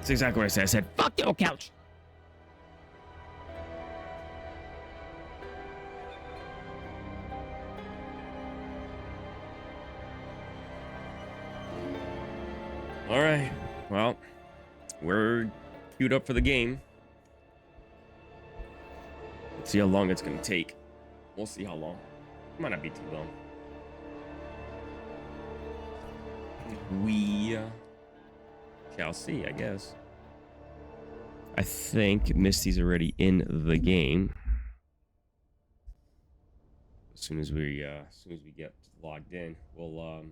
That's exactly what I said. I said, fuck your couch. All right. Well, we're queued up for the game. Let's see how long it's going to take. We'll see how long. It might not be too long. We shall see, I guess. I think Misty's already in the game. As soon as we get logged in, we'll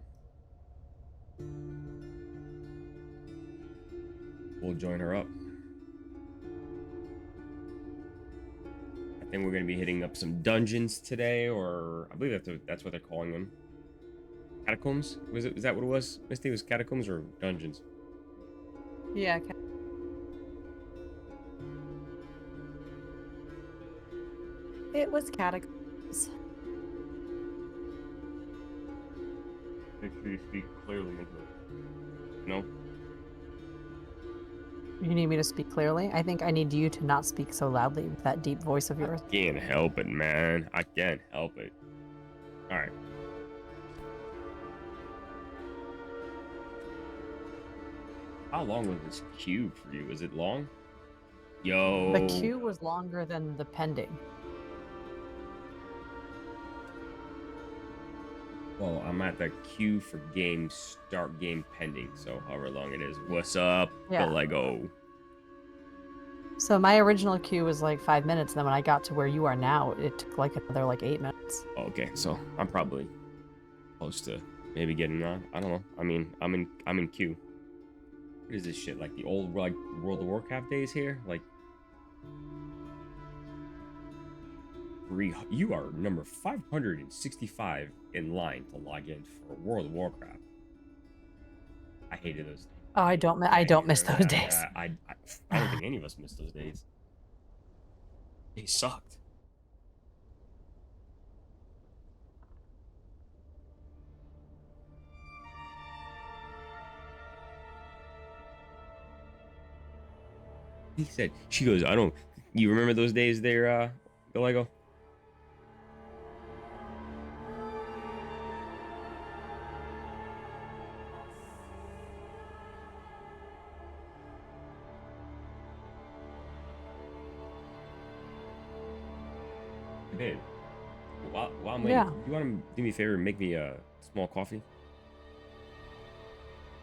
join her up. I think we're gonna be hitting up some dungeons today, or I believe that's what they're calling them. Catacombs? Was that what it was? Misty, was catacombs or dungeons? Yeah. It was catacombs. Make sure you speak clearly into it. No? You need me to speak clearly? I think I need you to not speak so loudly with that deep voice of yours. I can't help it, man. I can't help it. All right. How long was this queue for you? Is it long? Yo. The queue was longer than the pending. Well, I'm at the queue for game start game pending, so however long it is. What's up, Yeah. Lego? So my original queue was like 5 minutes, and then when I got to where you are now, it took like another like 8 minutes. Okay, so I'm probably close to maybe getting on. I don't know. I mean, I'm in queue. What is this shit? Like the old like World of Warcraft days here? Like you are number 565 in line to log in for World of Warcraft. I hated those days. Oh, I don't miss those days. I don't think any of us missed those days. They sucked. He said, she goes, I don't, you remember those days there, Lego? I did. While I'm waiting, Yeah. you want to do me a favor and make me a small coffee?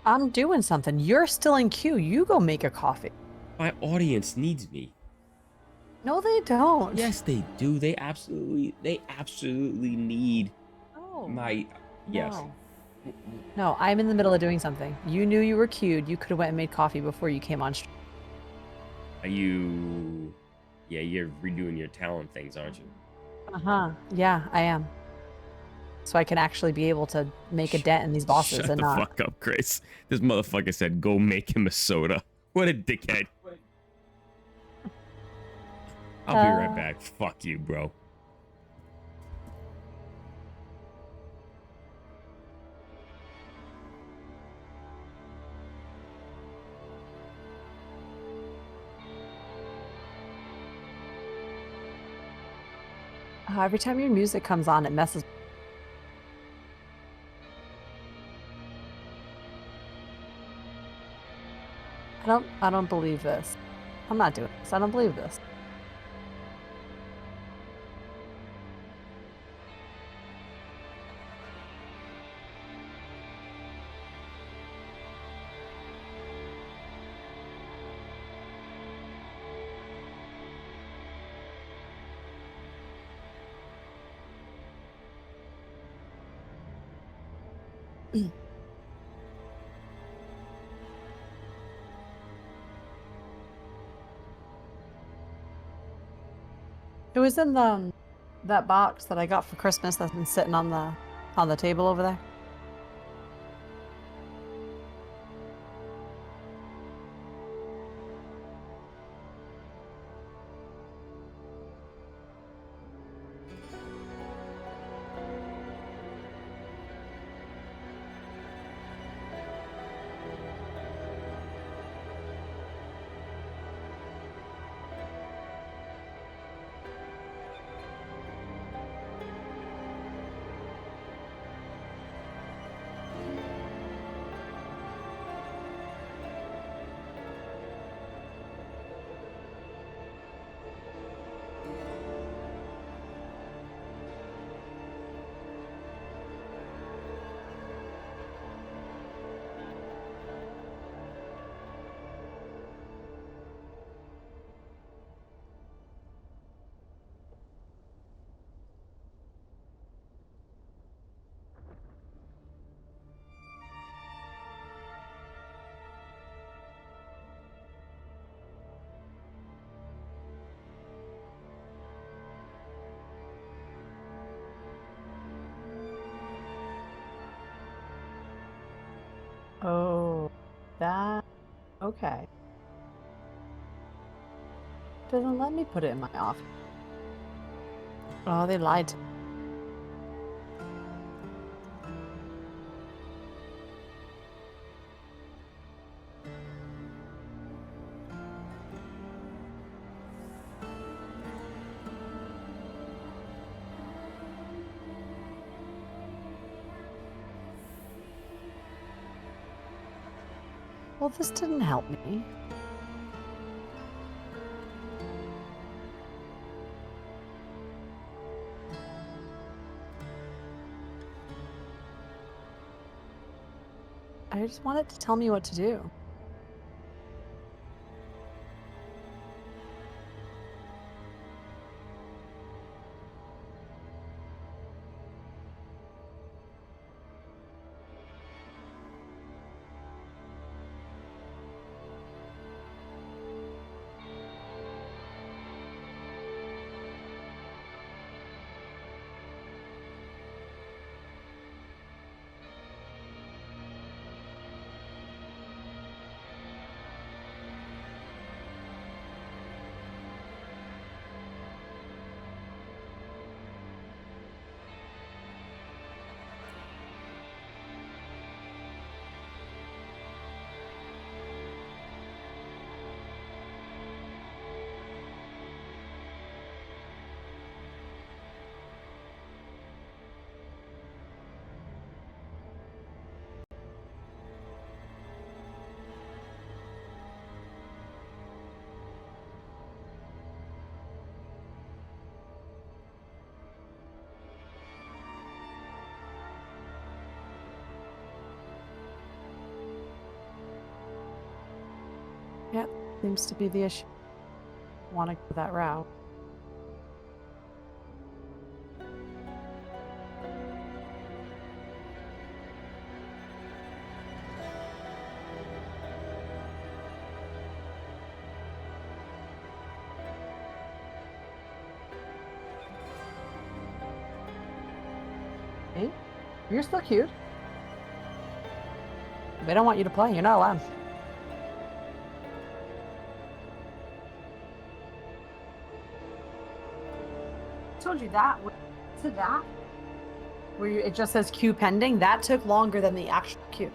I'm doing something. You're still in queue. You go make a coffee. My audience needs me. No, they don't. Yes, they do. They absolutely need my. Yes. No, I'm in the middle of doing something. You knew you were queued. You could have went and made coffee before you came on stream. Are you? Yeah, you're redoing your talent things, aren't you? Yeah, I am. So I can actually be able to make a dent in these bosses. Shut and the not. fuck up, Chris. This motherfucker said, "Go make him a soda." What a dickhead. I'll be right back. Fuck you, bro. Every time your music comes on, it messes. I don't believe this. I'm not doing this. I don't believe this. It was in that box that I got for Christmas that's been sitting on the table over there. Oh, that. Okay. Doesn't let me put it in my office. Oh, they lied to me. Well, this didn't help me. I just want it to tell me what to do. Yeah, seems to be the issue. Want to go that route. Hey, you're still cute. They don't want you to play. You're not allowed. I told you that. To that, where it just says queue pending, that took longer than the actual queue.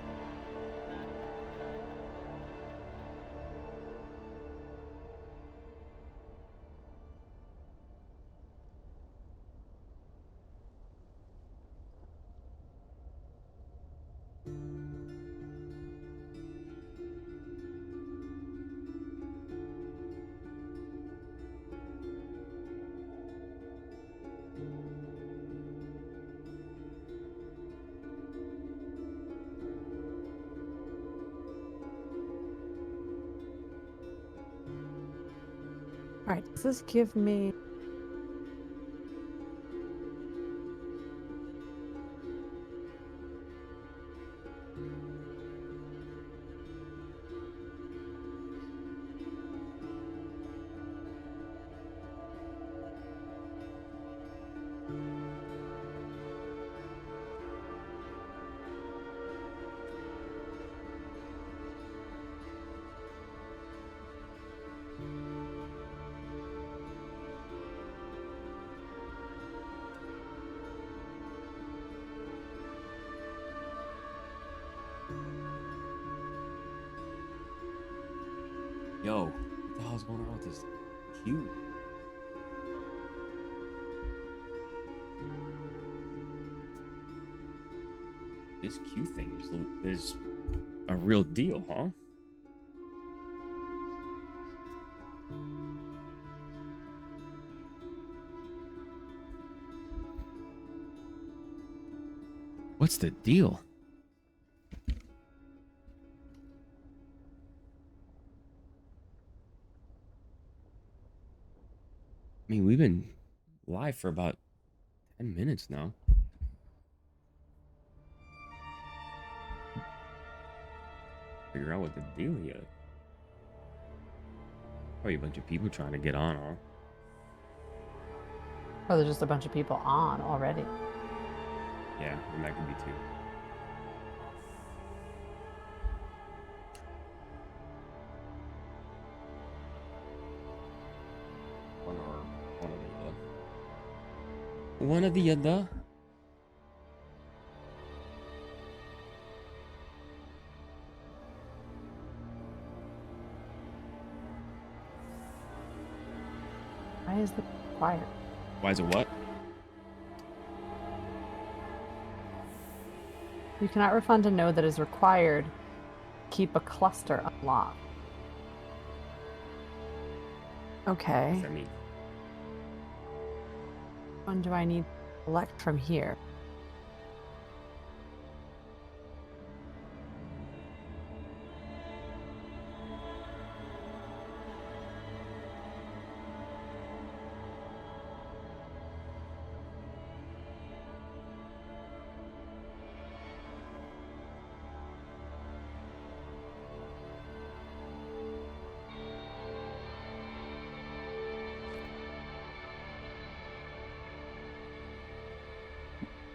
All right, does this give me? Yo, what the hell's going on with this queue? This queue thing is a real deal, huh? What's the deal? I mean, we've been live for about 10 minutes now. Figure out what the deal yet. Probably a bunch of people trying to get on, huh? Oh, there's just a bunch of people on already. Yeah, and that could be too. One or the other. Why is this required? Why is it what? You cannot refund a node that is required. Keep a cluster unlocked. What Okay. does that mean? When do I need to select from here?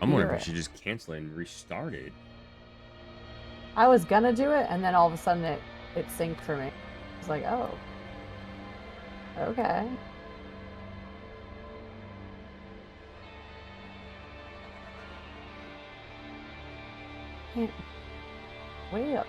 I'm wondering if I Here. should just cancel it and restart it. I was gonna do it, and then all of a sudden it synced for me. I was like, oh, okay. Can't way up.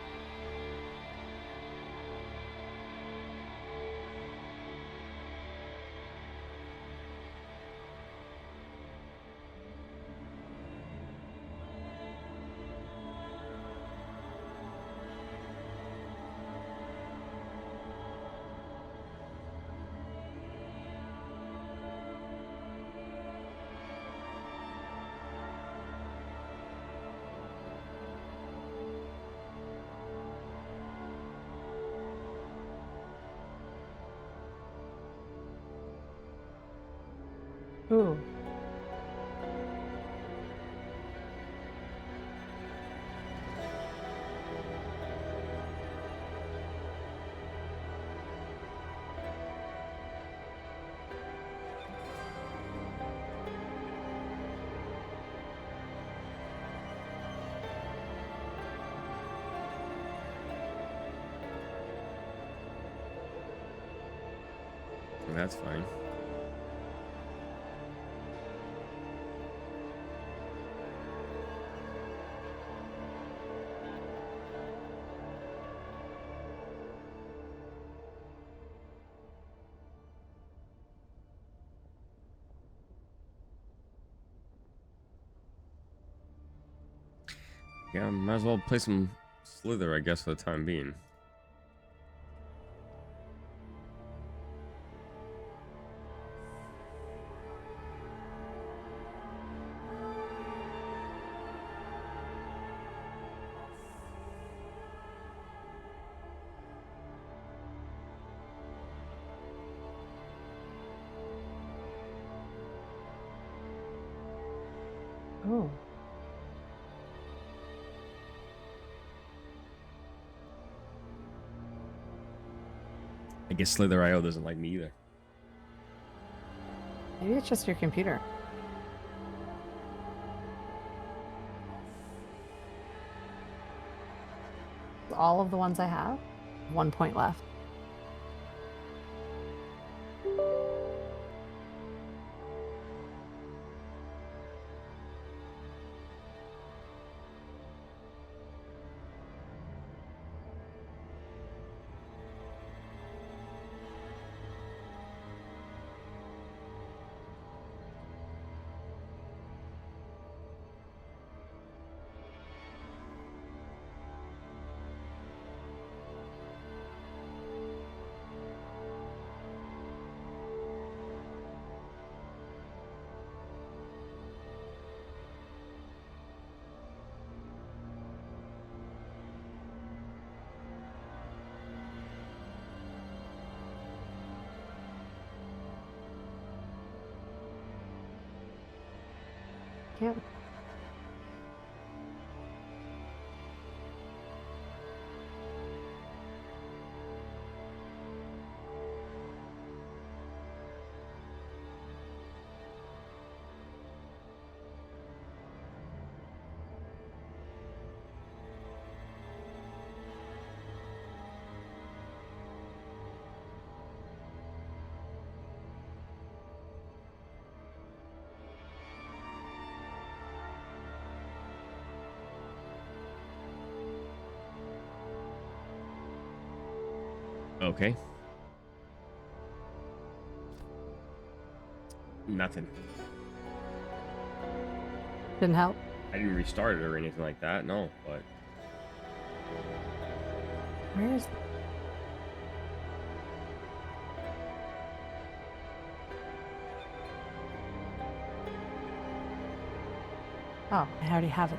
Ooh. Well, that's fine. Yeah, might as well play some Slither, I guess, for the time being. Ooh. I guess Slither IO doesn't like me either. Maybe it's just your computer. All of the ones I have, 1 point left. Can't. Okay. Nothing. Didn't help. I didn't restart it or anything like that. No, but Where is? Oh, I already have it.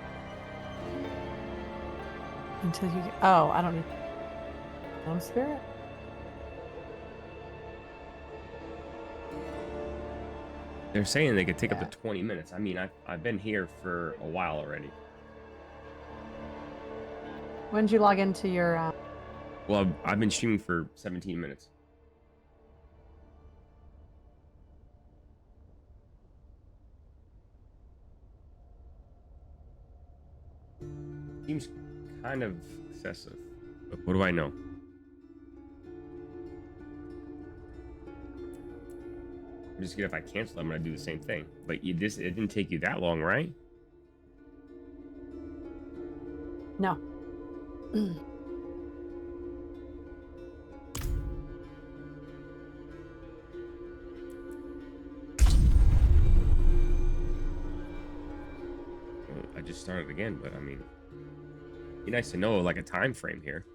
Until you get... Oh, I don't need... Own spirit? they're saying they could take up to 20 minutes. I mean, I've been here for a while already. When did you log into your... Well, I've been streaming for 17 minutes. Seems kind of excessive. But what do I know? I'm just kidding. If I cancel, I'm gonna do the same thing. But it didn't take you that long, right? No. Well, I just started again, but I mean, it'd be nice to know like a time frame here.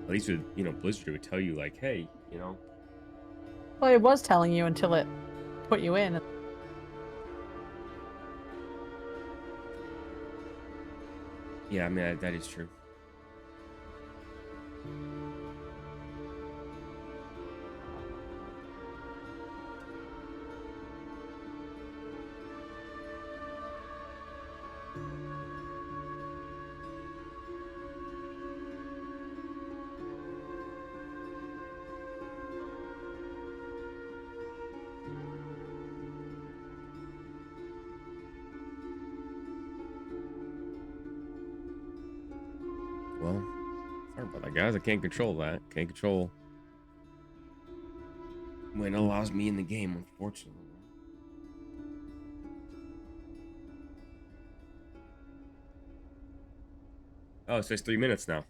At least with Blizzard would tell you like, hey, Well, it was telling you until it put you in. Yeah, I mean that is true. Well, sorry about that, guys. I can't control that. Can't control when it allows me in the game, unfortunately. Oh, it says 3 minutes now.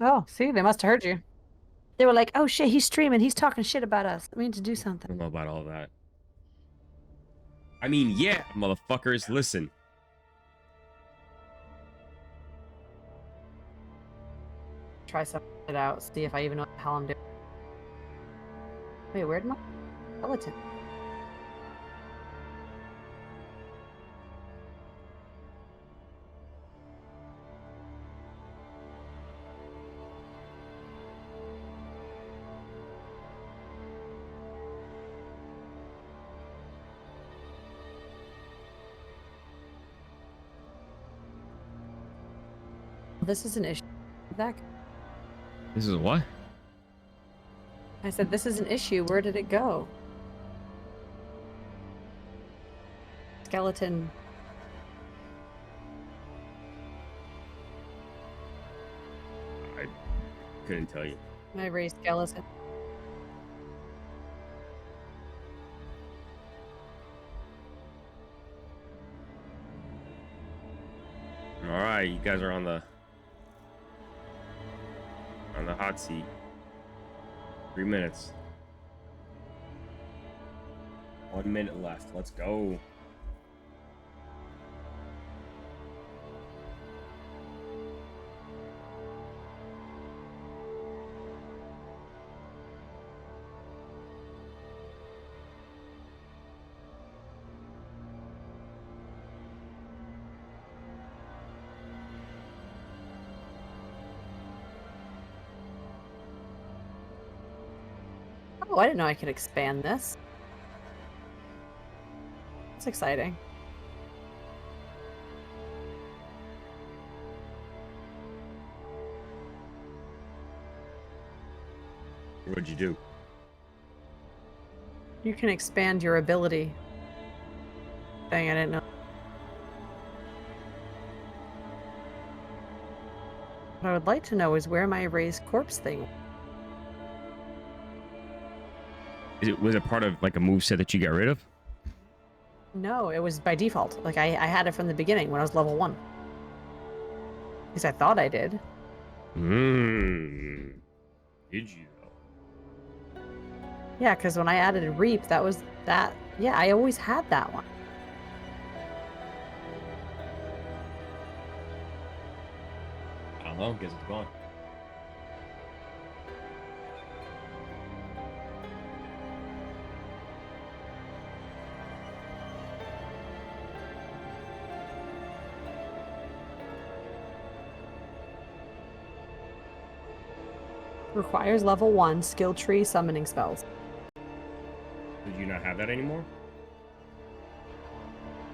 Oh, see, they must have heard you. They were like, oh shit, he's streaming. He's talking shit about us. I mean to do I something. don't know about all that. I mean, yeah, motherfuckers, listen. Try some it out, see if I even know what the hell I'm doing. Wait, where'd my skeleton? This is an issue. That This is what? I said, this is an issue. Where did it go? Skeleton. I couldn't tell you. My raised skeleton. All right, you guys are on the hot seat. 3 minutes. 1 minute left. Let's go. Oh, I didn't know I could expand this. That's exciting. What'd you do? You can expand your ability. Thing I didn't know. What I would like to know is where my raised corpse thing. Was it part of like a moveset that you got rid of? No, it was by default. Like I had it from the beginning when I was level 1. At least I thought I did. Did you though? Yeah, because when I added a reap, that was that. Yeah, I always had that one. I don't know. Guess it's gone. Requires level 1 skill tree summoning spells. Did you not have that anymore?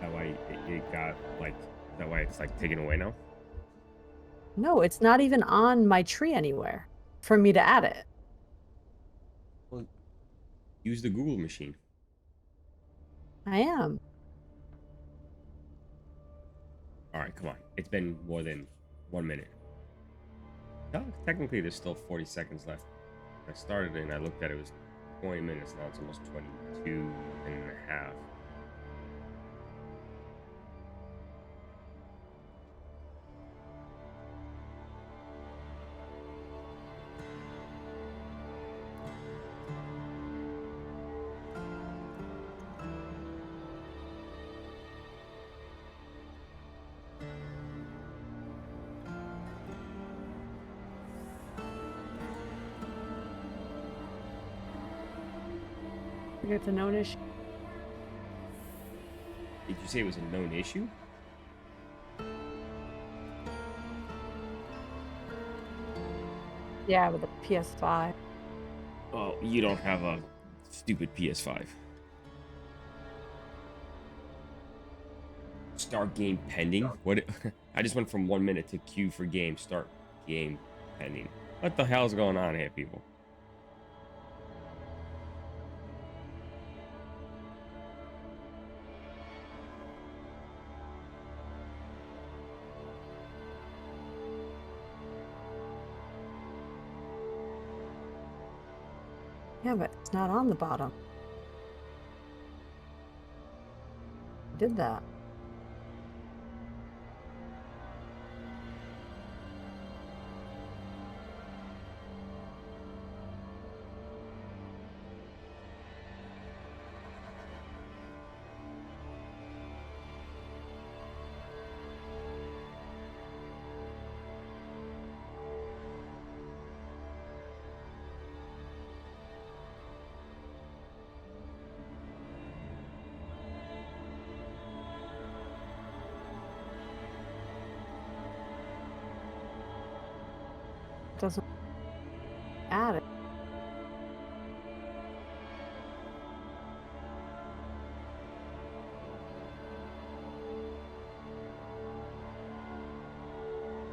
That why it got like. That why it's like taken away now. No, it's not even on my tree anywhere for me to add it. Well, use the Google machine. I am. All right, come on. It's been more than 1 minute. No, technically, there's still 40 seconds left. I started it and I looked at it, it was 20 minutes. Now it's almost 22 and a half. You get to notice. Did you say it was a known issue? Yeah, with the PS5. Oh, you don't have a stupid PS5. Start game pending? What? I just went from 1 minute to queue for game. Start game pending. What the hell's going on here, people? Yeah, but it's not on the bottom. I did that. It doesn't add it.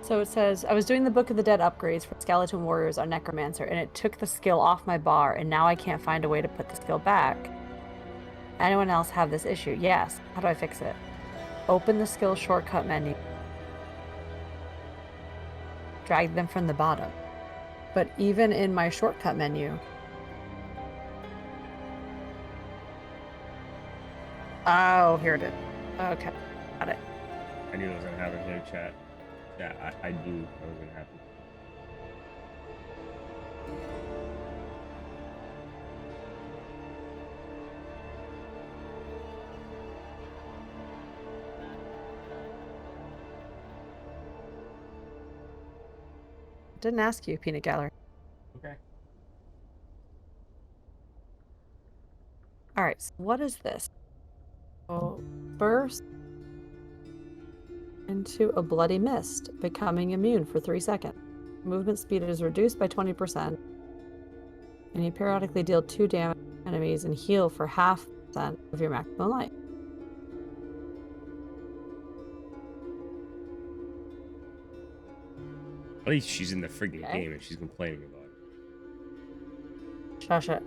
So it says, I was doing the Book of the Dead upgrades for Skeleton Warriors on Necromancer, and it took the skill off my bar, and now I can't find a way to put the skill back. Anyone else have this issue? Yes. How do I fix it? Open the skill shortcut menu. Drag them from the bottom. But even in my shortcut menu... Oh, here it is. Okay, got it. I knew it was gonna happen here, chat. Yeah, I knew that was gonna happen. Didn't ask you, Peanut Gallery. Okay. All right, so what is this? Oh, burst into a bloody mist, becoming immune for 3 seconds. Movement speed is reduced by 20%, and you periodically deal 2 damage to enemies and heal for 0.5% of your maximum life. At least she's in the friggin' Okay. game and she's complaining about it. Shush it.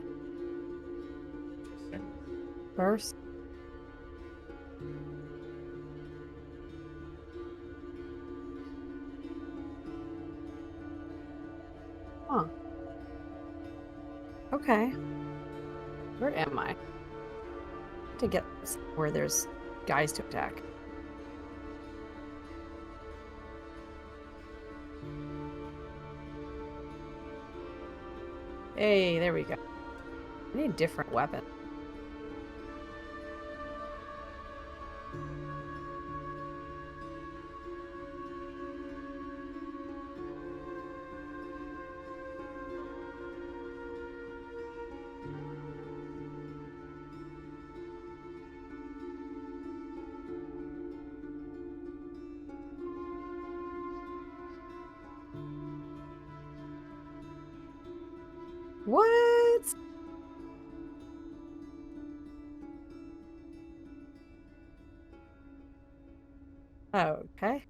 Burst. Huh. Okay. Where am I? To get where there's guys to attack. Hey, there we go. I need different weapon. What? Okay.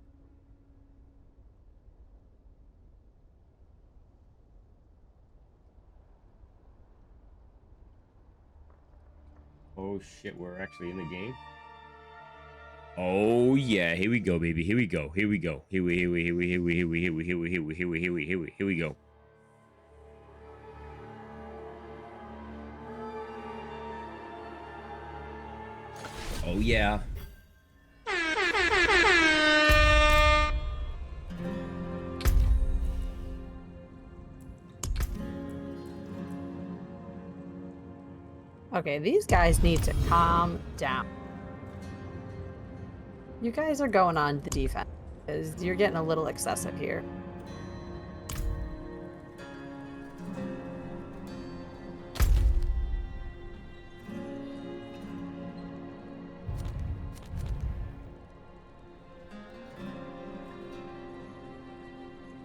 Oh shit, we're actually in the game. Oh yeah, here we go, baby. Here we go. Here we go. Here we go. Oh yeah. Okay, these guys need to calm down. You guys are going on the defense, because you're getting a little excessive here.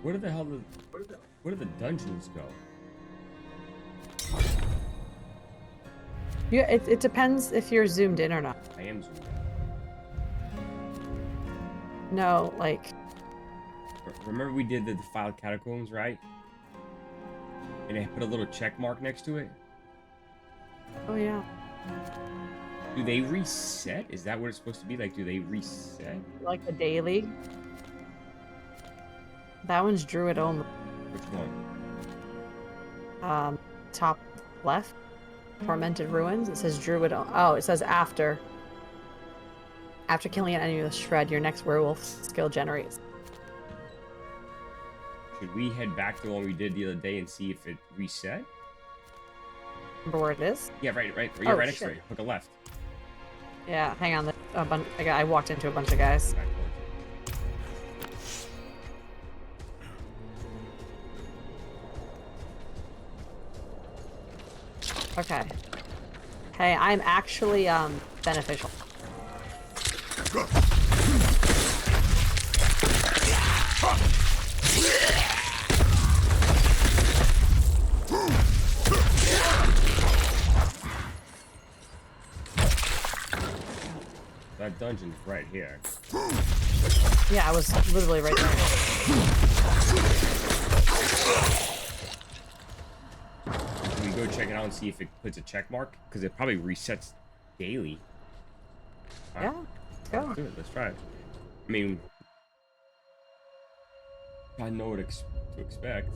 Where the hell where do the dungeons go? Yeah, it depends if you're zoomed in or not. I am zoomed in. No, like... Remember we did the defiled catacombs, right? And I put a little check mark next to it? Oh, yeah. Do they reset? Is that what it's supposed to be? Like, do they reset? Like the daily. That one's druid only. Which one? Top left. Tormented Ruins. It says druid. Oh, it says after. After killing an enemy with shred, your next werewolf skill generates. Should we head back to the one we did the other day and see if it reset? Remember where it is? Yeah, right. Yeah, Oh, right next to shit. it. Hook a left. Yeah, hang on. I walked into a bunch of guys. Back towards Okay. Hey, I'm actually beneficial. That dungeon's right here. Yeah, I was literally right there. Can we go check it out and see if it puts a check mark? Because it probably resets daily. All Yeah, right, let's go. let's do it. Let's try it. I mean, I know what to expect.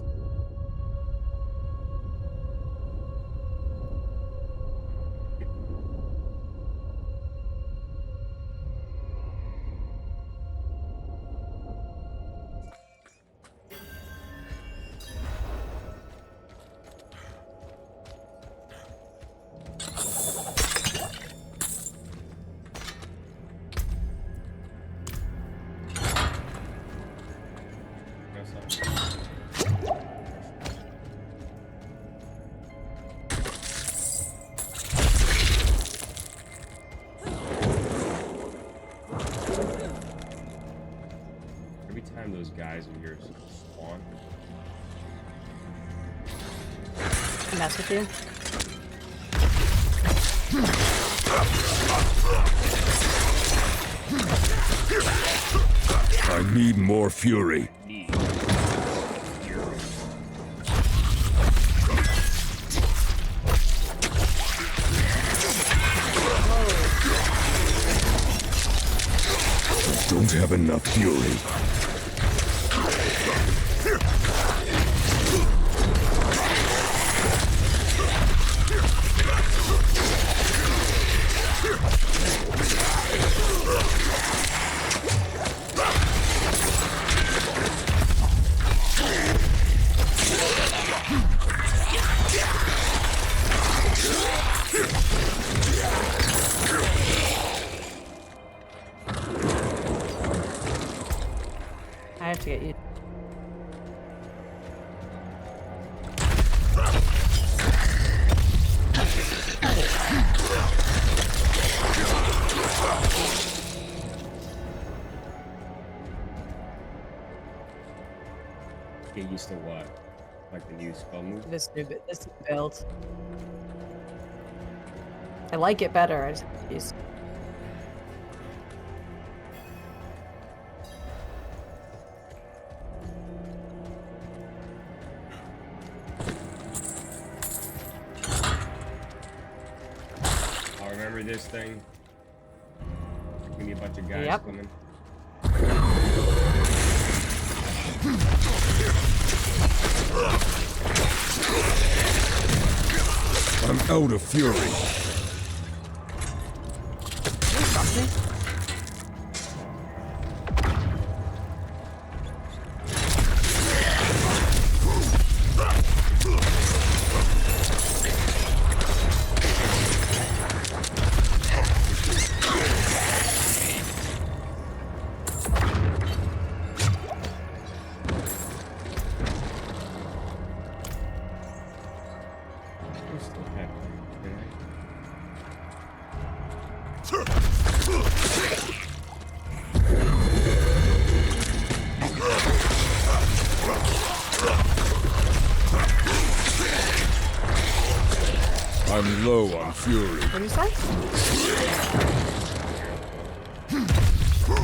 Every time those guys of yours spawn, Mess with you. I need more fury. Don't have enough fury. Get used to what? Like the new spell move? This new build. I like it better. I just use. I'll remember this thing. Give me a bunch of guys Yep. coming. I'm out of fury. Can you trust me? I'm still happening, didn't I? I'm low on fury. What do you say? Oh.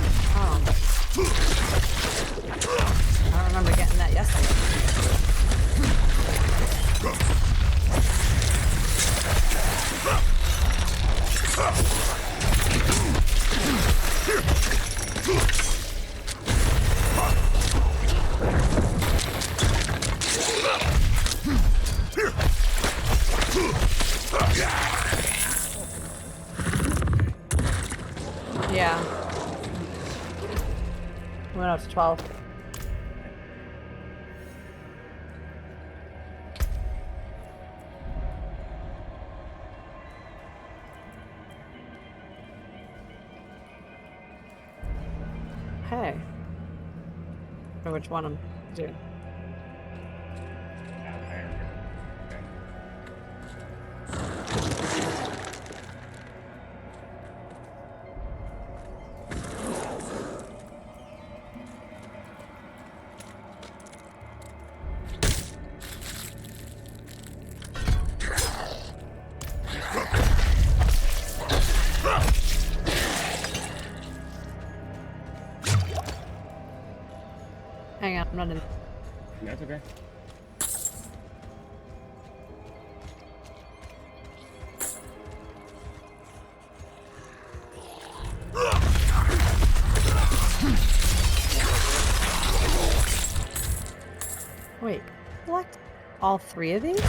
I don't remember getting that yesterday. Yeah. Went up to 12. Hey. I know which one I'm doing. Hang on, I'm not in. That's okay. Wait, select all 3 of these? Okay,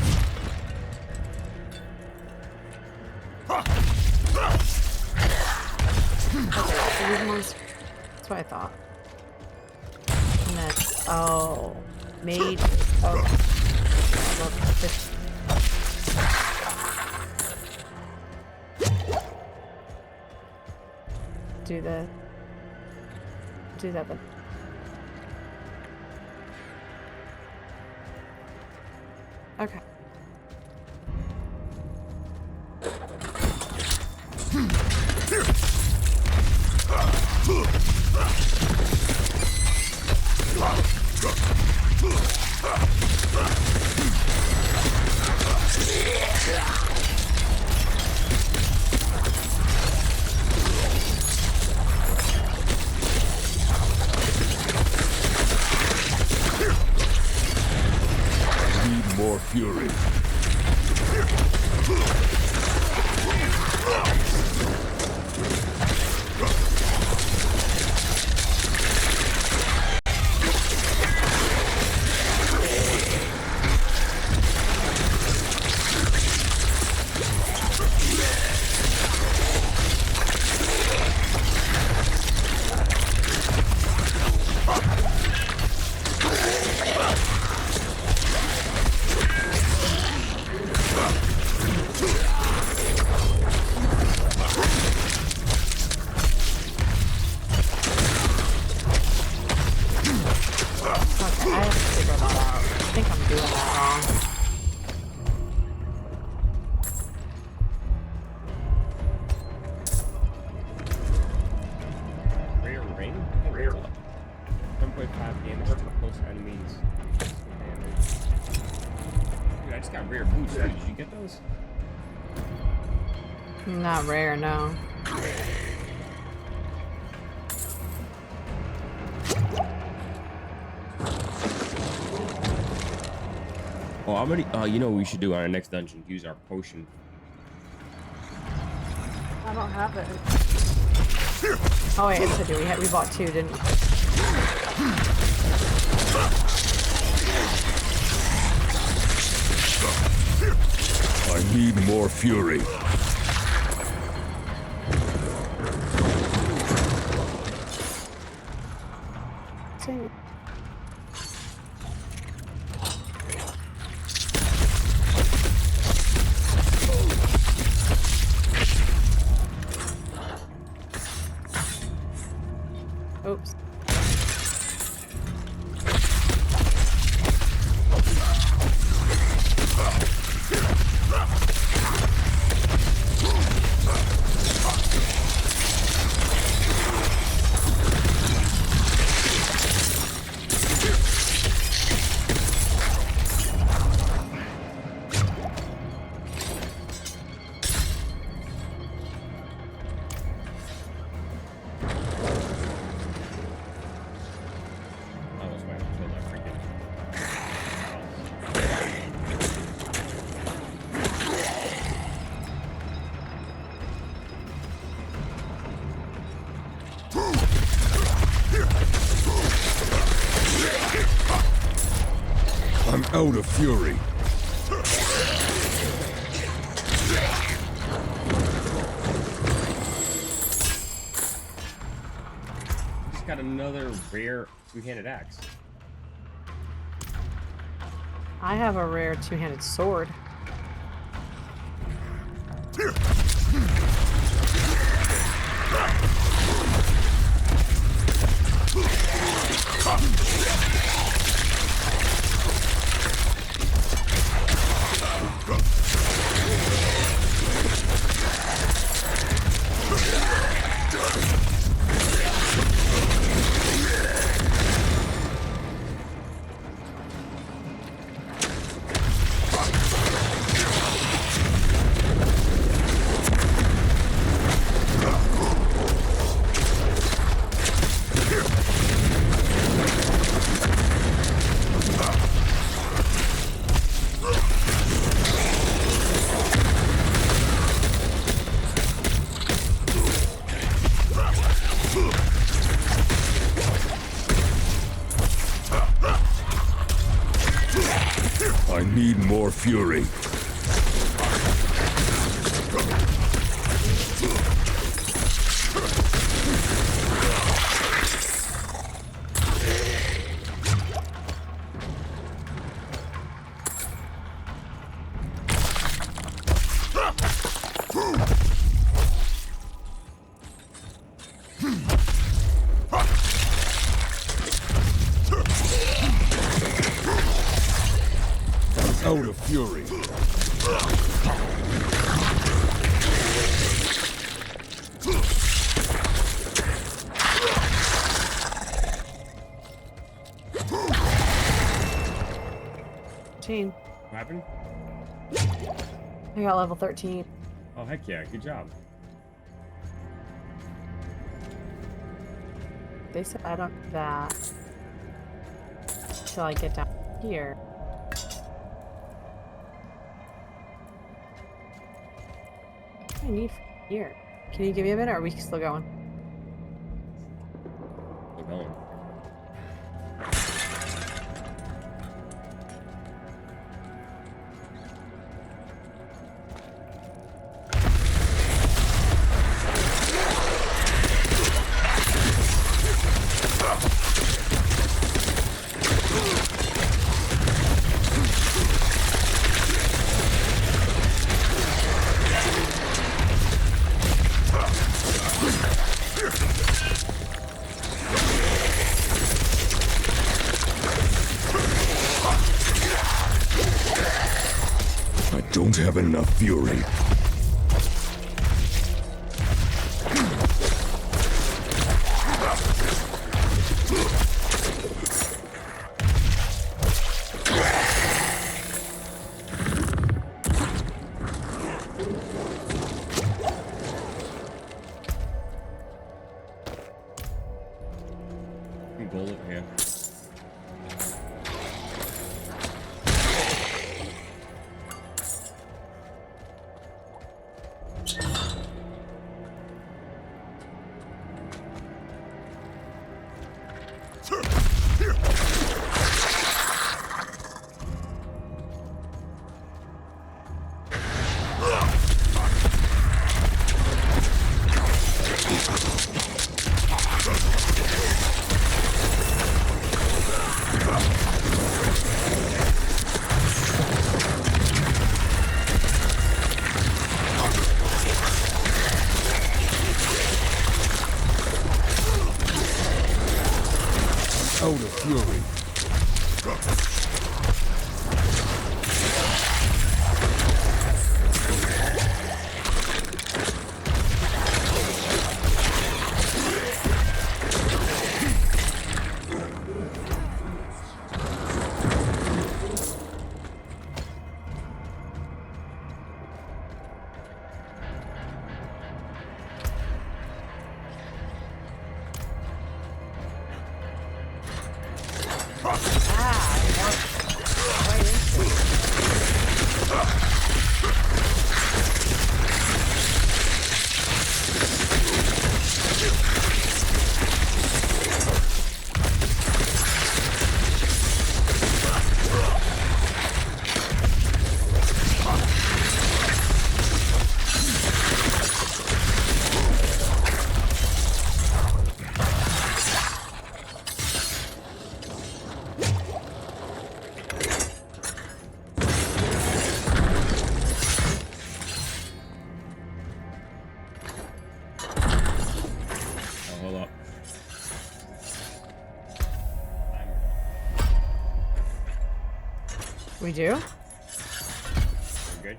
so these ones. That's what I thought. And then, oh, made. Oh, do that then. Okay. Need more fury. Okay, I have to figure that out. I think I'm doing that wrong. got rare foods. Did you get those? Not rare, no. Oh, I'm already. You know what we should do on our next dungeon? Use our potion. I don't have it. Oh wait, it's a do. We bought 2, didn't we? I need more fury. See. Oops. I'm out of fury. Just got another rare two-handed axe. I have a rare 2-handed sword. I need more fury. Out of fury. What happened? I got level 13. Oh, heck yeah. Good job. They said I don't do that until I get down here. What do I need from here? Can you give me a minute, or are we still going? Still going. Don't have enough fury. We do? We're good?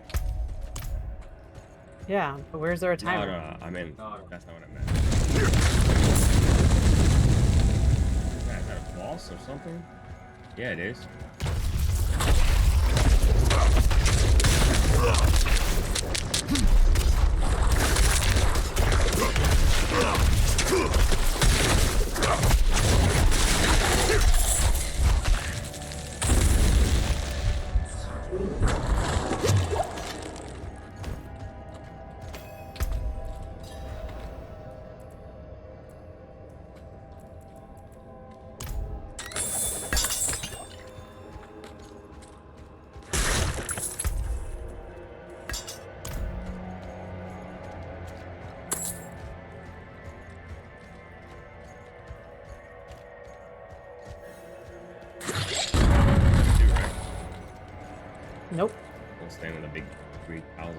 Yeah, but where's there a No, timer? no, I mean, that's not what I meant. Is that a boss or something? Yeah, it is. Nope. We'll stand in a big Greek house.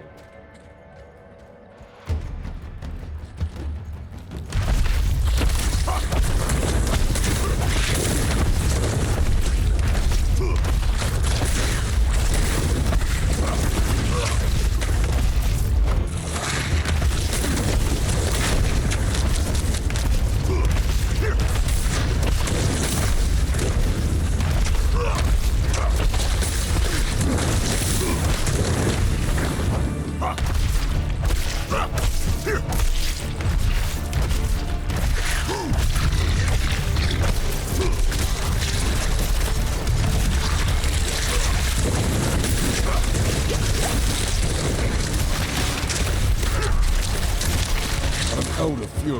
Out of fury.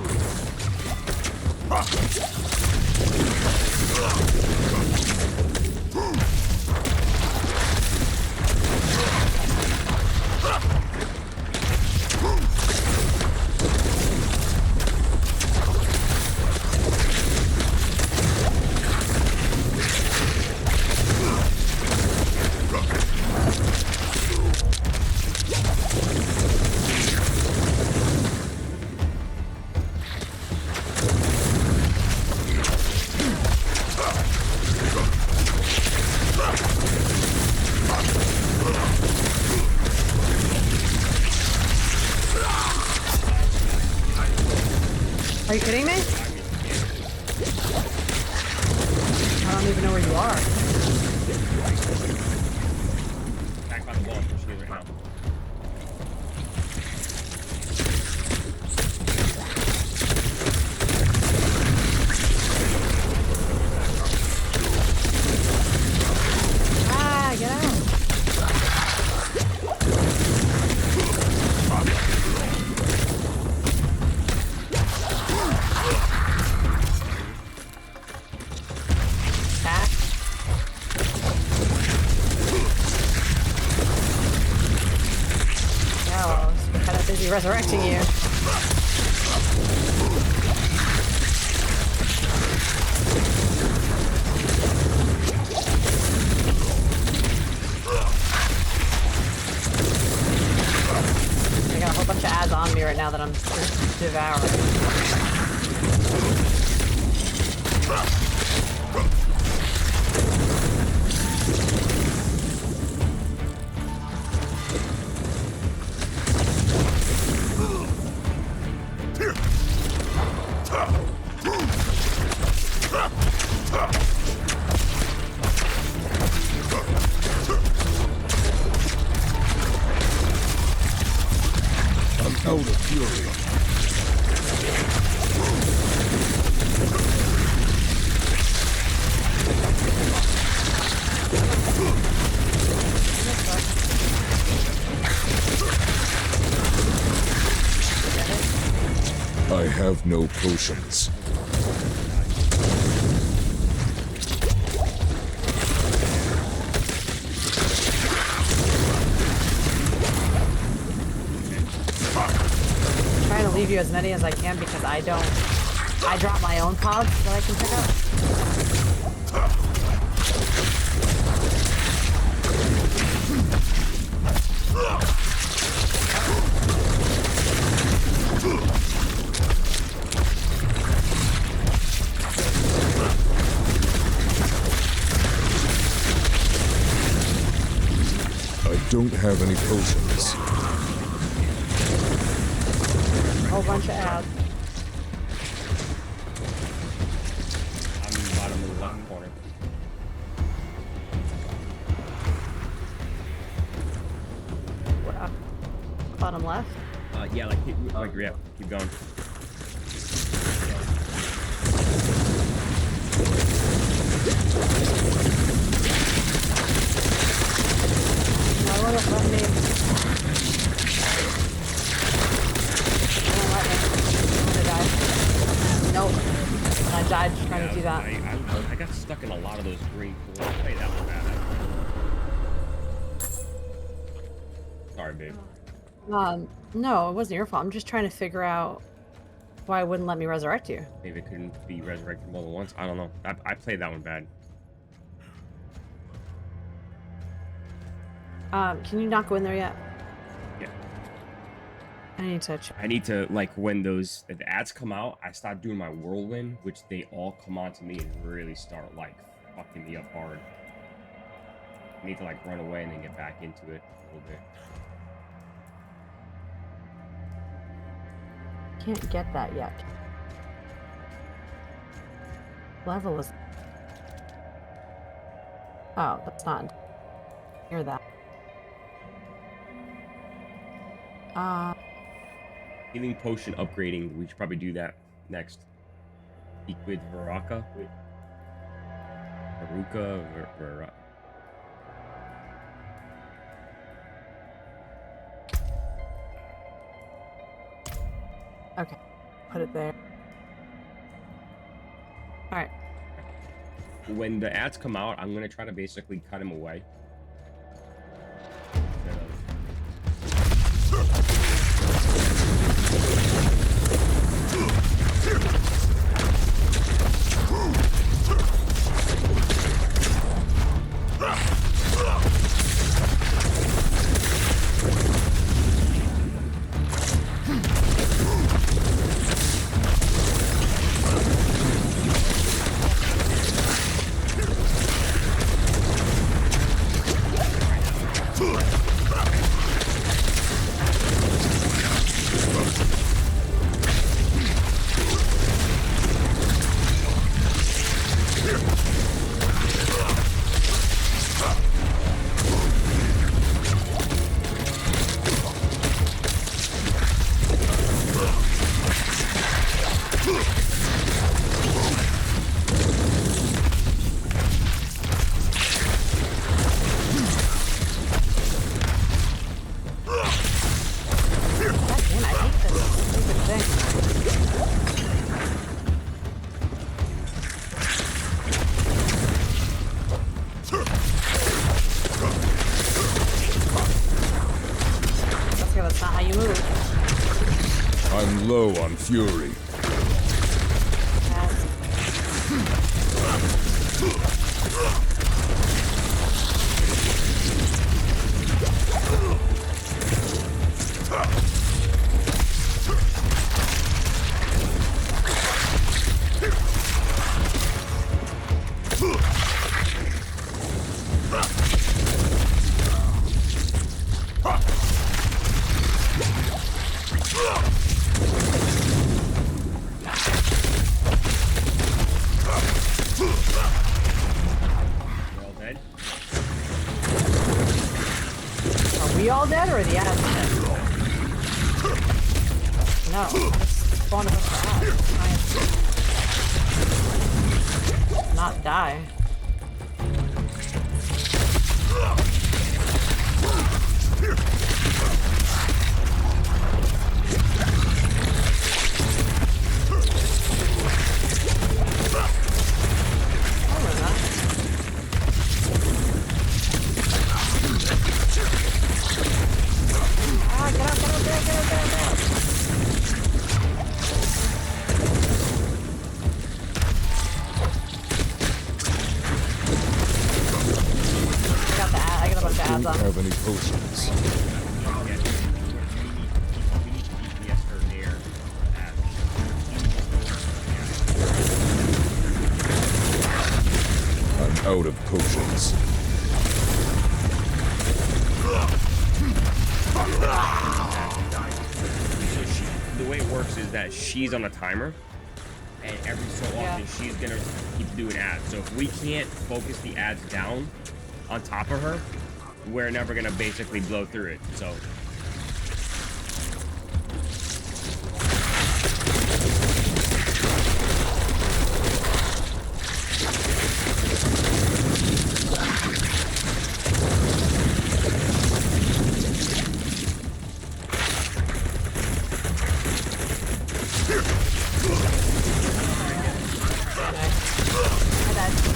Are you kidding me? I don't even know where you are. Back by the wall, pushing you right now. Ah, get out. Back. Yeah, well, I was kind of busy resurrecting you. I got a whole bunch of ads on me right now that I'm devouring. I'm out of fury. I have no potions. Trying to leave you as many as I can because I drop my own pods that I can pick up. don't have any potions. Whole bunch of ads. I'm in the bottom of the left corner. Where, bottom left. Yeah, yeah, keep going. No, let me. Don't let me. I'm gonna die. Nope. And I died trying to do that. I got stuck in a lot of those green pools. I played that one bad. Sorry, babe. No, it wasn't your fault. I'm just trying to figure out why it wouldn't let me resurrect you. Maybe it couldn't be resurrected more than once. I don't know. I played that one bad. Can you not go in there yet? Yeah. I need to check. I need to, like, when the ads come out, I start doing my whirlwind, which they all come onto me and really start, like, fucking me up hard. I need to, like, run away and then get back into it a little bit. Can't get that yet. Level is. Oh, that's not. Hear that. Healing potion upgrading. We should probably do that next. Speak with Veruca. Okay. Put it there. Alright. When the ads come out, I'm gonna try to basically cut him away. I'm low on fury. We all dead or are the ads dead? No, I just spawned a bunch of ads. Not die. Don't have any potions. I'm out of potions. she's on a timer, and every so often she's gonna keep doing ads. So if we can't focus the ads down on top of her, we're never gonna basically blow through it. So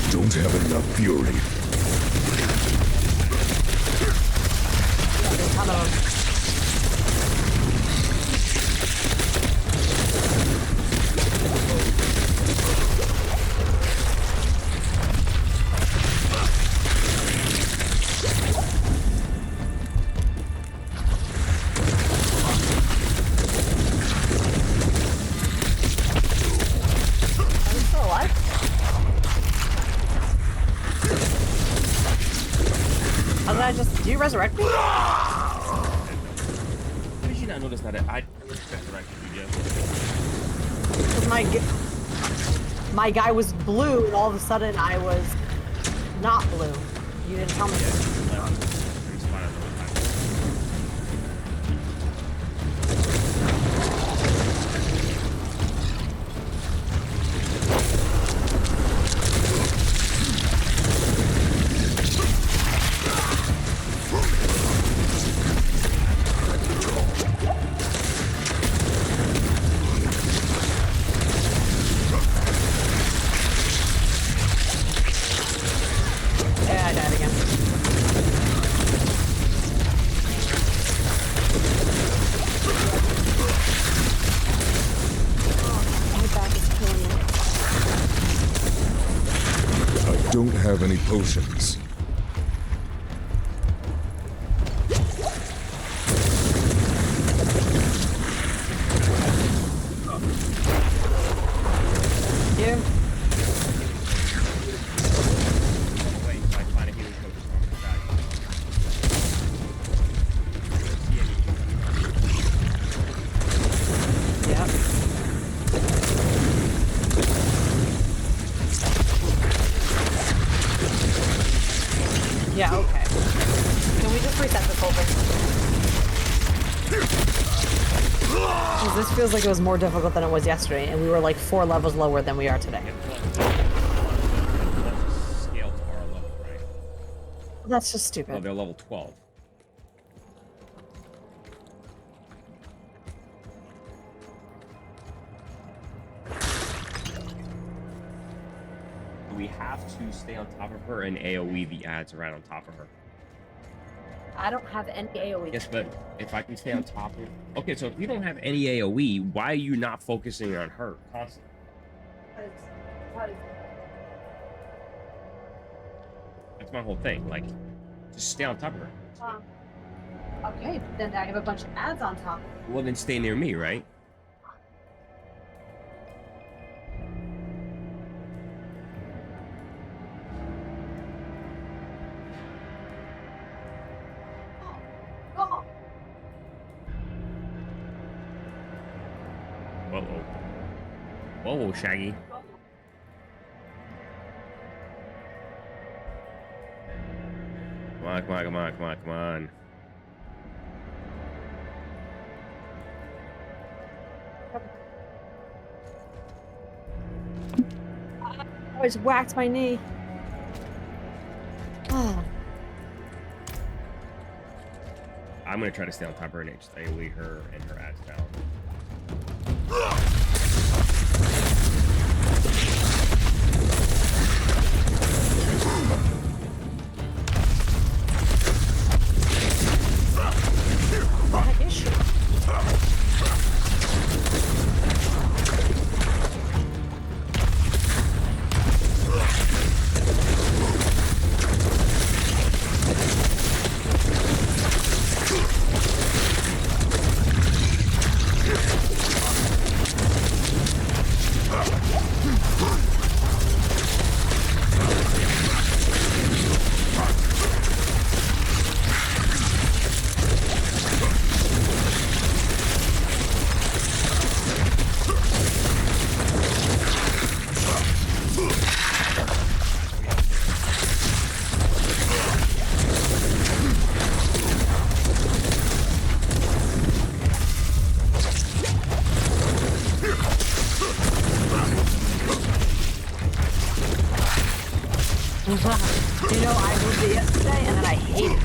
Don't have enough fury. Do you resurrect me? how did you not notice that? I resurrected you, Jeff. Because my guy was blue, and all of a sudden I was not blue. You didn't tell me. Don't have any potions. Yeah, okay. Can we just reset this whole thing? Because this feels like it was more difficult than it was yesterday, and we were like 4 levels lower than we are today. Scale to our level, right? That's just stupid. Oh, they're level 12. We have to stay on top of her and AoE the ads right on top of her. I don't have any AoE. Yes, but if I can stay on top of... Okay, so if you don't have any AoE, why are you not focusing on her constantly? That's my whole thing. Like, just stay on top of her. Okay, but then I have a bunch of ads on top. Well, then stay near me, right? Uh-oh. Whoa, Shaggy. Come on, come on, come on, come on, come on. I just whacked my knee. Oh. I'm gonna try to stay on top of her and just AoE her and her ads down. What is she? it yesterday, and then I hated it.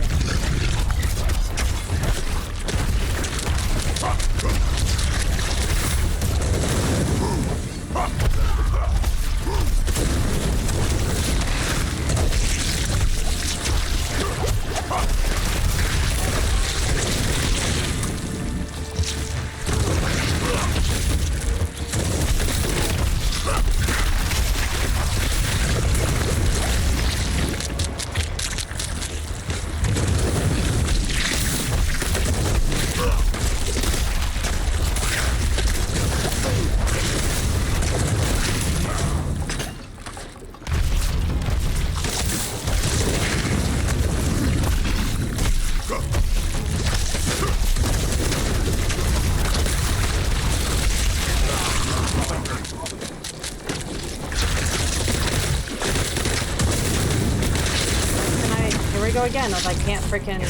Here we go again. I was like, can't freaking.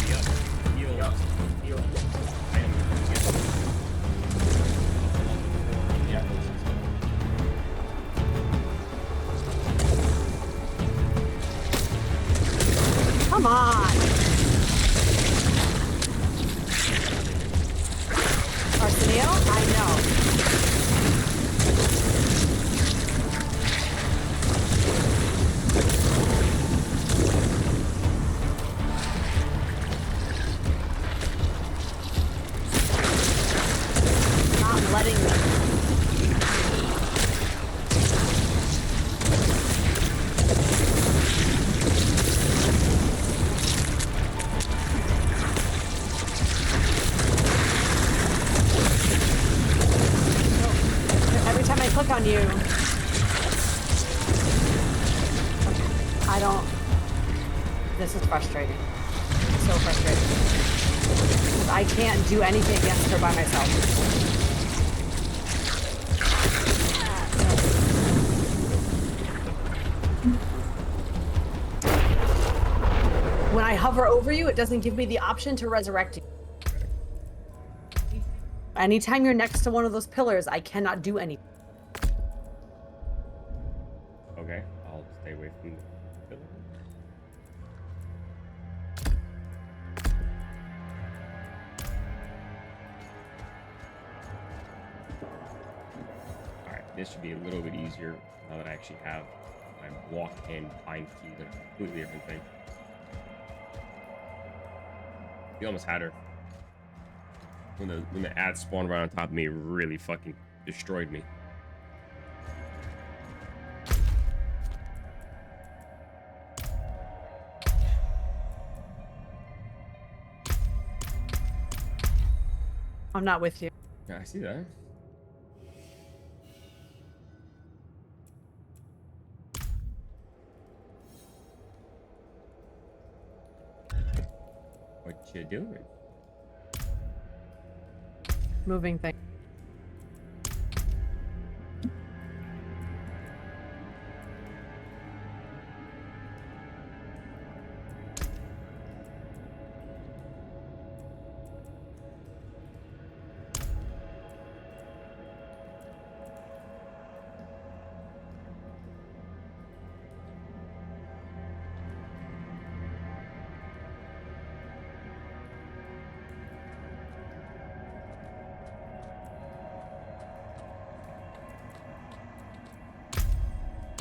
Come on. Arsenio? I know. Letting them. Every time I click on you, I don't. This is frustrating. So frustrating. I can't do anything against her by myself. When I hover over you, it doesn't give me the option to resurrect you. Anytime you're next to one of those pillars, I cannot do anything. Okay, I'll stay away from the pillar. Alright, this should be a little bit easier now that I actually have my walk and bind key. They're a completely different thing. You almost had her. When the ad spawned right on top of me, it really fucking destroyed me. I'm not with you. Yeah, I see that. What you doing? Moving thing.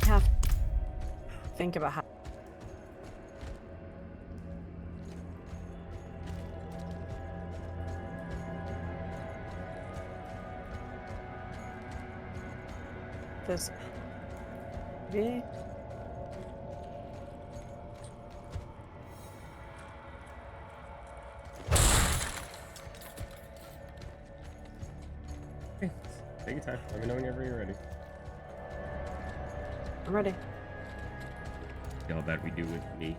Have to think about how. This. Really? Okay, take your time. Let me know whenever you're ready. I'm ready. See how that we do with me.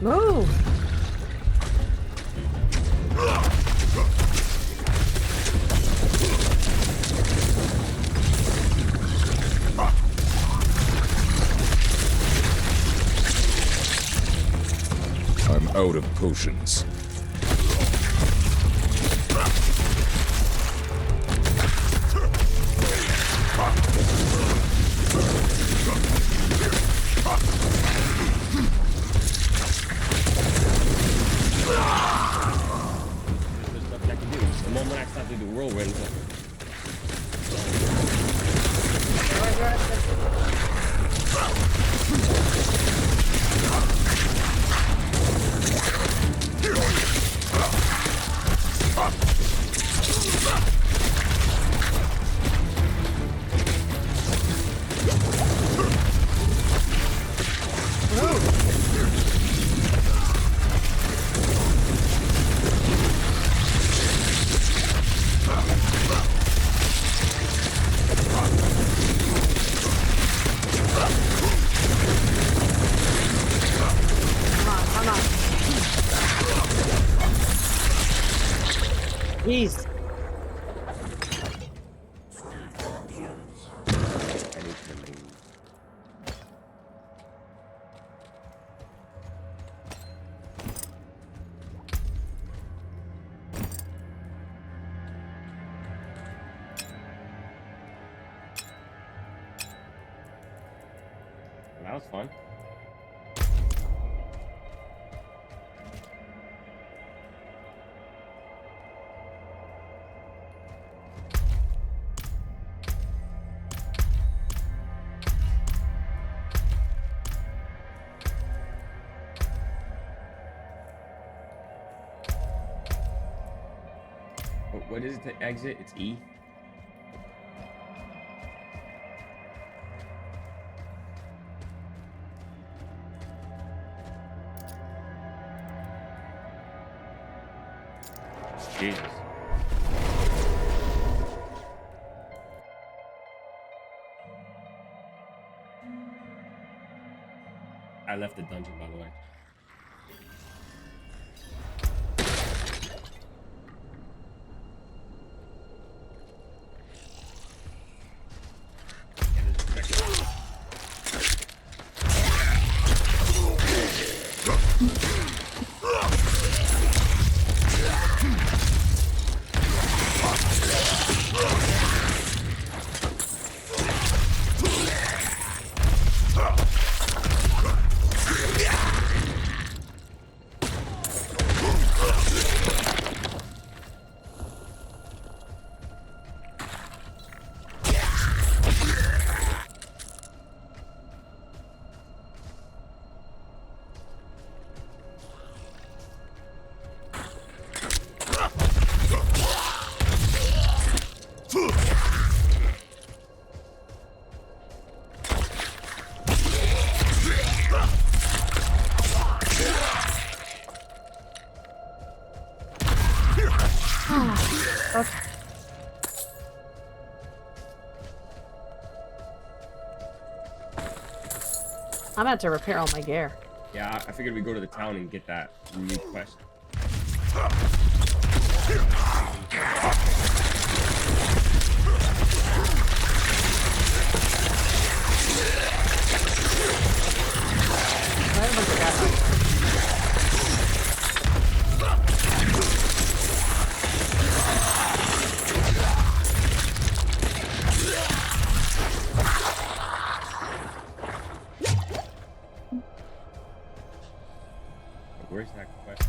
Move! I'm out of potions. There's nothing I can do. The moment I start to do whirlwind, Come on. Jeez. I need to move. Well, that was fun. What is it to exit? It's E. Jesus. I left the dungeon, by the way. Okay. I'm about to repair all my gear. Yeah, I figured we'd go to the town and get that new quest. I have a bunch of gas. Where's that quest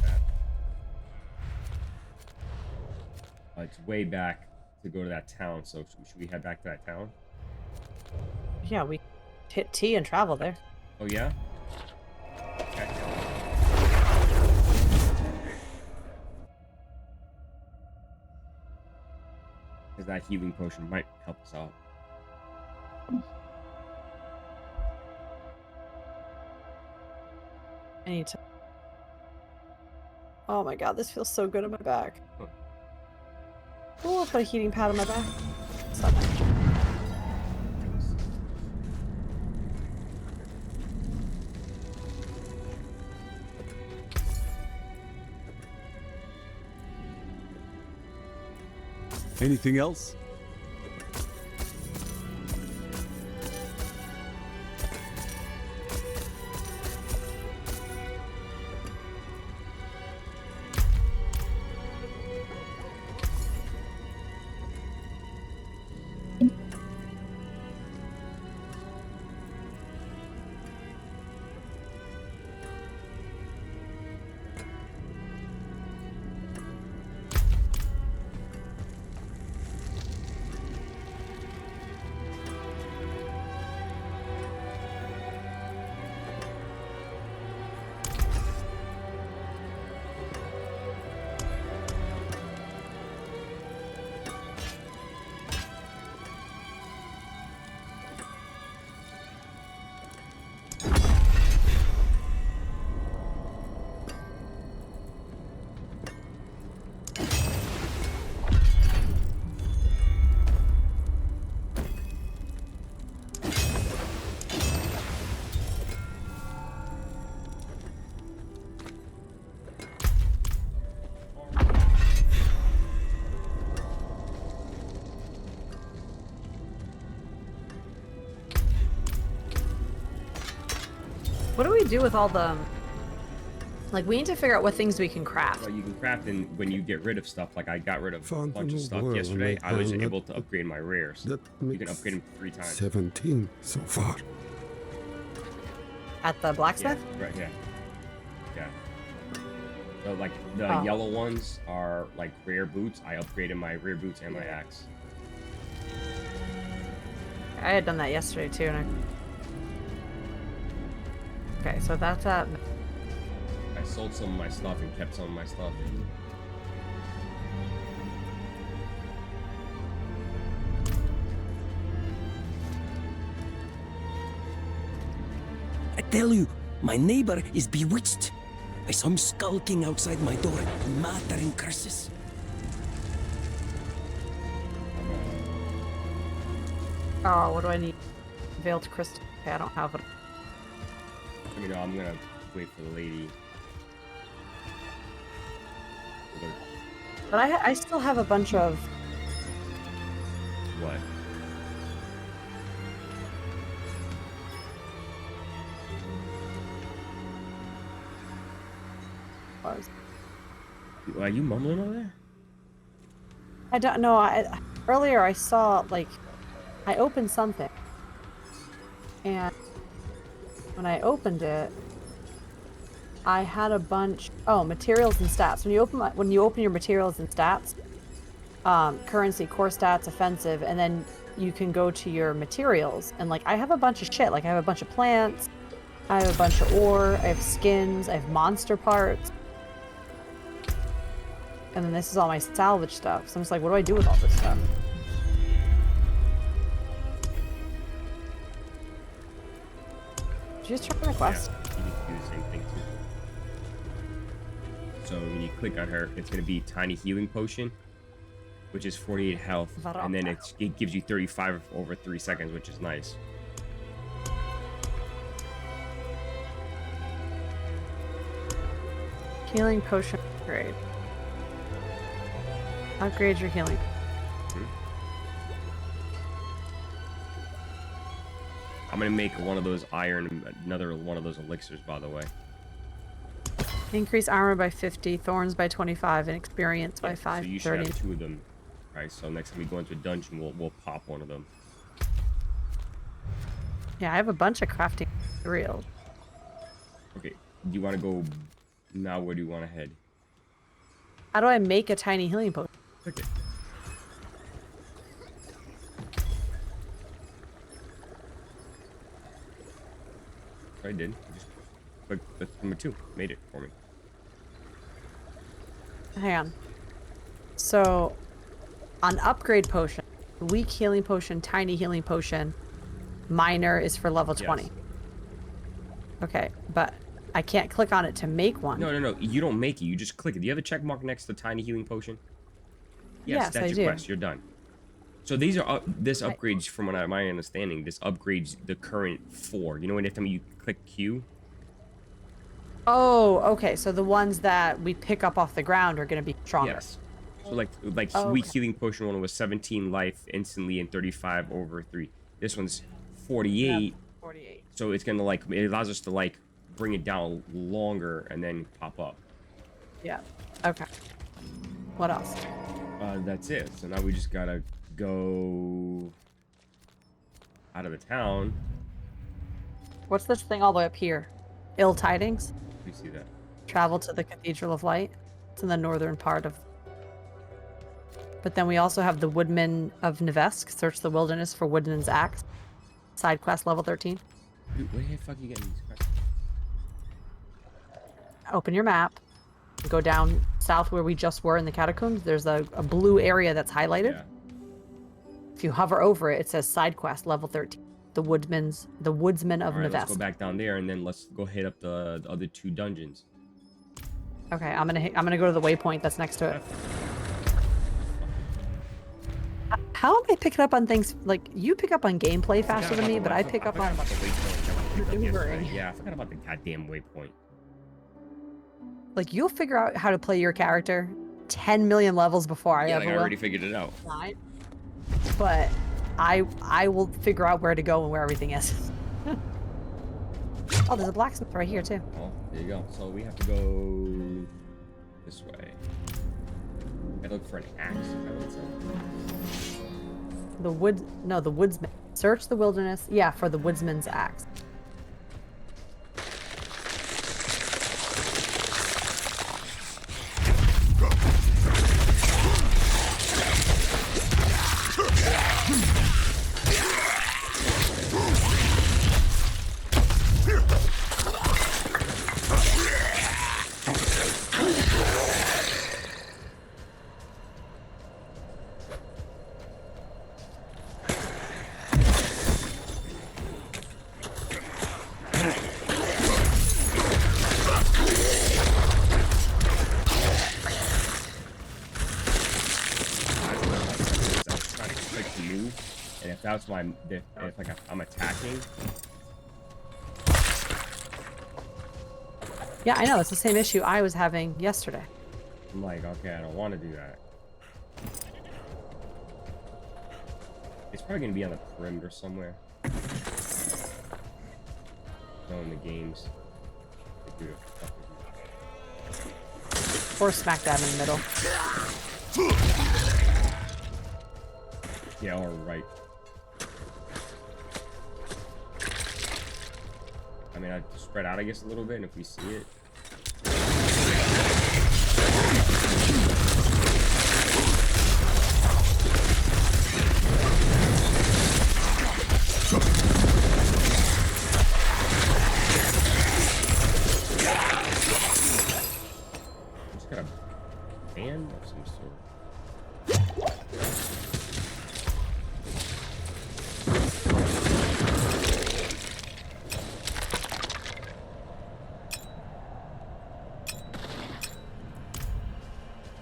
at? It's way back to go to that town, so should we head back to that town? Yeah, we hit T and travel there. Oh, yeah? Okay. Because that healing potion might help us out. I need to. Oh my god, this feels so good on my back. Huh. Oh, I'll put a heating pad on my back. Stop that. Anything else? What do we do with all the... Like, we need to figure out what things we can craft. Well, you can craft when you get rid of stuff. Like I got rid of a Found bunch a of new stuff world yesterday. on my I was planet. able to upgrade my rares. That You can makes upgrade them 3 times. 17 so far. At the Yeah, blacksmith? right. Yeah. Yeah. So like the Oh. yellow ones are like rare boots. I upgraded my rear boots and my axe. I had done that yesterday too, and Okay, so that's at... I sold some of my stuff and kept some of my stuff. I tell you, my neighbor is bewitched. I saw him skulking outside my door, muttering curses. Oh, what do I need? Veiled crystal. Okay, I don't have it. Let me know. I'm gonna wait for the lady. But I still have a bunch of... What? Are you mumbling over there? I don't know. Earlier I saw, like, I opened something. And when I opened it, I had a bunch... Oh, materials and stats. When you open your materials and stats, currency, core stats, offensive, and then you can go to your materials. And, like, I have a bunch of shit. Like, I have a bunch of plants, I have a bunch of ore, I have skins, I have monster parts. And then this is all my salvage stuff. So I'm just like, what do I do with all this stuff? Did you just try my quest? Yeah, you need to do the same thing too. So when you click on her, it's gonna be tiny healing potion, which is 48 health, and then it gives you 35 over 3 seconds, which is nice. Healing potion upgrade. Upgrade your healing. I'm gonna make one of those another one of those elixirs, by the way. Increase armor by 50, thorns by 25, and experience by 5. So you should have 2 of them, right? So next time we go into a dungeon, we'll pop one of them. Yeah, I have a bunch of crafting materials. Okay, do you want to go now? Where do you want to head? How do I make a tiny healing potion? Okay. I did. Just click number 2. Made it for me. Hang on. So, on upgrade potion, weak healing potion, tiny healing potion, minor is for level 20. Yes. Okay, but I can't click on it to make one. No. You don't make it. You just click it. Do you have a check mark next to tiny healing potion? Yes, that's I your do. quest. You're done. So these are this upgrades, from what my understanding, this upgrades the current 4. You know, when anytime you click Q. Oh, okay. So the ones that we pick up off the ground are going to be stronger. Yes. So like Oh, weak okay. healing potion one was 17 life instantly and 35 over 3. This one's That's 48. 48. So it's gonna like it allows us to like bring it down longer and then pop up. Yeah. Okay. What else? That's it. So now we just gotta go out of the town. What's this thing all the way up here? Ill tidings? You see that? Travel to the Cathedral of Light. It's in the northern part of. But then we also have the Woodman of Nevesk. Search the wilderness for Woodman's Axe. Side quest level 13. Dude, where the fuck you getting these questions? Open your map. Go down south where we just were in the catacombs. There's a blue area that's highlighted. Yeah. If you hover over it, it says side quest level 13. The Woodsman of All right, let's go Nevesk. back down there and then let's go hit up the other 2 dungeons. Okay, I'm gonna go to the waypoint that's next to it. How am I picking up on things like you pick up on gameplay faster than me, but I pick up on about the waypoint. maneuvering. Yeah, I forgot about the goddamn waypoint. Like you'll figure out how to play your character 10 million levels before I Yeah, ever like I will. already figured it out. But I will figure out where to go and where everything is. Oh, there's a blacksmith right here too. Oh, there you go. So we have to go this way. I look for an axe, I would say. The woodsman. Search the wilderness. Yeah, for the woodsman's axe. That's why if like I'm attacking. Yeah, I know. It's the same issue I was having yesterday. I'm like, okay, I don't want to do that. It's probably gonna be on the perimeter somewhere. No, in the games. Or smack dab in the middle. Yeah, or right. I mean, I'd spread out, I guess, a little bit, and if we see it. Just got a band of some sort.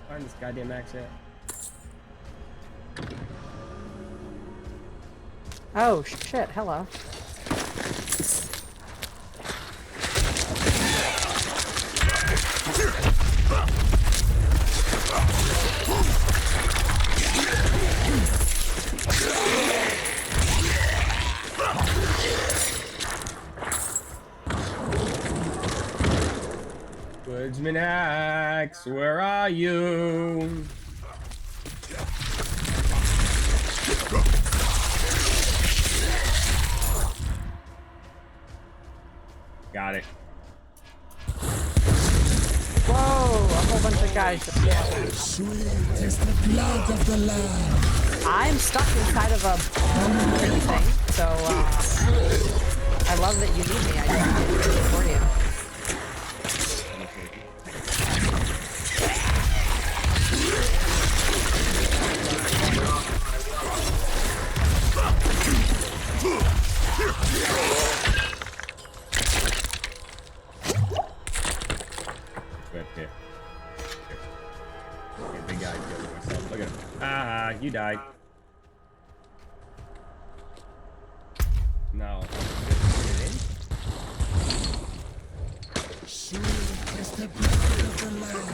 Find this goddamn axe at. Oh shit! Hello. Woodsman axe, where are you? Got it. Whoa! A whole bunch of guys. Sweet is the blood of the Lamb. I'm stuck inside of a thing, so I love that you need me. I just need to for you. Right here. Okay, big guy killing myself. Look at him. Ah, you died. No. Sweet is the blood of the Lamb.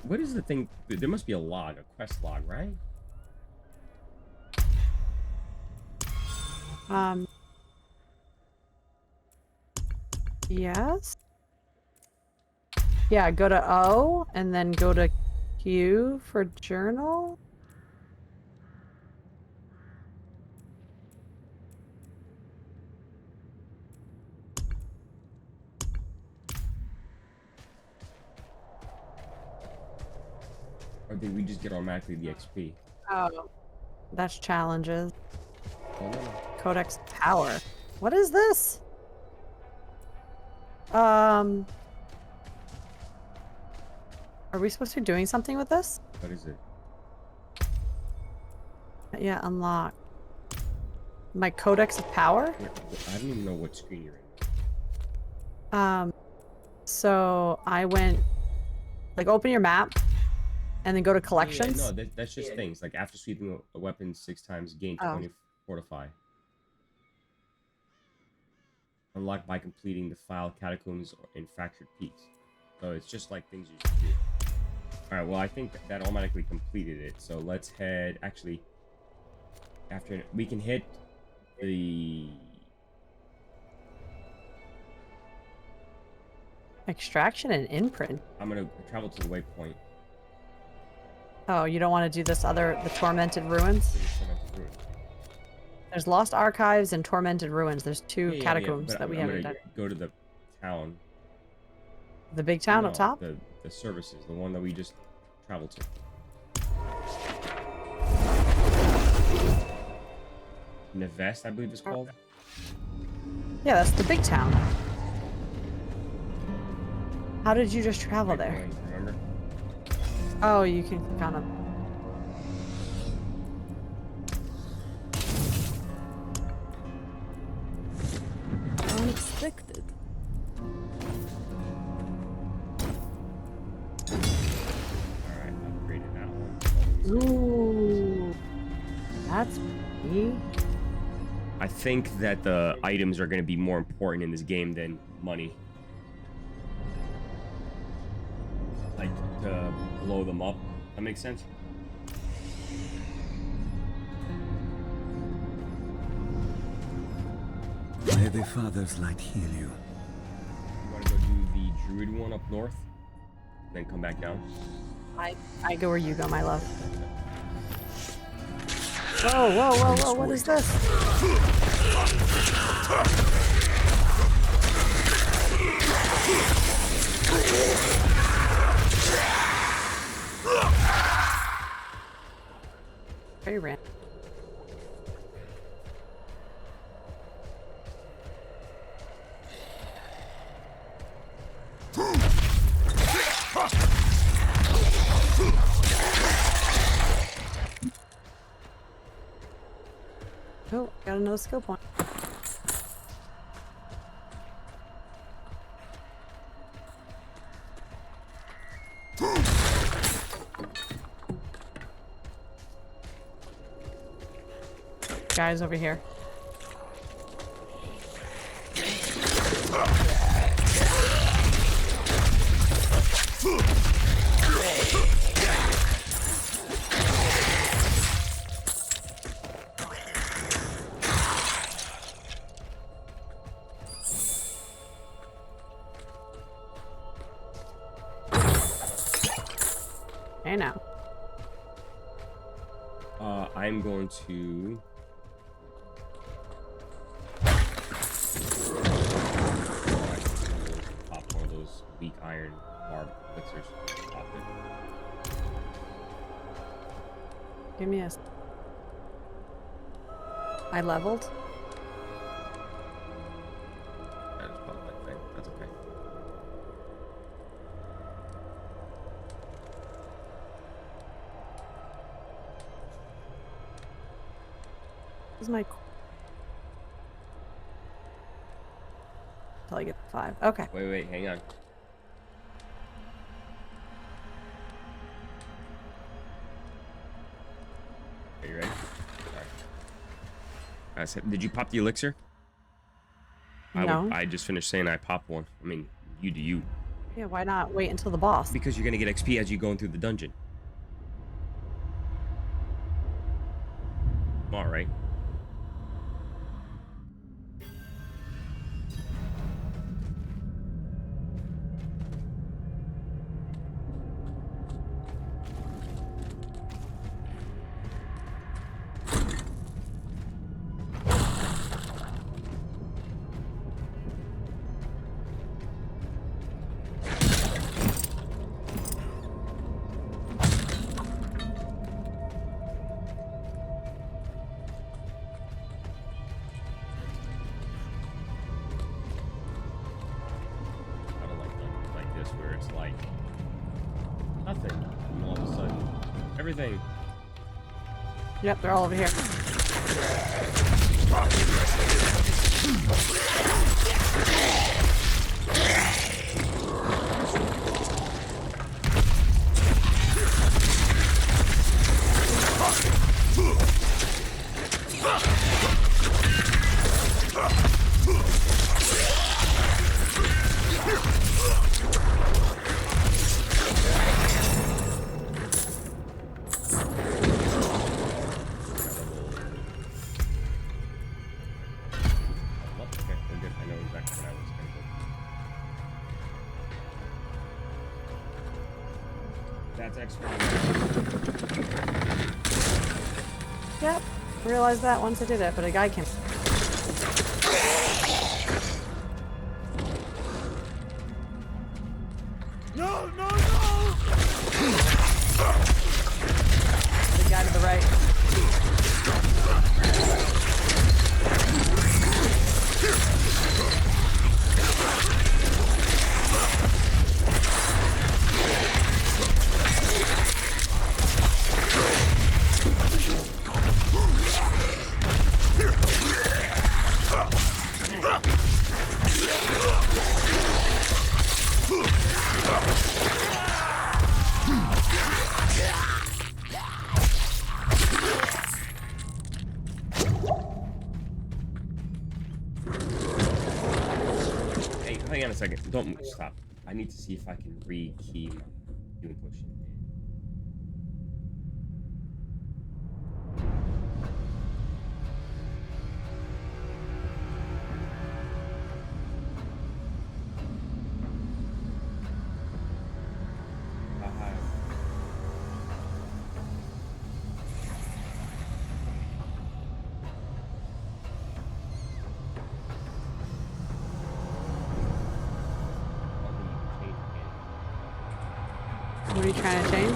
What is the thing? There must be a log, a quest log, right? Yes. Yeah, go to O and then go to Q for journal. Or did we just get automatically the XP? Oh, that's challenges. Oh, no. Codex power. What is this? Are we supposed to be doing something with this? What is it? Yeah, unlock. My Codex of Power? I don't even know what screen you're in. So I went, like, open your map, and then go to Yeah, collections. no, that's just things. Like, after sweeping a weapon 6 times, gain 20 fortify. Unlocked by completing the file Catacombs in Fractured Peaks. So it's just like things you should do. Alright, well, I think that automatically completed it. So let's head, actually, after we can hit the... Extraction and imprint. I'm gonna travel to the waypoint. Oh, you don't want to do this other, the Tormented Ruins? To the Tormented Ruin. There's Lost Archives and Tormented Ruins. There's two catacombs but that we I'm haven't gonna done. go to the town. The big town No, up top? the services, the one that we just traveled to. Nevest, I believe it's called. Yeah, that's the big town. How did you just travel there? Waypoint, remember? Oh, you can kind of... Unexpected. Alright, upgraded that one. Ooh. That's me. I think that the items are going to be more important in this game than money. Like, to blow them up. That makes sense? May the Father's light heal you. You want to go do the Druid one up north? Then come back down? I go where you go, my love. Whoa, whoa, whoa, whoa, what is this? Very random. Oh, got another skill point. Guys over here. Hey now. I'm going to... pop one of those weak iron barb elixirs. Pop it. Give me a... I leveled. I just popped that thing. That's okay. This is my... Until I get 5. Okay. Wait, hang on. Are you ready? Alright. Did you pop the elixir? No. I just finished saying I popped one. I mean, you do you. Yeah, why not wait until the boss? Because you're gonna get XP as you're going through the dungeon. All right. I don't like dungeons like this where it's like nothing, and all of a sudden everything. Yep, they're all over here. Well, okay, we're good. I know exactly what I was gonna go. That's X1. Yep, I realized that once I did it, but a guy came. No, no, no! The guy to the right. Hey, hang on a second. Don't move. Stop. I need to see if I can re-key my doom push. What are you trying to change?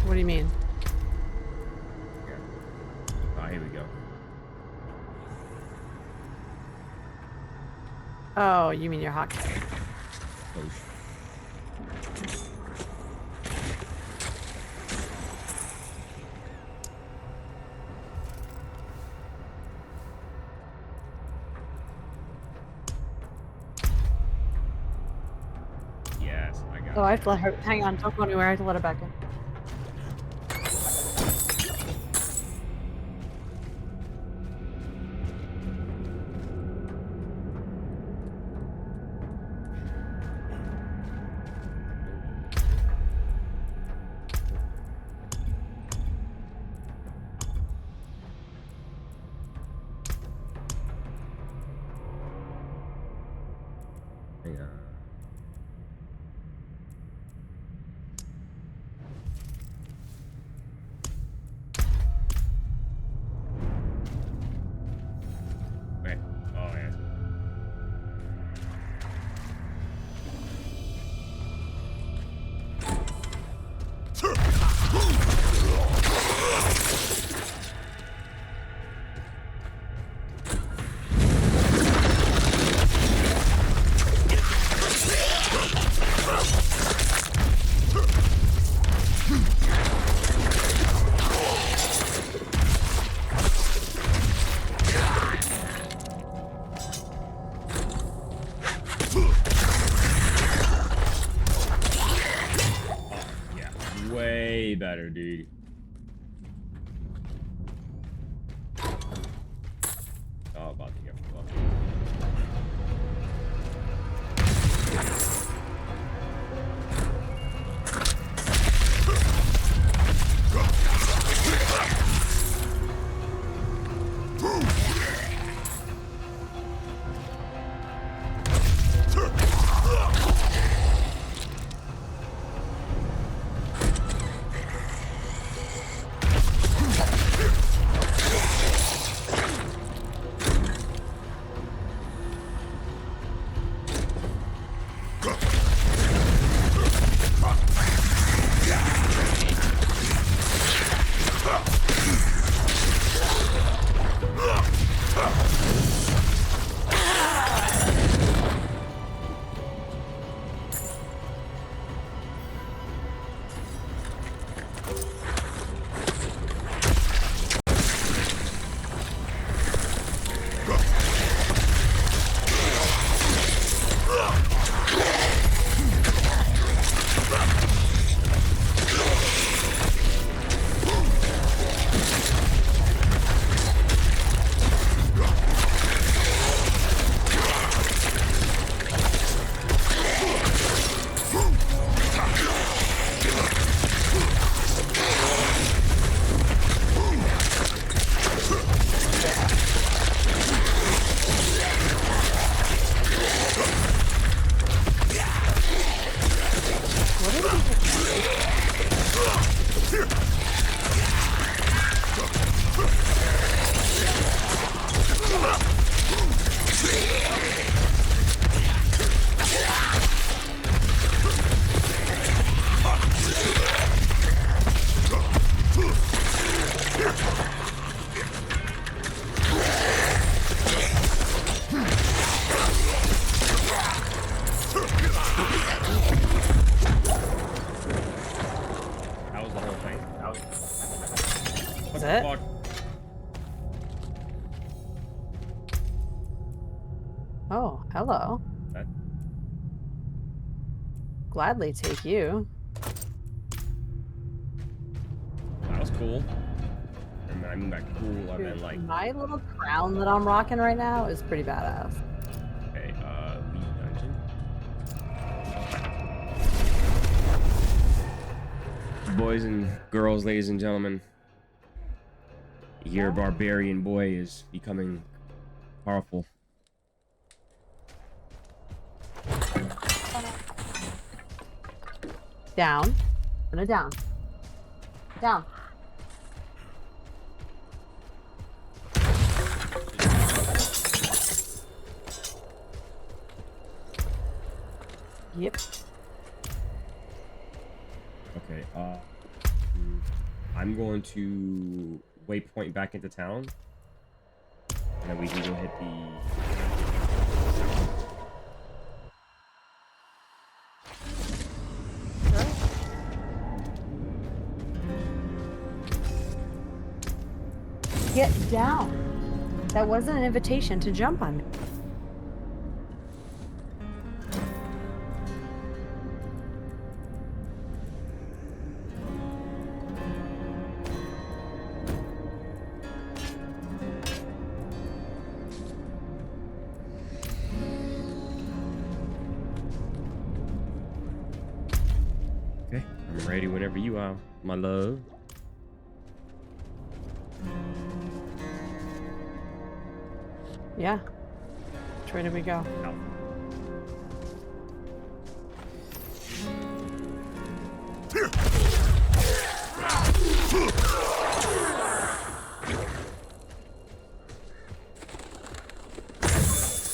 What do you mean? Ah, here we go. Oh, you mean your hockey? Push. Yes, I got Oh, it. I have to let her. Hang on, don't go anywhere. I have to let her back in. Hang on. Okay. Oh, yeah. Yeah, way better, dude. Oh, about to get Oh, hello. That Gladly take you. was cool. And I mean by cool, I meant like My little crown that I'm rocking right now is pretty badass. okay, leave dungeon. Boys and girls, ladies and gentlemen, your barbarian boy is becoming powerful. Down. Put it down. Down. Yep. Okay, I'm going to waypoint back into town, and then we can go hit the. Get down. That wasn't an invitation to jump on me. Okay, I'm ready whenever you are, my love. Yeah. Which way do we go? Out.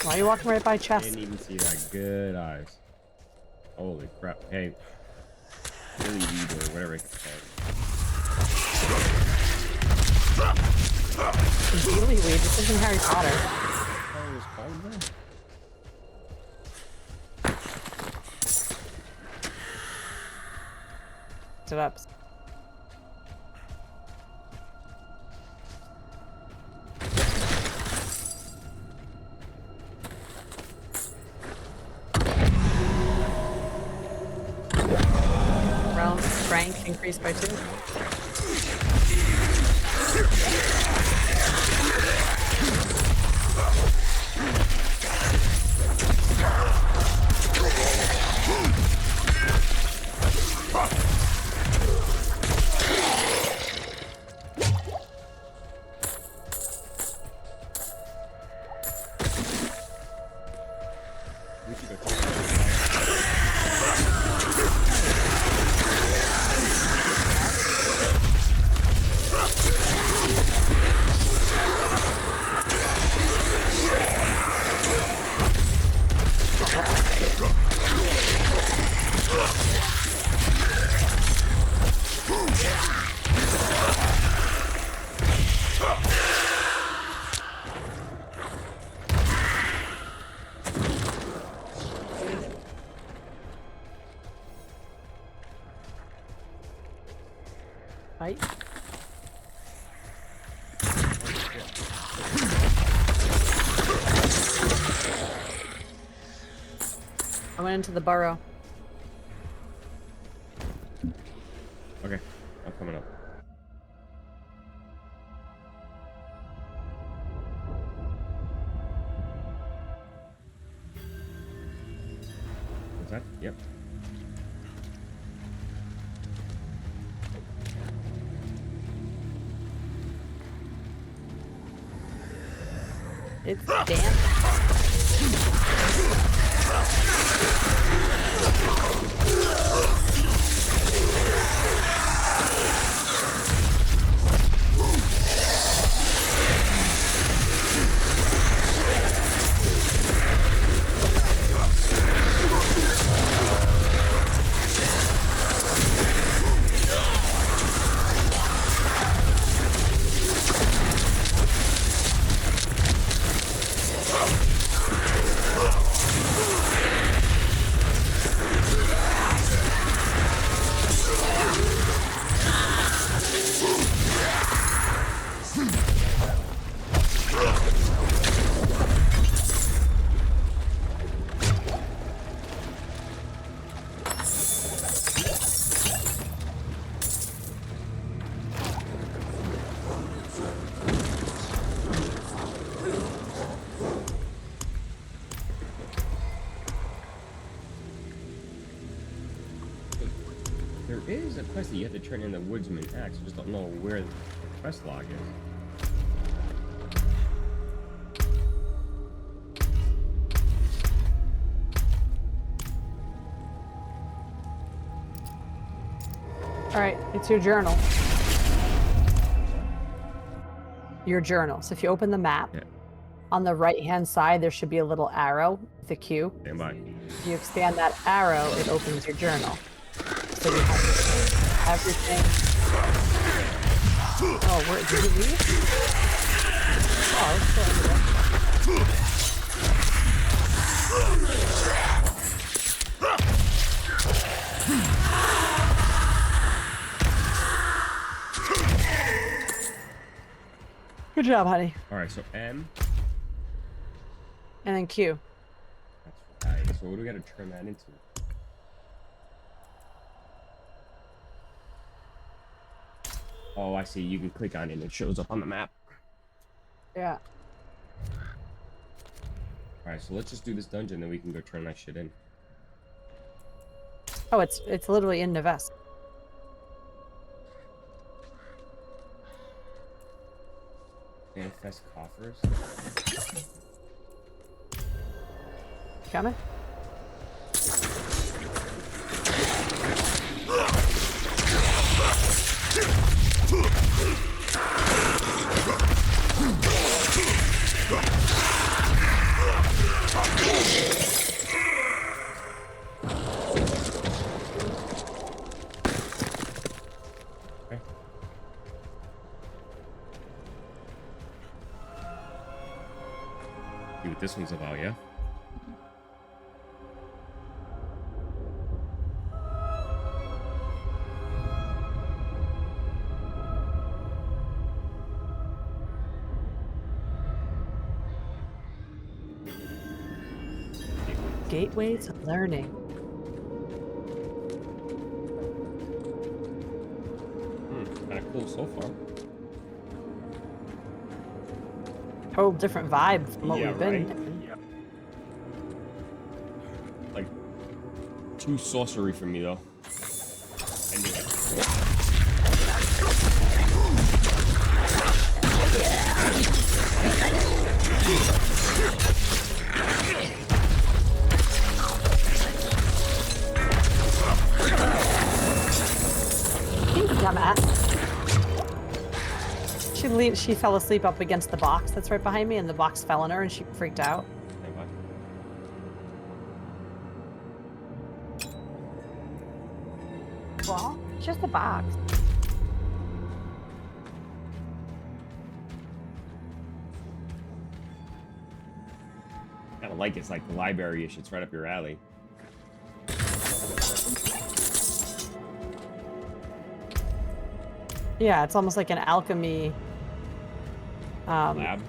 Why are you walking right by chest? Didn't even see that. Good eyes. Holy crap. Hey. Billy Weed or whatever it's called. Really weird. This isn't Harry Potter. Oh, it's called that? Sit up. Realm strength increased by 2. We should go check it out. Right? I went into the burrow. Okay, I'm coming up. What's that? Yep. It's damp. is a quest that you have to turn in the Woodsman Axe. I just don't know where the quest log is. All right, it's your journal. Your journal. So if you open the map, Yeah. on the right-hand side, there should be a little arrow with a Q. Stand by. If you expand that arrow, it opens your journal. So you have everything. Oh, where did you leave? Oh, it's still in there. Good job, honey. All right, so M. And then Q. That's right. So what do we got to turn that into? Oh, I see. You can click on it and it shows up on the map. Yeah. All right, so let's just do this dungeon, then we can go turn that shit in. Oh, it's literally in Neves. Manifest coffers. Coming? Okay. See what this one's about, yeah? Gateway to learning. Kind of cool so far. Total different vibe from what Yeah, we've been. right? Yeah. Like, too sorcery for me, though. I knew it. Dumbass. She fell asleep up against the box that's right behind me, and the box fell on her, and she freaked out. Stand by. Well, it's just a box. Kinda like it's like the library-ish. It's right up your alley. Yeah, it's almost like an alchemy Lab.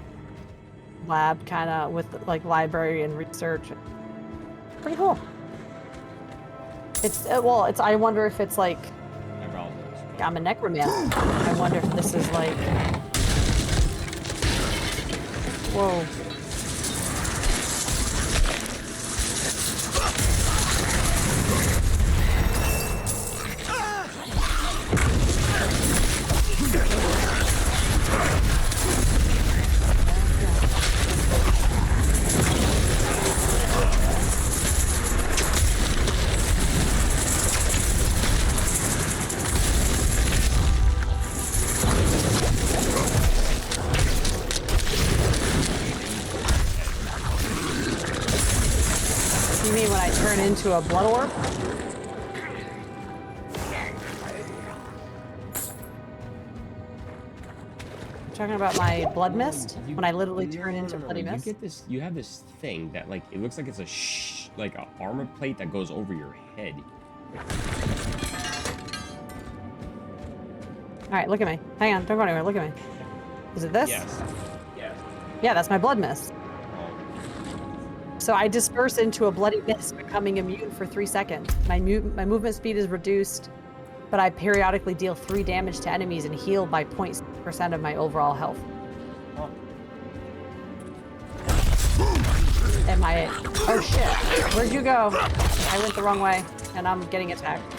kind of with like library and research. Pretty cool. It's well, it's. I wonder if it's like I'm a necromancer. I wonder if this is like. Whoa. You mean when I turn into a blood orb? Talking about my blood mist? When I literally turn into bloody You mist? get this. You have this thing that like it looks like it's a like a armor plate that goes over your head. Alright, look at me. Hang on, don't go anywhere. Look at me. Is it this? Yes. Yes. Yeah, that's my blood mist. So I disperse into a bloody mist, becoming immune for 3 seconds. My movement speed is reduced, but I periodically deal 3 damage to enemies and heal by 0.6% of my overall health. Oh. Am I... Oh shit. Where'd you go? I went the wrong way, and I'm getting attacked.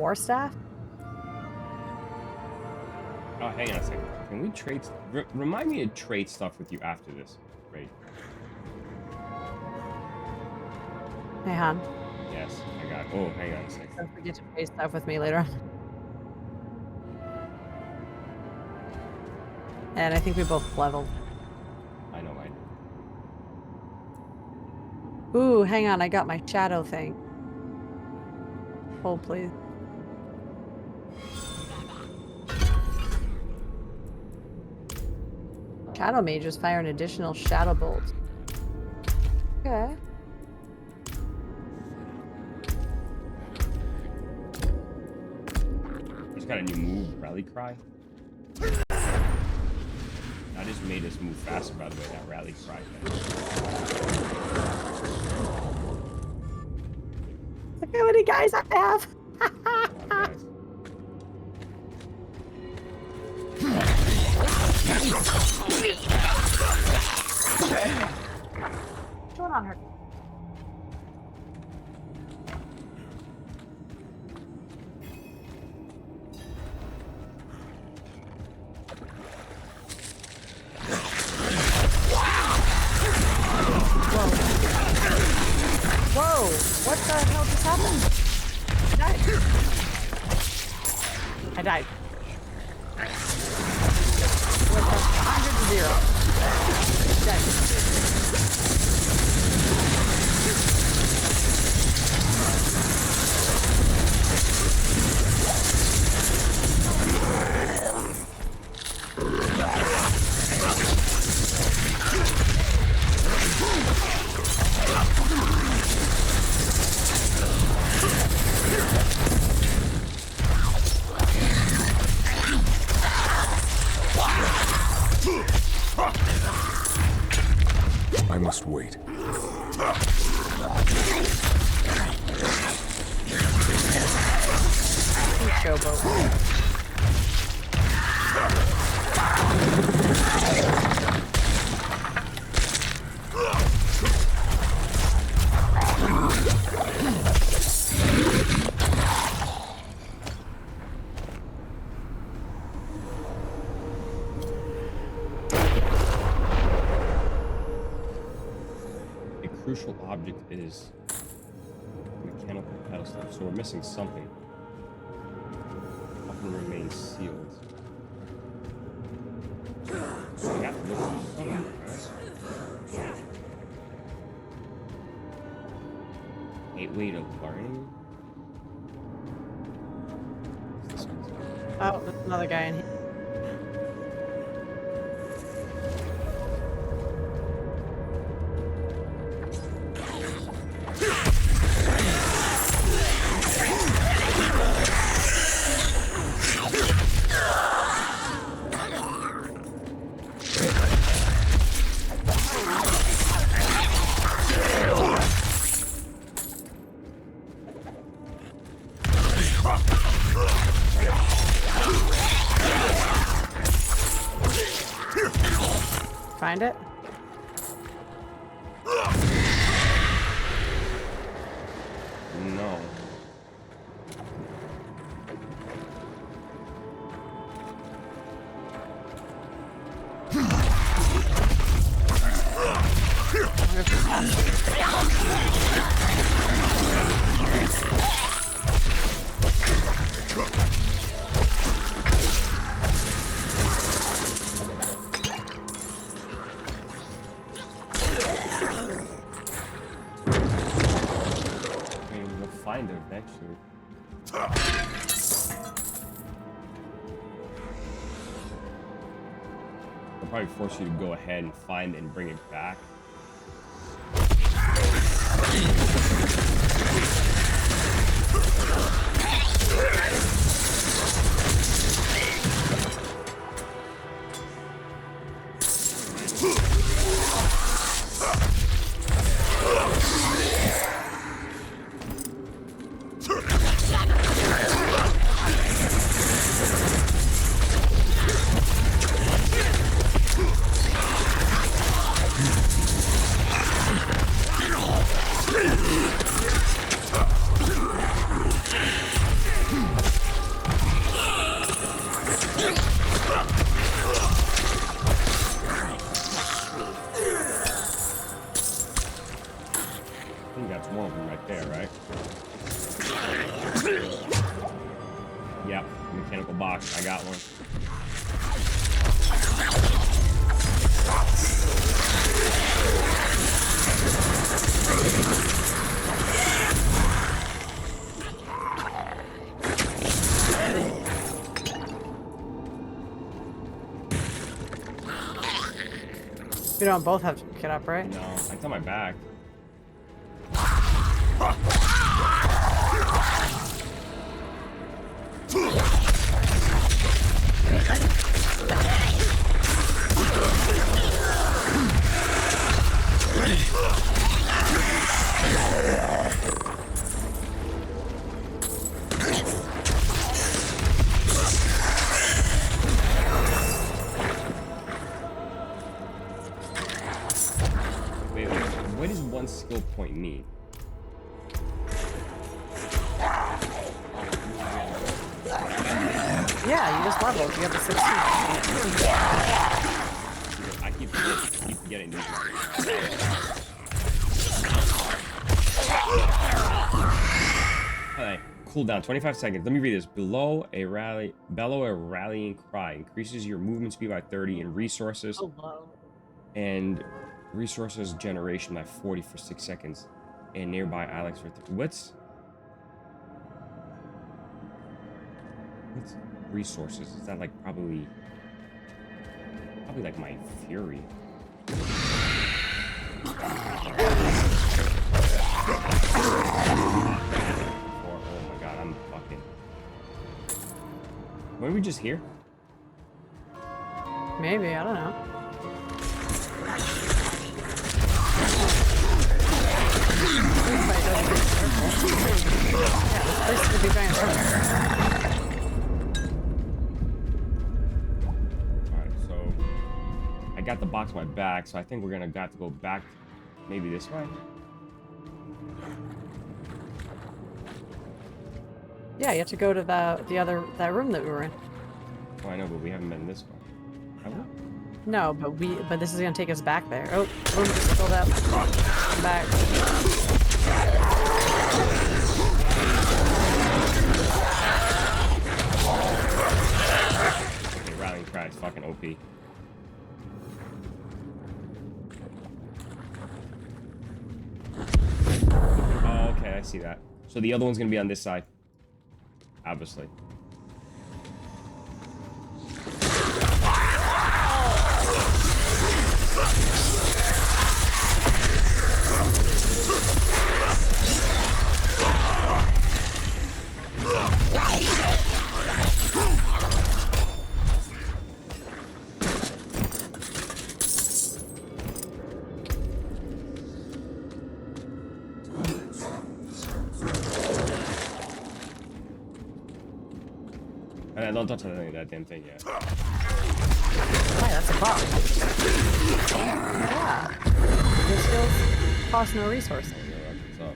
war staff? Oh, hang on a second. Can we trade? Remind me to trade stuff with you after this. Right. Hey, Han. Yes, I got. Oh, hang on a second. Don't forget to trade stuff with me later on. And I think we both leveled. I know I did. Ooh, hang on. I got my shadow thing. Hold, please. Shadow mages fire an additional shadow bolt. Okay. He's got a new move, Rally Cry. That just made us move faster, by the way, that Rally Cry thing. Look how many guys I have! Guys. What's going on her? Whoa, what the hell just happened? I died. Went from 100 to 0. Died. I must wait. Showboat. A crucial object is mechanical pedal stuff, so we're missing something. Often remains sealed. So we have to look for something, right? Gateway to learning? What's this one? Oh, there's another guy in here. Find it? No. We'll find it eventually. I'll probably force you to go ahead and find and bring it back. I got one. We don't both have to get up, right? No, it's on my back. Wait, what does one skill point mean? Yeah, you just leveled. You have the 16. I keep getting these. Alright, cooldown 25 seconds. Let me read this. Bellow a rallying cry increases your movement speed by 30 and resources and resources generation by 40 for 6 seconds, and nearby Alex for what's resources? Is that like probably like my fury? Oh my god, I'm fucking. Were we just here? Maybe, I don't know. Yeah, this could be giant circle. Alright, so I got the box on my back, so I think we're gonna got to go back maybe this way. Yeah, you have to go to that room that we were in. Oh, I know, but we haven't been this way. Have we? No, but this is gonna take us back there. Oh, room just filled up. Come back. Okay, rallying cry is fucking OP. Oh, okay, I see that. So the other one's gonna be on this side. Obviously. And don't touch anything of that damn thing yet. Hey, that's a problem. Yeah. Your skills cost no resource. Yeah, that's what's up.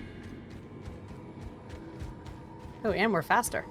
Oh, and we're faster.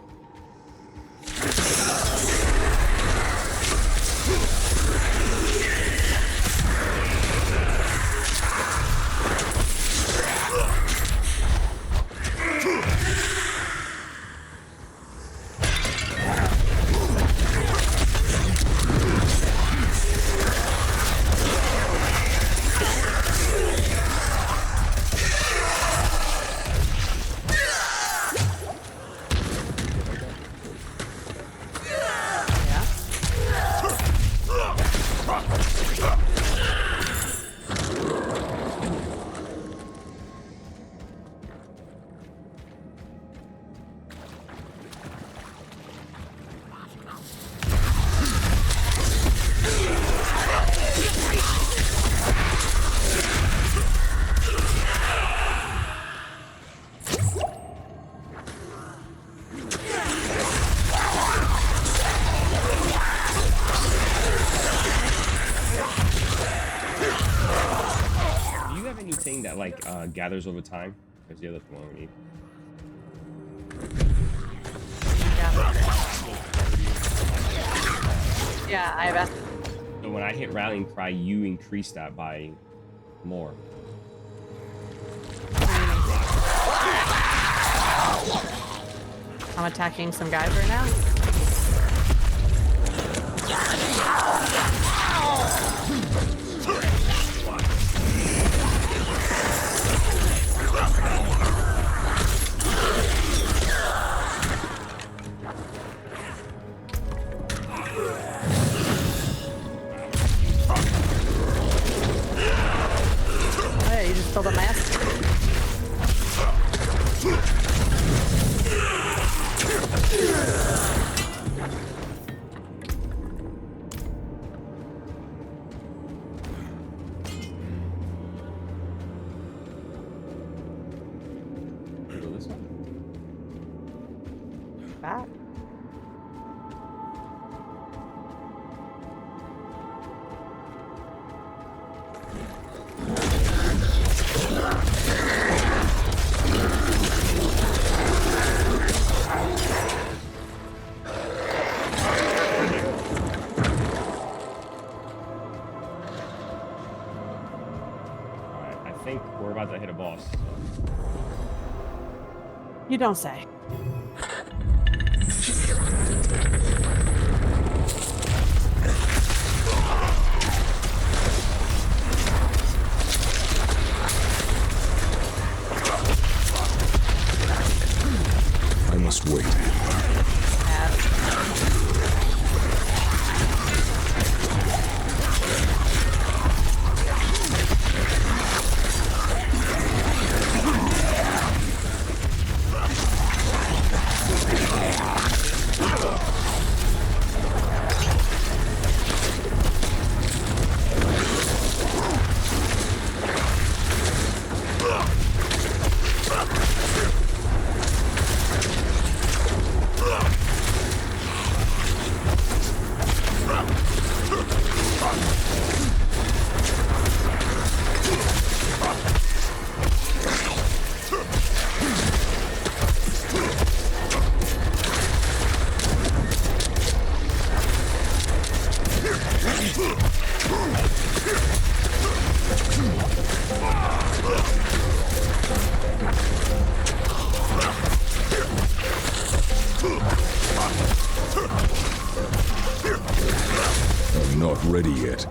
Anything that like gathers over time? There's the other one we need. Yeah, I have. So when I hit rallying cry, you increase that by more. I'm attacking some guys right now. back. Alright, I think we're about to hit a boss. You don't say. I must wait. I'm not ready yet.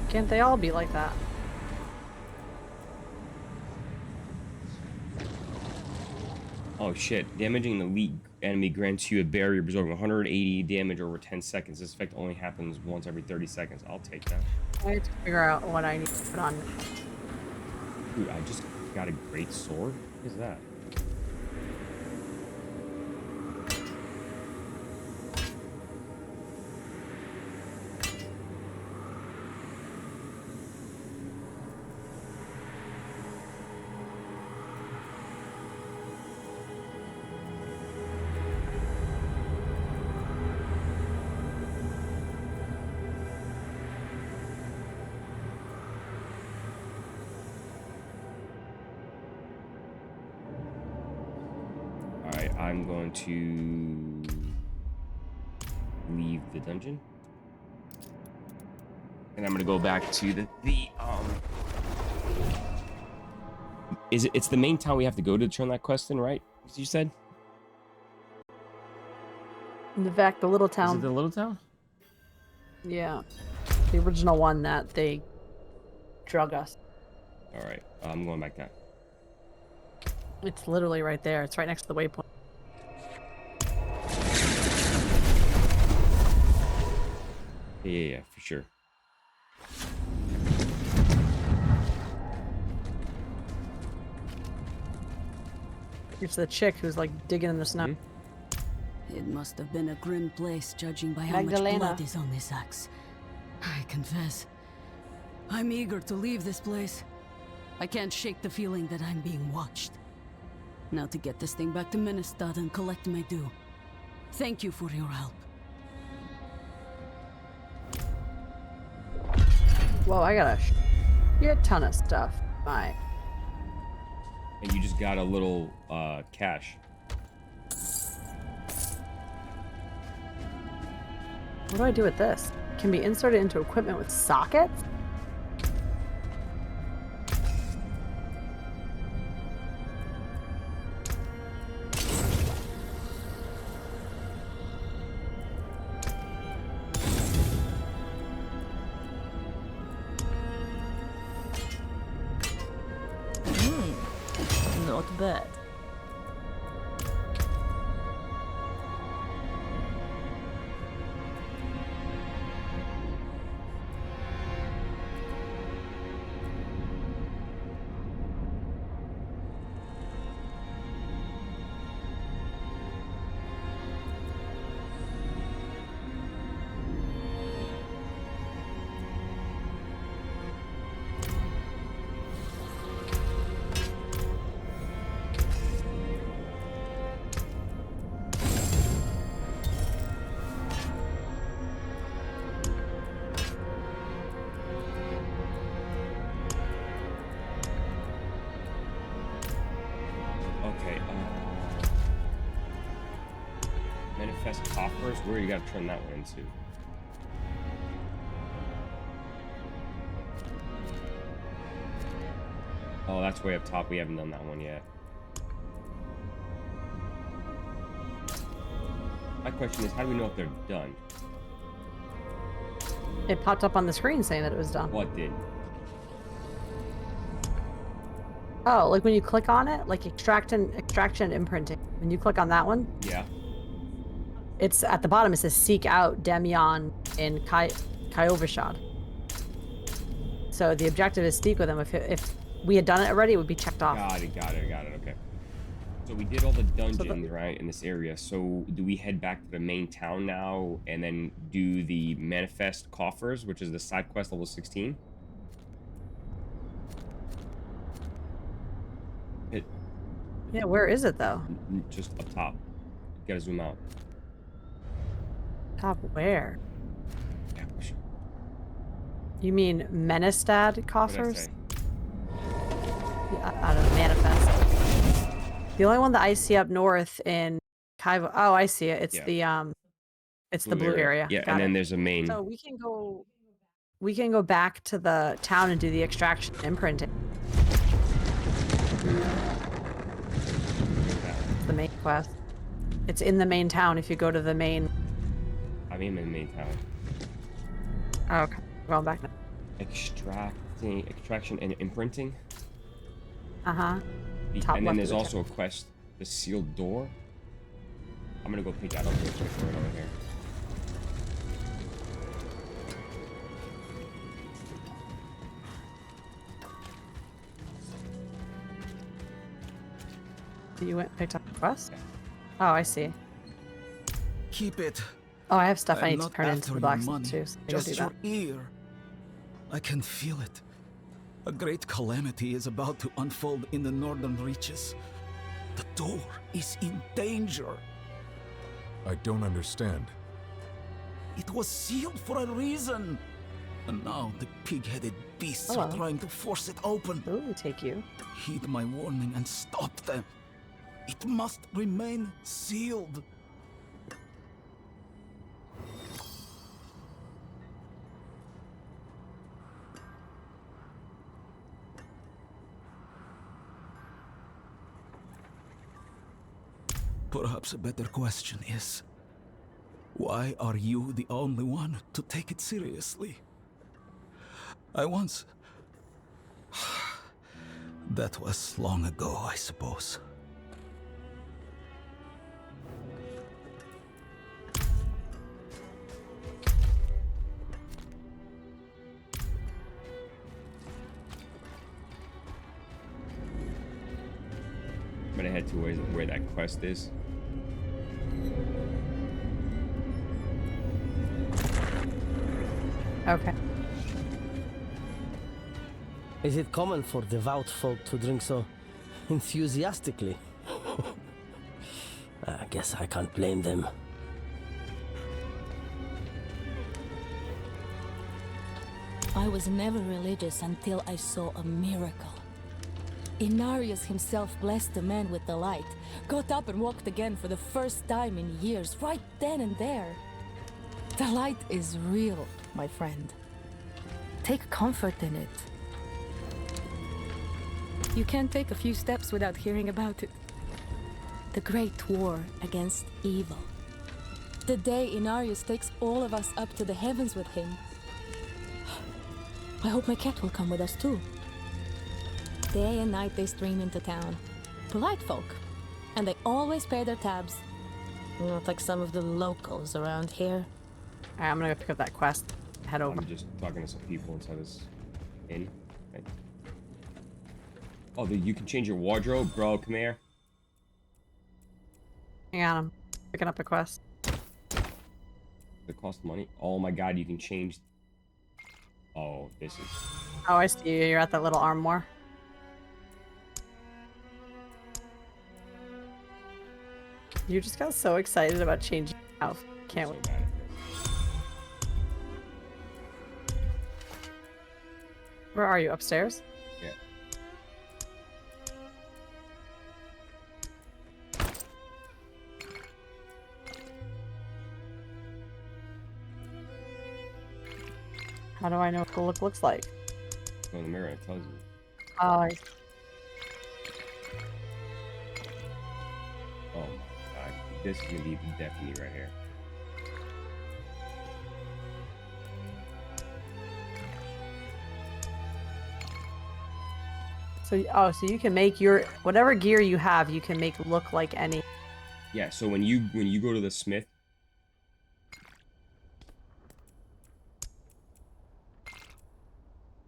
Can't they all be like that? Oh shit. Damaging the elite enemy grants you a barrier absorbing 180 damage over 10 seconds. This effect only happens once every 30 seconds. I'll take that. I have to figure out what I need to put on. Dude, I just got a great sword. What is that? I'm going to leave the dungeon. And I'm going to go back to it's the main town we have to go to turn that quest in, right? As you said? In fact, the little Is town. it the little town? Yeah. The original one that they drug us. All right. I'm going back down. It's literally right there. It's right next to the waypoint. Yeah, for sure. It's the chick who's like digging in the snow. Mm-hmm. It must have been a grim place, judging by how much Magdalena. blood is on this axe. I confess, I'm eager to leave this place. I can't shake the feeling that I'm being watched. Now to get this thing back to Ministad and collect my due. Thank you for your help. Whoa, I got a shit ton of stuff. Bye. And you just got a little cash. What do I do with this? can be inserted into equipment with sockets? Not bad. Okay, manifest coffers. Where you gotta turn that one into? Oh, that's way up top. We haven't done that one yet. My question is, how do we know if they're done? It popped up on the screen saying that it was done. What did? Oh, like when you click on it, like extraction imprinting. When you click on that one, Yeah. it's at the bottom. It says "Seek out Demian in Kyovashad." So the objective is speak with him. If we had done it already, it would be checked off. Got it. Okay. So we did all the dungeons, right, in this area. So do we head back to the main town now and then do the manifest coffers, which is the side quest level 16? Yeah, where is it though? Just up top. You gotta zoom out. Top where? Yeah, for sure. You mean Menestad What did I coffers? say? Yeah, out of manifest. The only one that I see up north in Kaivo. Oh, I see it. It's Yeah. the blue area. Yeah, Got and it. then there's a main. So we can go back to the town and do the extraction imprinting. The main quest. It's in the main town if you go to the main. I'm in the main town. Oh, okay. Going back now. Extraction and imprinting. Uh-huh. Top And then left there's of the also a quest, the sealed door. I'm gonna go pick that up real quick right over here. You went and picked up the quest? Oh, I see. Keep it. Oh, I have stuff I I'm need to not turn into after the your blacksmith money, too. So I gotta just do your that. ear. I can feel it. A great calamity is about to unfold in the northern reaches. The door is in danger. I don't understand. It was sealed for a reason. And now the pig-headed beasts are Hello. trying to force it open. Ooh, take you. Heed my warning and stop them. It must remain sealed. Perhaps a better question is, why are you the only one to take it seriously? I once... That was long ago, I suppose. I'm gonna head to where that quest is. Okay. Is it common for devout folk to drink so enthusiastically? I guess I can't blame them. I was never religious until I saw a miracle. Inarius himself blessed the man with the light, got up and walked again for the first time in years, right then and there. The light is real, my friend. Take comfort in it. You can't take a few steps without hearing about it. The great war against evil. The day Inarius takes all of us up to the heavens with him. I hope my cat will come with us too. Day and night they stream into town. Polite folk. And they always pay their tabs. Not like some of the locals around here. Alright, I'm gonna go pick up that quest. Head over. I'm just talking to some people inside this inn. Okay. Oh, you can change your wardrobe, bro. Come here. Hang on, I'm picking up a quest. It costs money. Oh my god, you can change. Oh, this is. Oh, I see you. You're at that little armoire. You just got so excited about changing outfit. Can't wait. So bad at this. Where are you? Upstairs? Yeah. How do I know what the look looks like? Go in the mirror and it tells you. Oh, Oh my god. This is gonna be the death of me right here. so you can make your whatever gear you have, you can make look like any. Yeah, so when you go to the smith,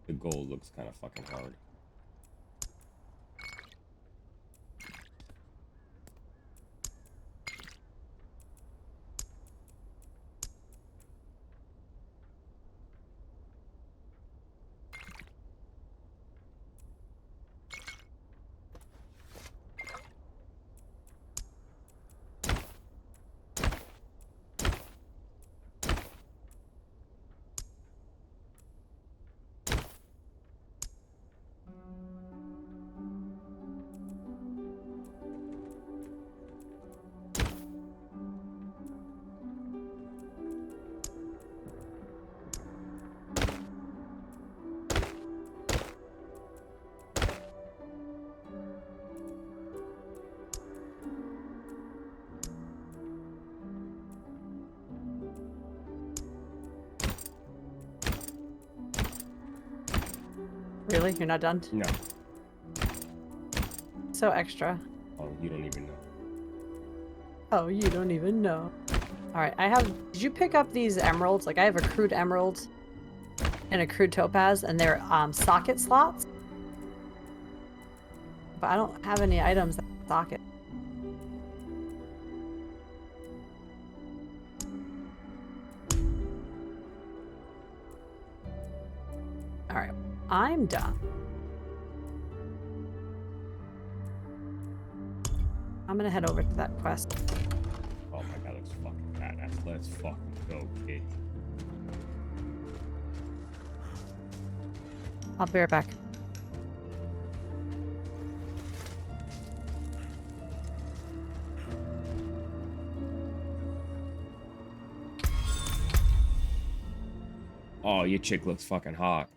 the gold looks kind of fucking hard. Really? You're not done? No. So extra. Oh, you don't even know. Oh, you don't even know. Alright, did you pick up these emeralds? Like, I have a crude emerald and a crude topaz, and they're socket slots. But I don't have any items that socket. Alright, I'm done. I'm gonna head over to that quest. Oh my god, looks fucking badass. Let's fucking go, kid. I'll be right back. Oh, your chick looks fucking hot.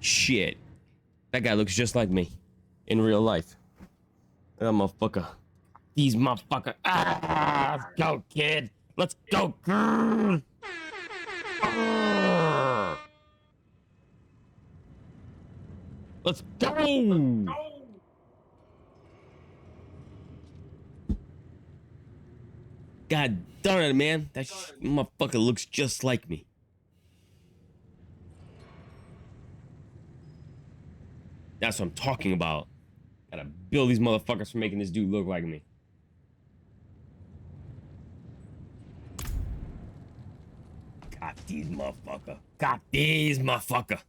Shit. That guy looks just like me. In real life. That motherfucker. These motherfucker. Ah, let's go, kid. Let's go, girl. Let's go. God darn it, man. That motherfucker looks just like me. That's what I'm talking about. Gotta build these motherfuckers for making this dude look like me. Got these motherfucker. Got these motherfucker.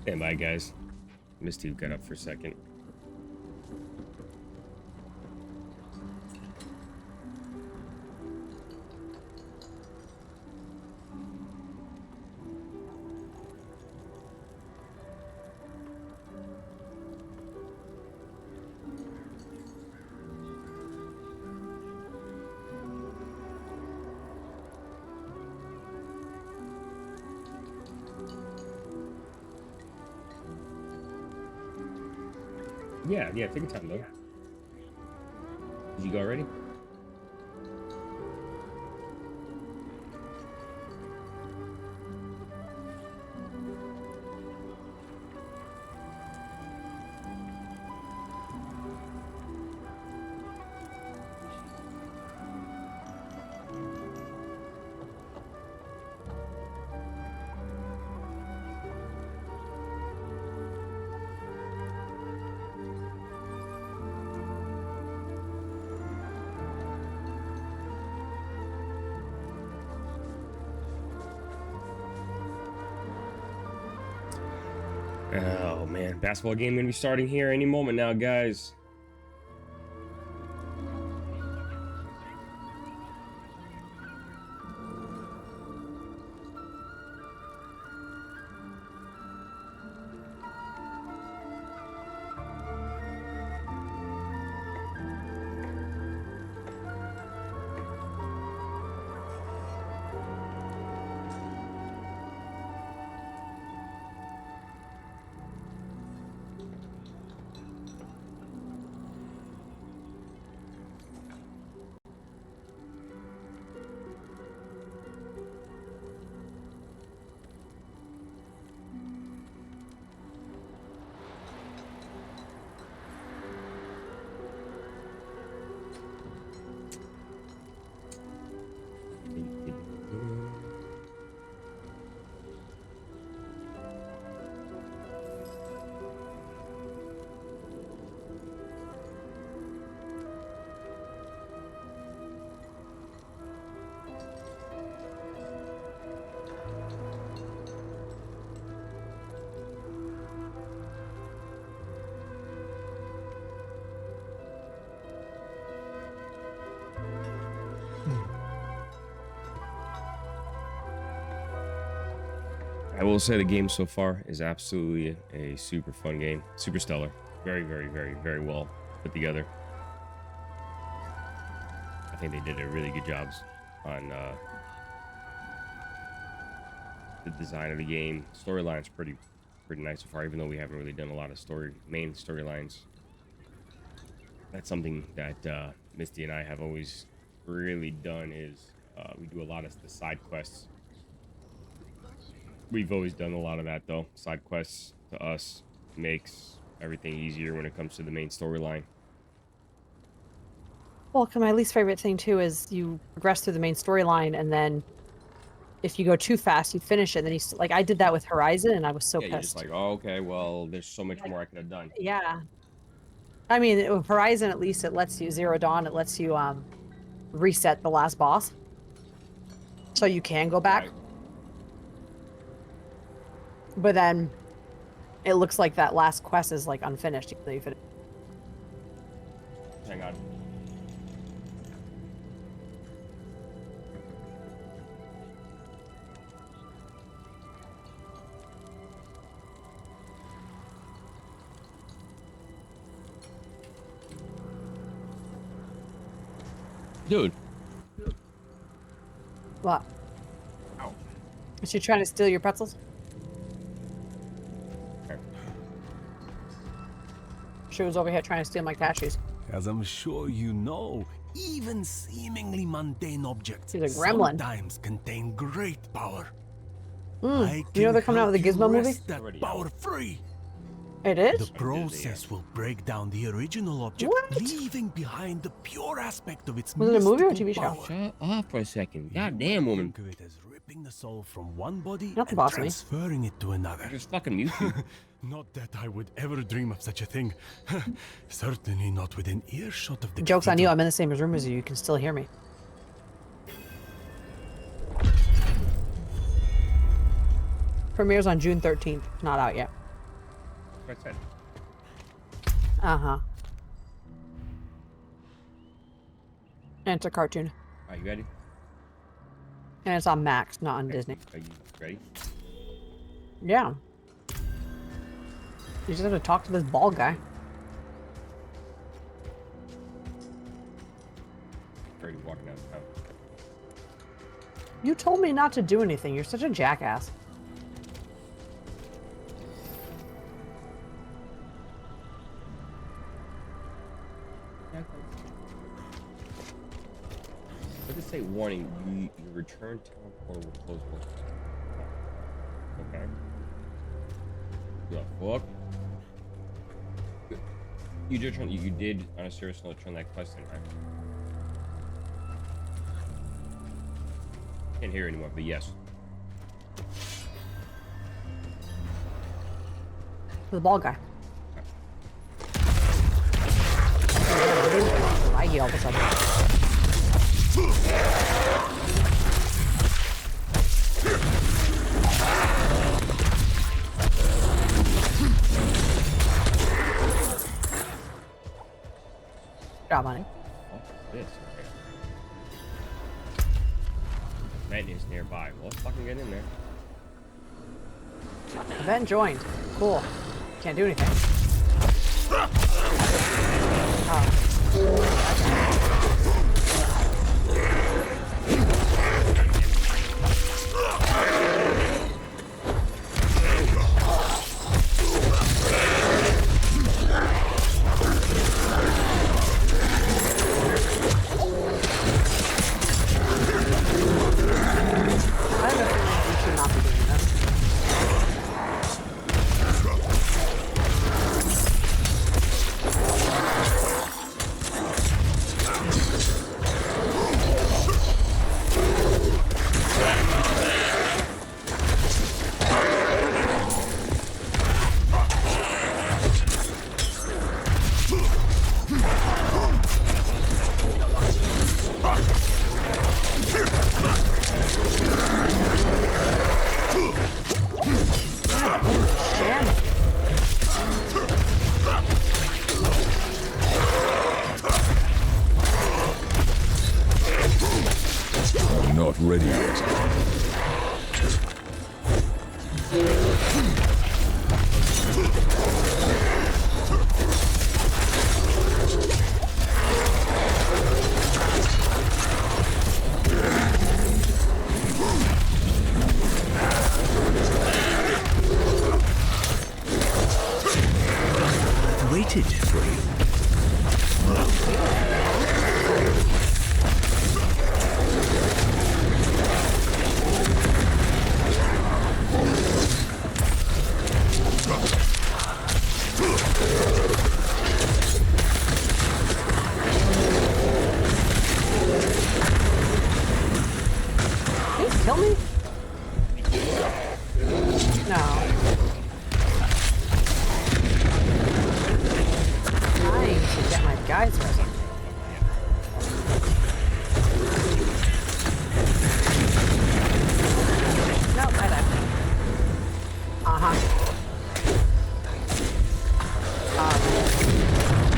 Stand by, guys. Misty got up for a second. Yeah, take your time, though. Did you go already? Oh man, basketball game gonna be starting here any moment now, guys. I will say the game so far is absolutely a super fun game. Super stellar. Very, very, very, very well put together. I think they did a really good job on the design of the game. Storyline's pretty nice so far, even though we haven't really done a lot of main storylines. That's something that Misty and I have always really done is we do a lot of the side quests. We've always done a lot of that, though. Side quests to us makes everything easier when it comes to the main storyline. Well, my least favorite thing, too, is you progress through the main storyline, and then if you go too fast, you finish it, and then like, I did that with Horizon, and I was so Yeah, pissed. you're just like, oh, okay, well, there's so much more I could have done. Yeah. I mean, with Horizon, at least it lets you, Zero Dawn, it lets you reset the last boss. So you can go back. Right. But then it looks like that last quest is like unfinished. Even though you finish. Hang on. Dude. What? Ow. Is she trying to steal your pretzels? Okay. She was over here trying to steal my cashews. As I'm sure you know, even seemingly mundane objects She's a gremlin. sometimes contain great power. You know they're coming out with a Gizmo movie? That power free. It is? The process will break down the original object, What? leaving behind the pure aspect of its Was it a movie or a mystical TV show? power. Shut up for a second. God damn, woman. Think of it as ripping the soul from one body Not the and boss of me. transferring it to another. Just fucking mute you. Not that I would ever dream of such a thing. Certainly not within earshot of the Joke's on you, cathedral. I'm in the same room as you. You can still hear me. Premieres on June 13th. Not out yet. what I said. Uh-huh. And it's a cartoon. Are you ready? And it's on Max, not on Okay. Disney. Are you ready? Yeah. You just have to talk to this bald guy. Already walking out of town. You told me not to do anything. You're such a jackass. What does it say? Warning: your return town portal will close both. Okay. The fuck? You did on a serious note turn that quest in, right? Can't hear anymore, but yes. The bald guy. Laggy all of a sudden. Good job, honey. What's this? Okay. Event is nearby. Well, let's fucking get in there. Event joined. Cool. Can't do anything. I have a feeling we should not be doing this. Damn it. I'm not ready yet. I've waited for you. Please kill me? No. Trying to get my guys resin. Nope, I died. Uh-huh.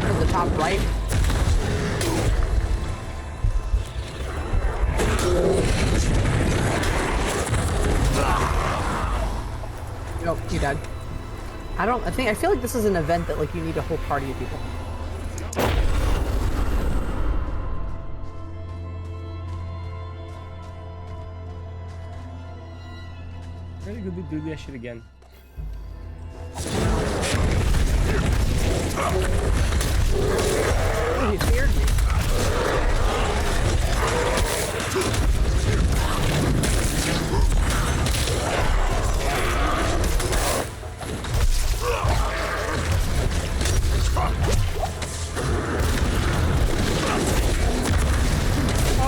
To the top right. Nope, you died. I feel like this is an event that like you need a whole party of people. Ready to do that shit again? Oh, he feared me.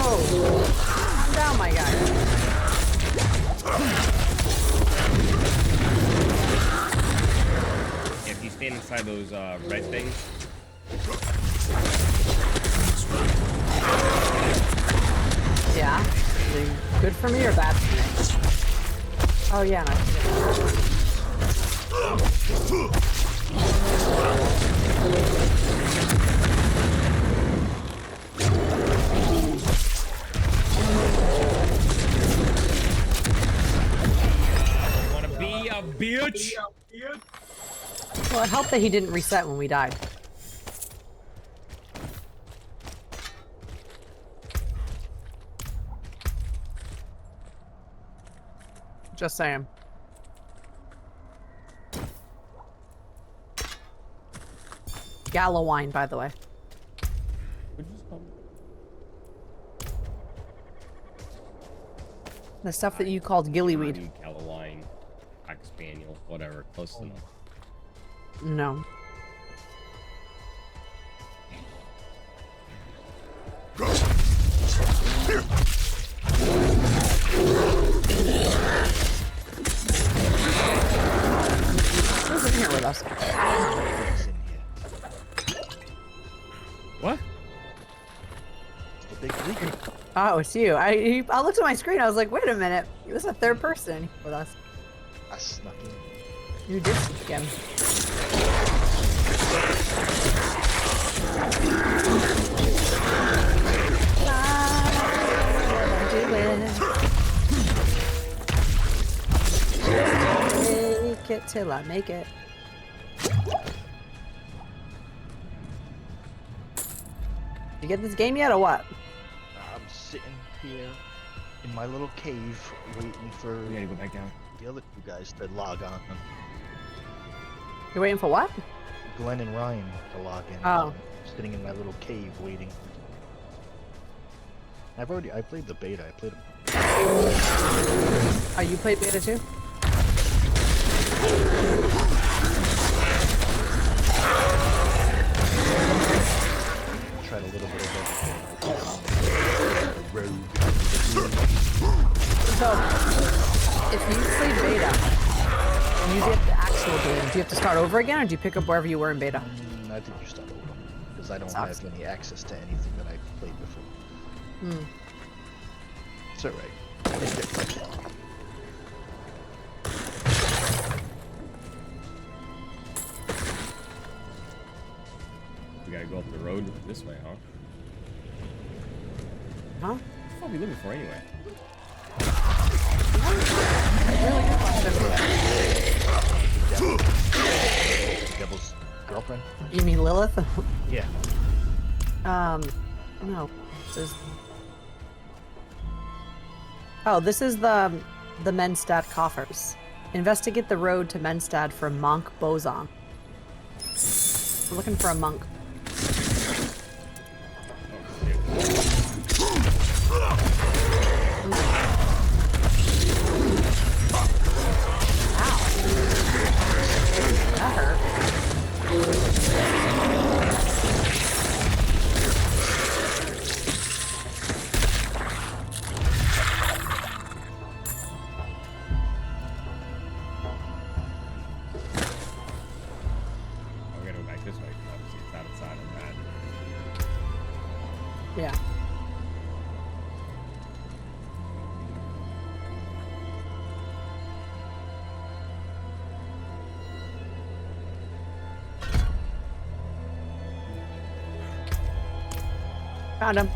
Oh, calm down, my guy. If you stand inside those red things, Yeah. Are they good for me or bad for me? Oh yeah, no. bitch! Well, it helped that he didn't reset when we died. Just saying. Gallo wine, by the way. What'd you just call me? The stuff that you called gillyweed. Callawine, Black Spaniel, whatever. Close enough. No. Who's in here with us? What? The big leaker. Oh, it's you. I looked at my screen. I was like, wait a minute. This is a third person with us. I snuck in. You did sneak in. Make it till I make it. Did you get this game yet or what? I'm sitting here in my little cave waiting for We gotta go back down. the other two guys to log on. You're waiting for what? Glenn and Ryan to log in. Oh. I'm sitting in my little cave waiting. I played the beta. I played it. Oh, you played beta too? Tried a little bit of rogue. So, if you play beta and you get the actual game, do you have to start over again or do you pick up wherever you were in beta? I think you start over because I don't Sucks. have any access to anything that I played before. Hmm. It's alright. I didn't get much. We gotta go up the road this way, huh? Huh? What the fuck are we looking for anyway? Devil's girlfriend? You mean Lilith? Yeah. No. This is... Oh, this is the Menstad coffers. Investigate the road to Menstad for Monk Bozon. We're looking for a monk. That hurt. We gotta go back this way. Obviously, it's outside of that. Yeah. Found him.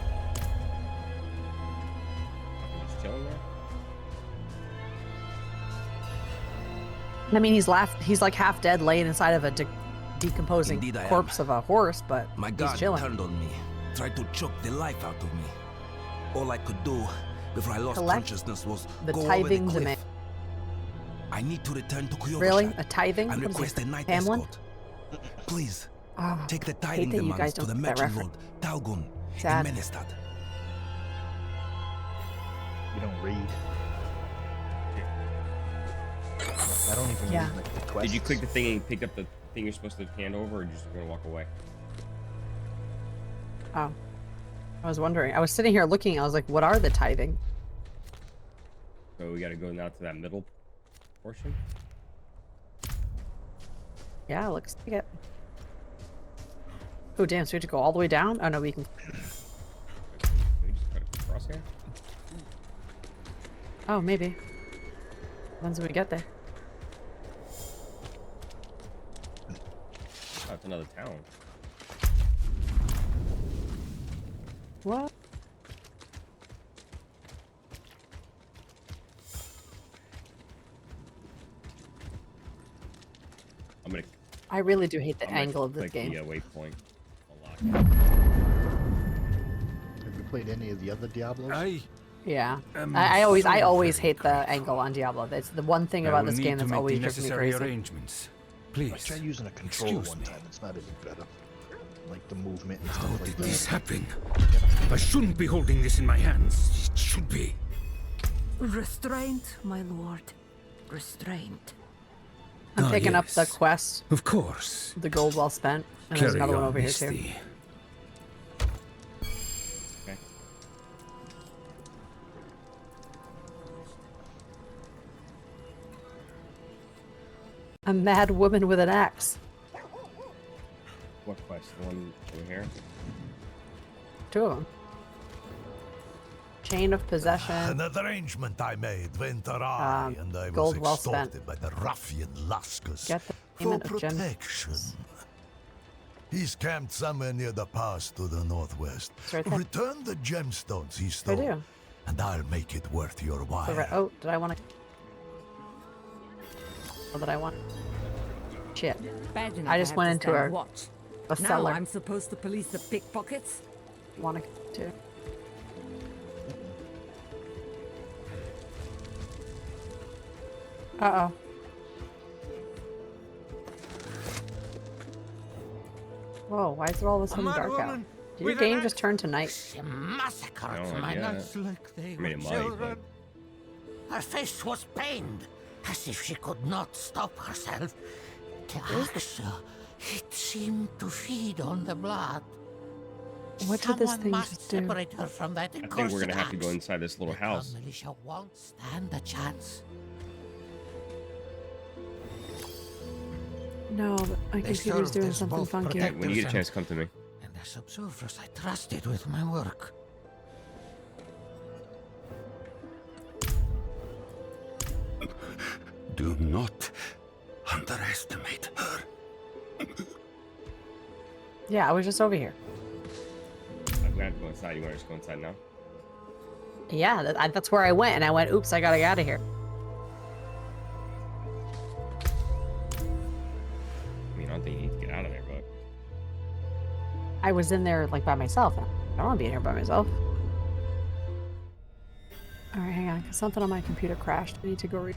Just chilling there. I mean, he's like half dead, laying inside of a decomposing Indeed I am. corpse of a horse, but My he's god chilling. turned on me, tried to choke the life out of me. All I could do before I lost Collect consciousness was the go over tithing the cliff. demand. I need to return to Kyoto Really? A tithing? and What is request this, a night Hamlin? escort. Please, Oh, take the hate tithing that you guys demands to don't the get that merchant reference. lord Talgun Sad. in Menestad. You don't read. I don't even Yeah. read like, the quests. Did you click the thing and pick up the thing you're supposed to hand over, or just gonna walk away? Oh. I was wondering. I was sitting here looking. I was like, what are the tithing? So we gotta go now to that middle portion. Yeah, looks like it. Oh, damn. So we have to go all the way down? Oh, no, we can. Can we just cut across here? Oh, maybe. Once we get there. Oh, it's another town. What? I really do hate the I'm gonna angle of this click game. the waypoint a lot. Have you played any of the other Diablos? Yeah. am I always so hate the very angle on Diablo. That's the one thing I about will this need game to that's make always the driven me necessary crazy. arrangements. I Please. tried using a controller Excuse one me. time. It's not any better. Like the movement and How stuff like did that. this happen? I shouldn't be holding this in my hands. It should be. Restraint, my lord. Restraint. I'm Ah, picking up the yes. quest, Of course. the gold well spent, and there's Carry another one on, over here too. Misty. Okay. A mad woman with an axe. What quest? The one over here? Two of them. Chain of possession. An arrangement I made went awry, and I was gold well spent. extorted by the ruffian Laskus Get the for payment of protection. He's camped somewhere near the pass to the northwest. It's right there. Return the gemstones he I stole, do. and I'll make it worth your while. Oh, did I want to? Oh, did I want? Shit. Bad enough I just have went to into stand a watch. a Now cellar. I'm supposed to police the pickpockets? Want to? Uh-oh. Whoa, why is it all of a sudden dark out? Did your game just turn to night? I Massacred don't my idea. nuts like they I were mean, it might, children. Her face was pained, as if she could not stop herself. The axe, it seemed to feed on the blood. What did this Someone thing must just do? separate her from that I think we're accursed gonna have to go axe. inside this little The house. militia won't stand a chance. No, but my They computer's served doing as something both funky. Okay, when you get a protectors chance, come to me. and as observers I trusted with my work. Do not underestimate her. Yeah, I was just over here. I'm gonna have to go inside. You wanna just go inside now? Yeah, that's where I went, and I went, oops, I gotta get out of here. I mean, I don't think you need to get out of there, but I was in there, like, by myself. I don't want to be in here by myself. Alright, hang on, 'cause something on my computer crashed. I need to go read.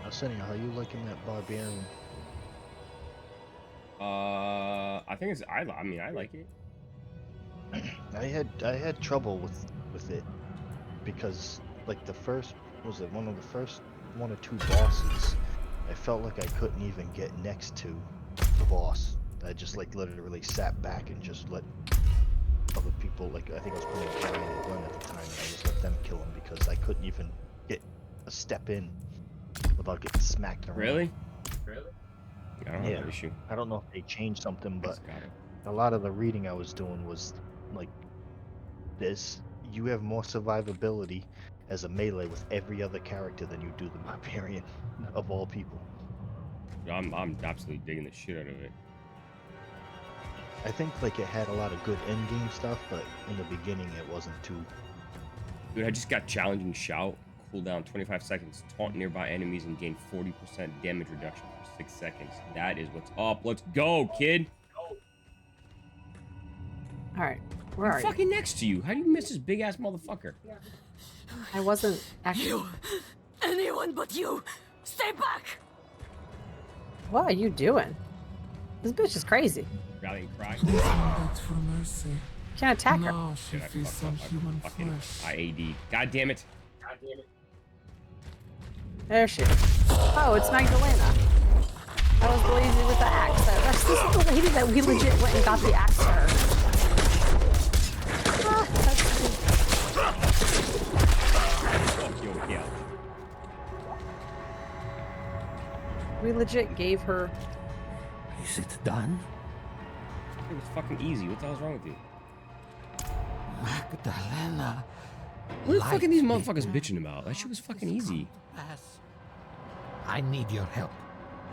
Arsenio, how you liking that barbarian? I think it's I mean I like it. I had trouble with it because like the first was it one of the first one or two bosses, I felt like I couldn't even get next to the boss. I just like literally sat back and just let other people, like I think I was playing Giant and Glenn at the time, and I just let them kill him because I couldn't even get a step in without getting smacked around. Really? Really? I don't have that issue. I don't know if they changed something, but Got it. a lot of the reading I was doing was like this. You have more survivability as a melee with every other character than you do the barbarian of all people. I'm absolutely digging the shit out of it. I think like it had a lot of good end game stuff, but in the beginning it wasn't too. Dude, I just got challenging shout, cooldown 25 seconds, taunt nearby enemies, and gain 40% damage reduction for 6 seconds. That is what's up. Let's go, kid. Alright, where I'm are you? fucking next to you. How do you miss this big ass motherfucker? I wasn't actually. You! Anyone but you! Stay back! What are you doing? This bitch is crazy. Rallying cry. But for mercy. Can't attack her. Now she Shit, I feeds fucked on up. human I fucking flesh. IAD. God damn it. God damn it. There she is. Oh, it's Magdalena. That was the lady with the axe. That's this is the lady that we legit went and got the axe for her. Ah, that's Yo, yeah. we legit gave her. Is it done? It was fucking easy. What the hell's wrong with you? Magdalena. What the fuck are these motherfuckers bitching about? That shit was fucking easy. I need your help,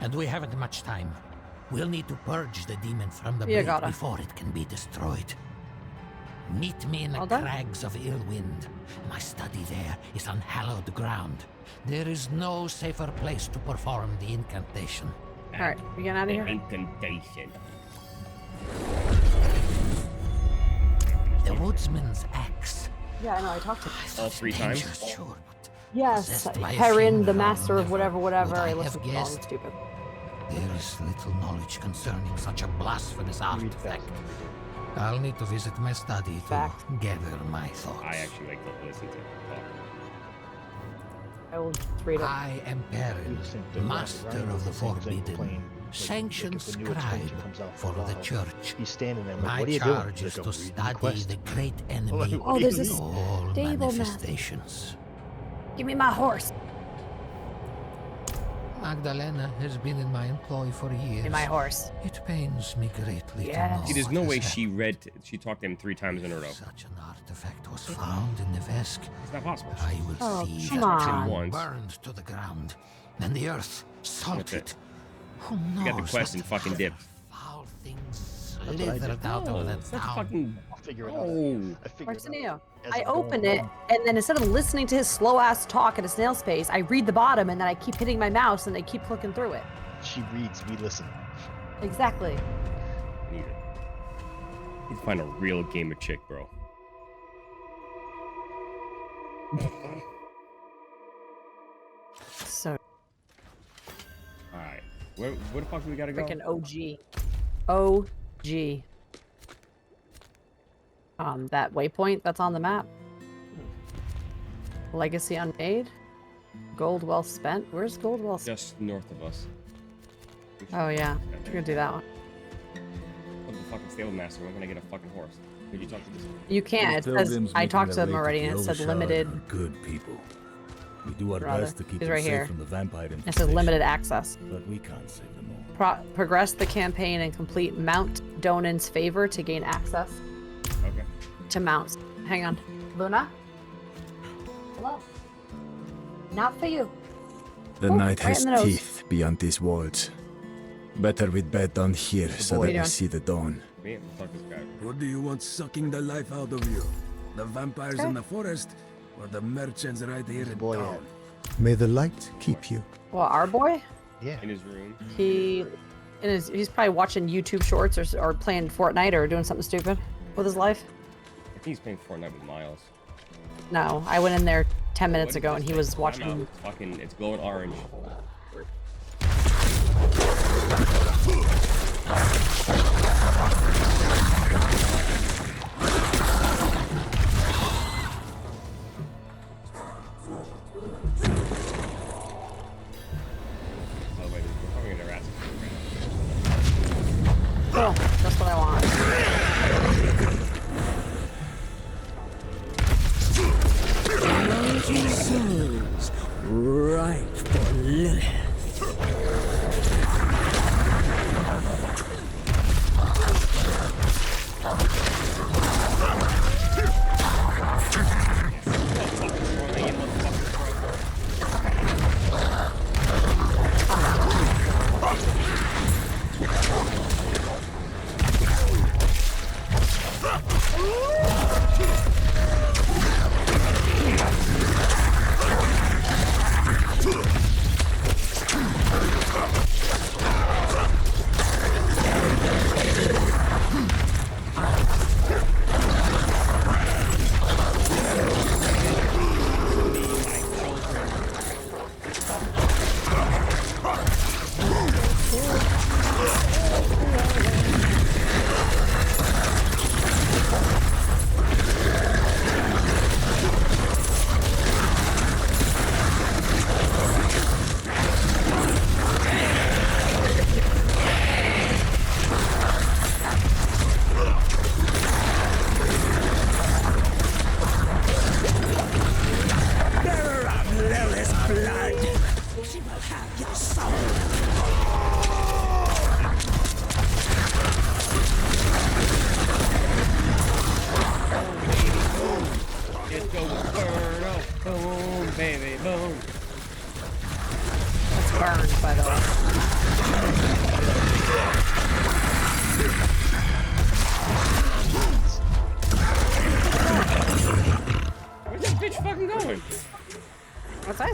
and we haven't much time. We'll need to purge the demon from the Yeah, blade gotta. before it can be destroyed. Meet me in the All done? crags of Illwind. My study there is unhallowed ground. There is no safer place to perform the incantation. Alright, we getting out of here? Incantation. The woodsman's axe. Yeah, I know, I talked to him. All 3 times? Sure, but Yes, possessed by a Perrin, fiend the from master of never whatever, would I I have listened to all guessed. stupid. There is little knowledge concerning such a blasphemous artifact. I'll need to visit my study to Fact. gather my thoughts. I actually like to listen to talk. I will just read it. I am Perrin, master of the forbidden, sanctioned scribe for the church. He's standing there. Like, My what are you doing? charge He's is like, to "I'm reading study quest." the great enemy Oh, there's a in all stable master. manifestations. Give me my horse. Magdalena has been in my employ for years. Give me my horse. It pains me greatly to Yes. know See, there's what no has way happened. she talked to him 3 times in a row. Such an artifact was found in the Vesk. It's not possible. I will Oh, see come that on. it Once. burned to the ground, and the earth salted. it. Who knows? You got the quest and what fucking dipped. foul things what I did. slithered out of that That's town. fucking. I'll figure it out. Oh. I figured it Martinio, out. As I I'm going open it, along. and then instead of listening to his slow ass talk at a snail's pace, I read the bottom, and then I keep hitting my mouse, and I keep clicking through it. She reads, we listen. Exactly. Need it. Need to find a real gamer chick, bro. So Alright. Where the fuck do we gotta go? freaking OG. OG. That waypoint that's on the map. Legacy unmade. Gold well spent. Where's gold well spent? Just north of us. Oh yeah, we're gonna do that one. Look, the fucking stable master. When can I get a fucking horse? Could you talk to this? You can't. It says I talked to him already, and it said limited. Good people. We do our Brother, best to keep he's them right safe here. from the vampire It says infestation, limited access. but we can't save them all. Progress the campaign and complete Mount Donan's favor to gain access Okay. to mounts. Hang on. Luna? Hello? Not for you. The Oh, night right has in the nose. teeth beyond these walls. Better we'd bed down here so boy. that we Yeah. see the dawn. Man, fuck this guy. What do you want sucking the life out of you? The vampires Okay. in the forest, or the merchants right here in Boy, town? May the light keep you. Well, our boy? Yeah. In his room. He's probably watching YouTube shorts or playing Fortnite or doing something stupid with his life. I think he's playing Fortnite with Miles. No, I went in there 10 minutes What ago is and this he thing? was I'm watching. out. It's fucking, it's glowing orange. Oh wait, we're probably gonna rat. Cool, that's what I want. Souls, ripe for Lilith.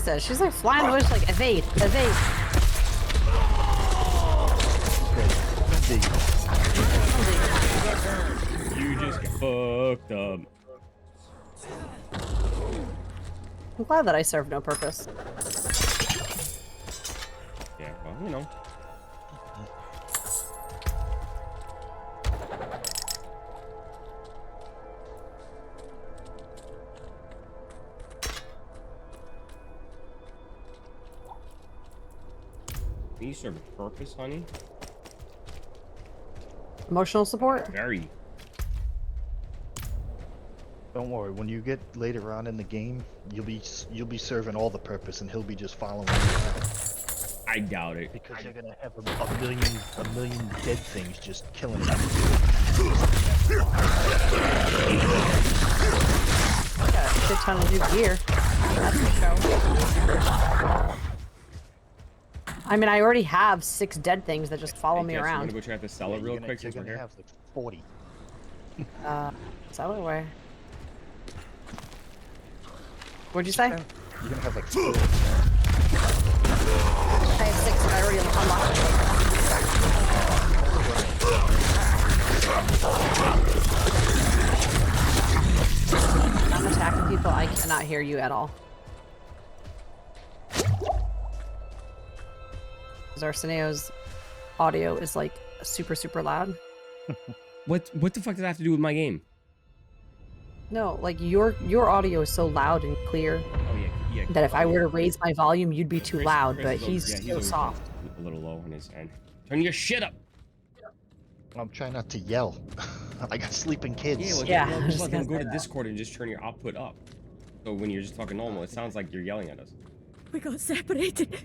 says. She's like flying away, she's like, evade, evade. You just get fucked up. I'm glad that I serve no purpose. Yeah, well, you know. You serve a purpose, honey. Emotional support? Very. Don't worry. When you get later on in the game, you'll be serving all the purpose, and he'll be just following you around. I doubt it. Because you're gonna have a million dead things just killing you. Got a shit ton of new gear. That's for show. I mean, I already have 6 dead things that just follow me Jess, around. I'm gonna go check the cellar real quick since You're we're gonna here. have like 40. Cellar where? What'd you say? You're gonna have like 4. I have 6, but I already unlocked it. I'm attacking people. I cannot hear you at all. Arseneo's audio is like super, super loud. What the fuck does that have to do with my game? No, like your audio is so loud and clear Oh yeah. that if I were to raise my volume, you'd be too loud. Chris But is always- he's yeah, so always soft. A little low on his end. Turn your shit up. I'm trying not to yell. I got sleeping kids. Yeah, well, Yeah, well, I just was let gonna them go say to that. Discord and just turn your output up. So when you're just talking normal, it sounds like you're yelling at us. We got separated.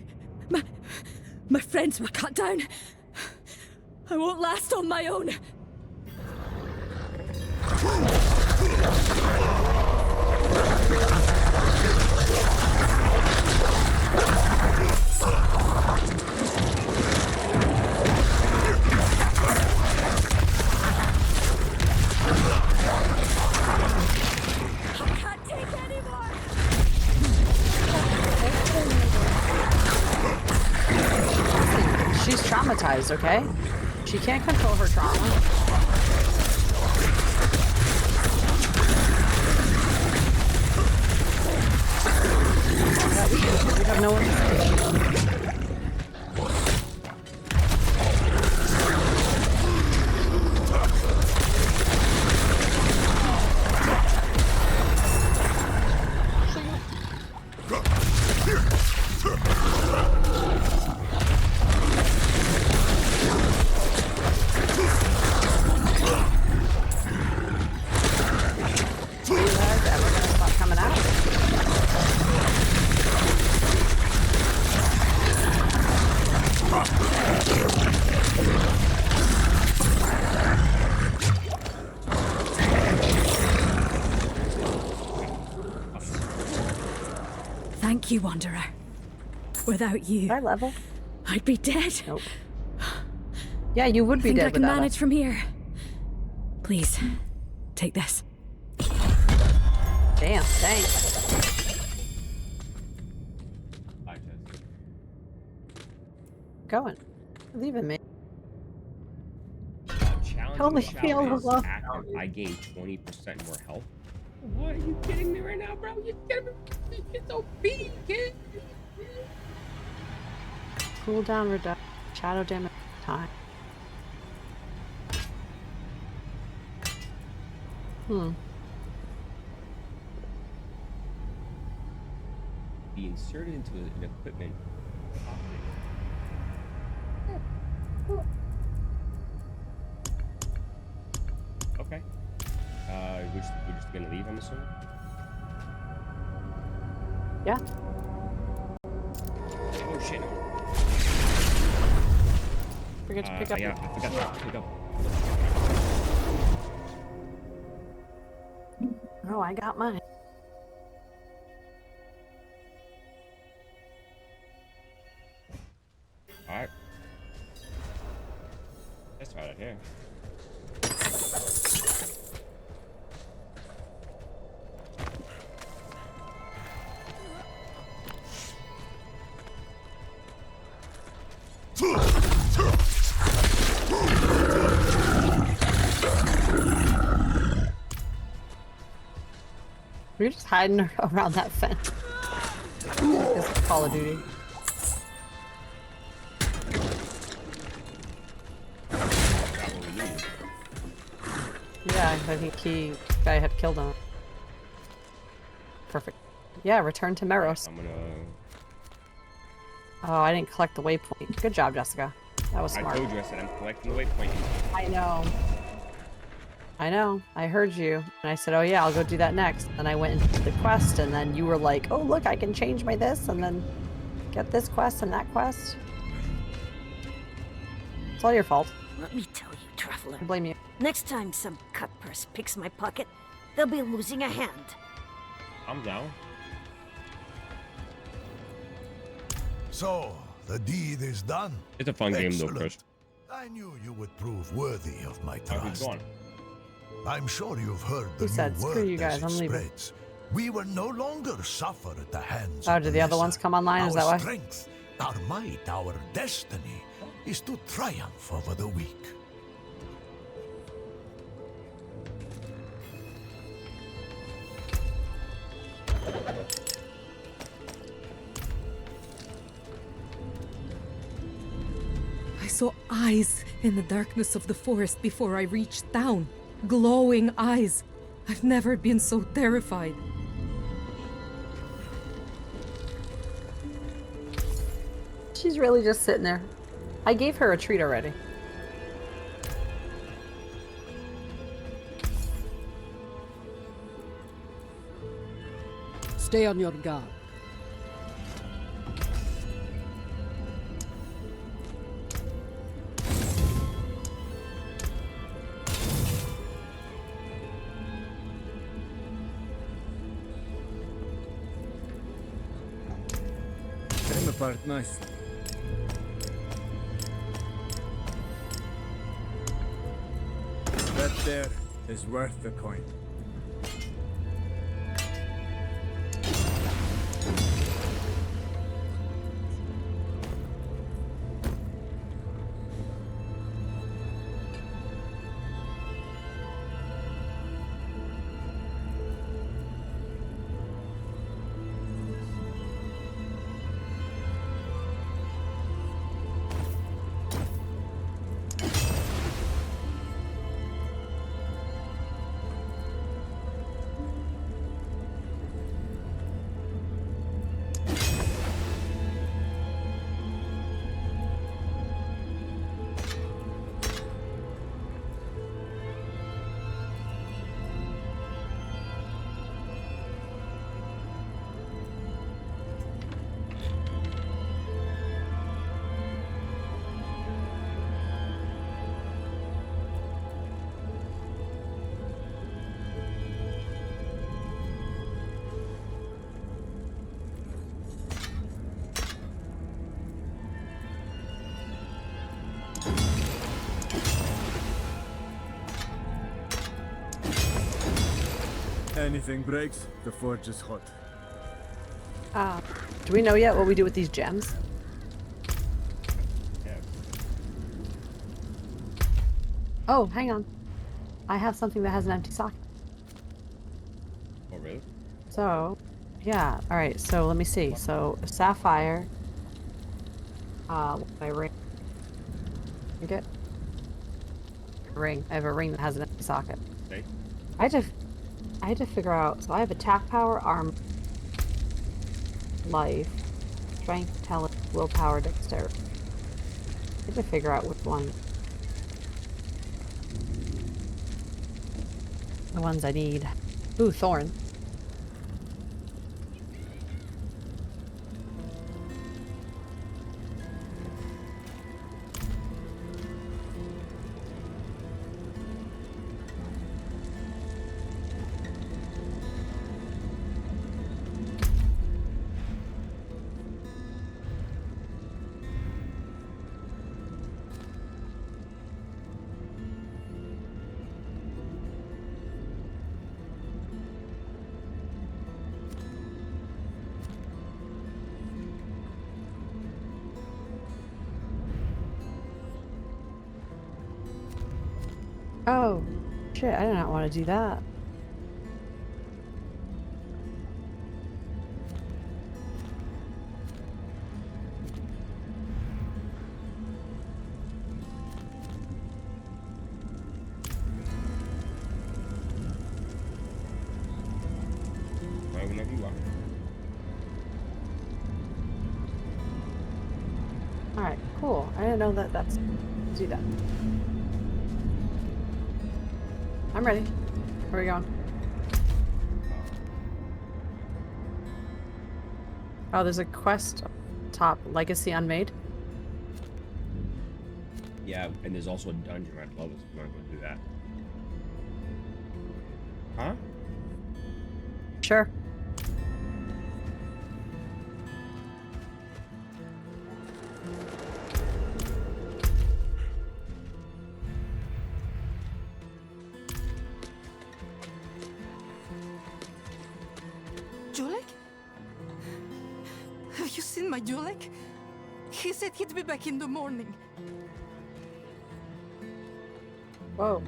My friends were cut down. I won't last on my own. I can't take anymore. She's traumatized, okay? She can't control her trauma. We have no one to save. You guys ever gonna stop coming out? Thank you, Wanderer. Without you, High level. I'd be dead. Nope. Yeah, you would be Think dead I can without manage us. from here. Please, take this. Damn, thanks. Hi, Jess. Going. Leaving me. Challenge Totally the feel shout is love. active. I gain 20% more health. What are you kidding me right now, bro? You kidding me? It's OP, kid. Cooldown reduction. Shadow damage time. Be inserted into an equipment. Okay. We're just gonna leave, I'm assuming? Yeah. Oh shit. Forget to pick up. I forgot to pick up. Oh, I got mine. Alright. Let's try that here. We're just hiding around that fence. It's Call of Duty. Yeah, I think guy had killed him. Perfect. Yeah, return to Meros. I'm gonna... Oh, I didn't collect the waypoint. Good job, Jessica. That was smart. I told you, I said I'm collecting the waypoint. I know. I know. I heard you. And I said, oh yeah, I'll go do that next. And I went into the quest, and then you were like, oh look, I can change my this, and then get this quest and that quest. It's all your fault. Let me tell you, traveler. I blame you. Next time some cutpurse picks my pocket, they'll be losing a hand. I'm down. So, the deed is done. It's a fun game though, Excellent. Chris. I knew you would prove worthy of my How's it trust. going? I'm sure you've heard the Who said, new "Screw word you guys, as I'm it leaving"? spreads. We will no longer suffer at the hands Oh, of did the other ones come online? Is that Our why? strength, our might, our destiny is to triumph over the weak. I saw eyes in the darkness of the forest before I reached town. Glowing eyes. I've never been so terrified. She's really just sitting there. I gave her a treat already. Stay on your guard. Came apart nicely. That there is worth the coin. Anything breaks, the forge is hot. Do we know yet what we do with these gems? Yeah. Oh, hang on. I have something that has an empty socket. Oh, really? So, yeah. All right. So let me see. So sapphire. My ring. You get ring. I have a ring that has an empty socket. Okay. I had to figure out. So I have attack power, arm, life, strength, talent, willpower, dexterity. I had to figure out which one. The ones I need. Ooh, thorn. Oh, shit, I did not want to do that. whenever you are. Alright, cool. I didn't know that that's... do that. I'm ready. Where are we going? Oh, there's a quest up top. Legacy Unmade. Yeah, and there's also a dungeon right above us. We're gonna go do that. Huh? Sure. Julek? Have you seen my Julek? He said he'd be back in the morning. Whoa.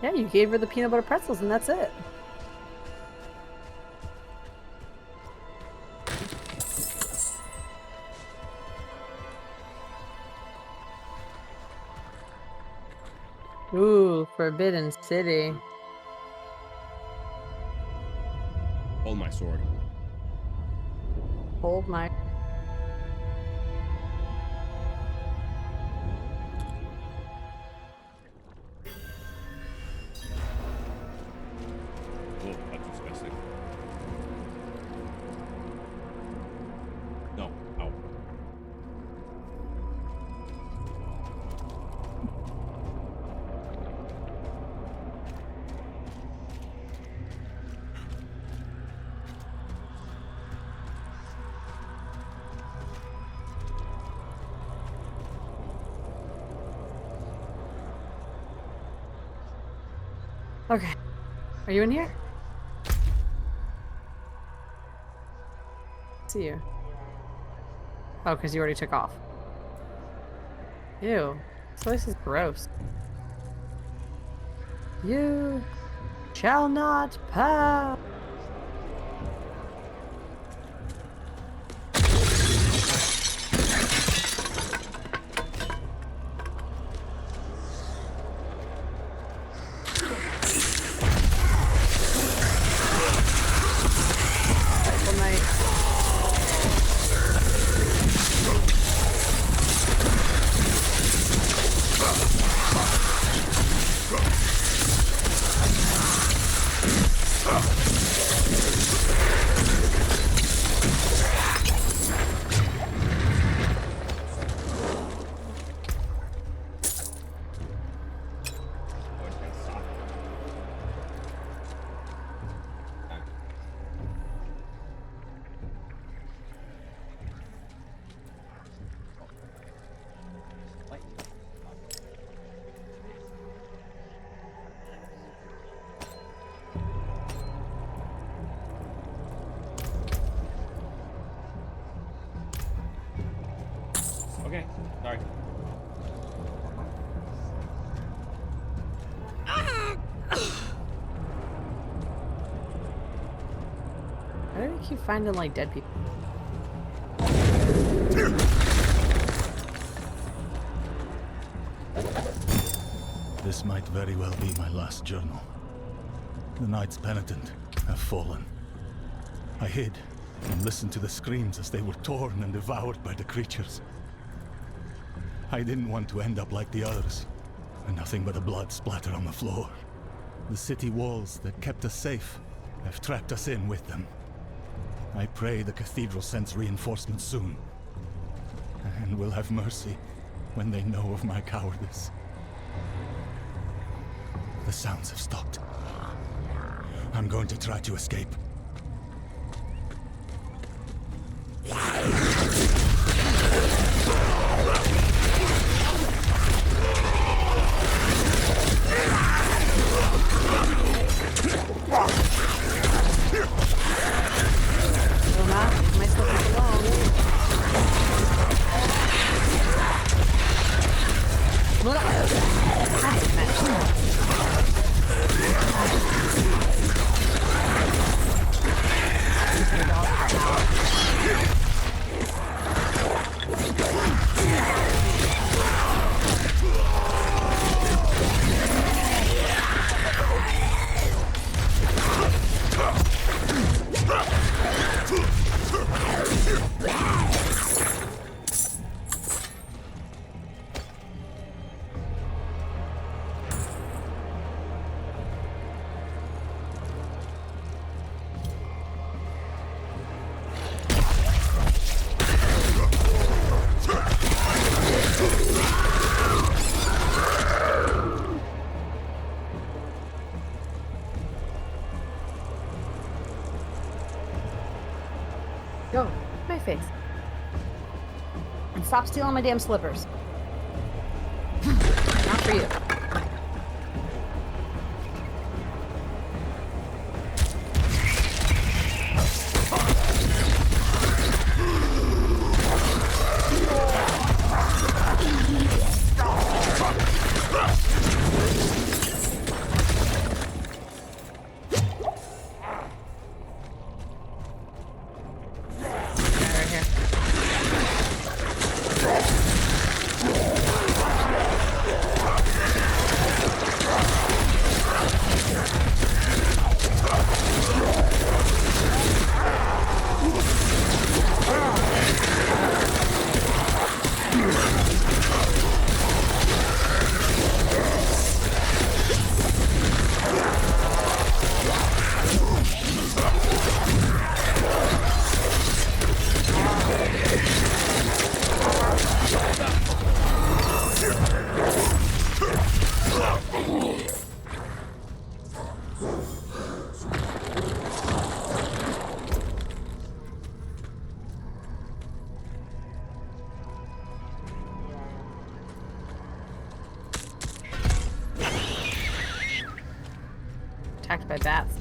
Yeah, you gave her the peanut butter pretzels and that's it. Ooh, Forbidden City. Hold my sword. Hold my... Oh, that's disgusting. No, ow. Okay. Are you in here? See you. Oh, because you already took off. Ew. This place is gross. You shall not pass. Okay, sorry. Why do we keep finding like dead people? This might very well be my last journal. The Knights Penitent have fallen. I hid and listened to the screams as they were torn and devoured by the creatures. I didn't want to end up like the others, and nothing but the blood splatter on the floor. The city walls that kept us safe have trapped us in with them. I pray the cathedral sends reinforcements soon, and will have mercy when they know of my cowardice. The sounds have stopped. I'm going to try to escape. Go. My face. And stop stealing my damn slippers. Not for you. Attacked by bats.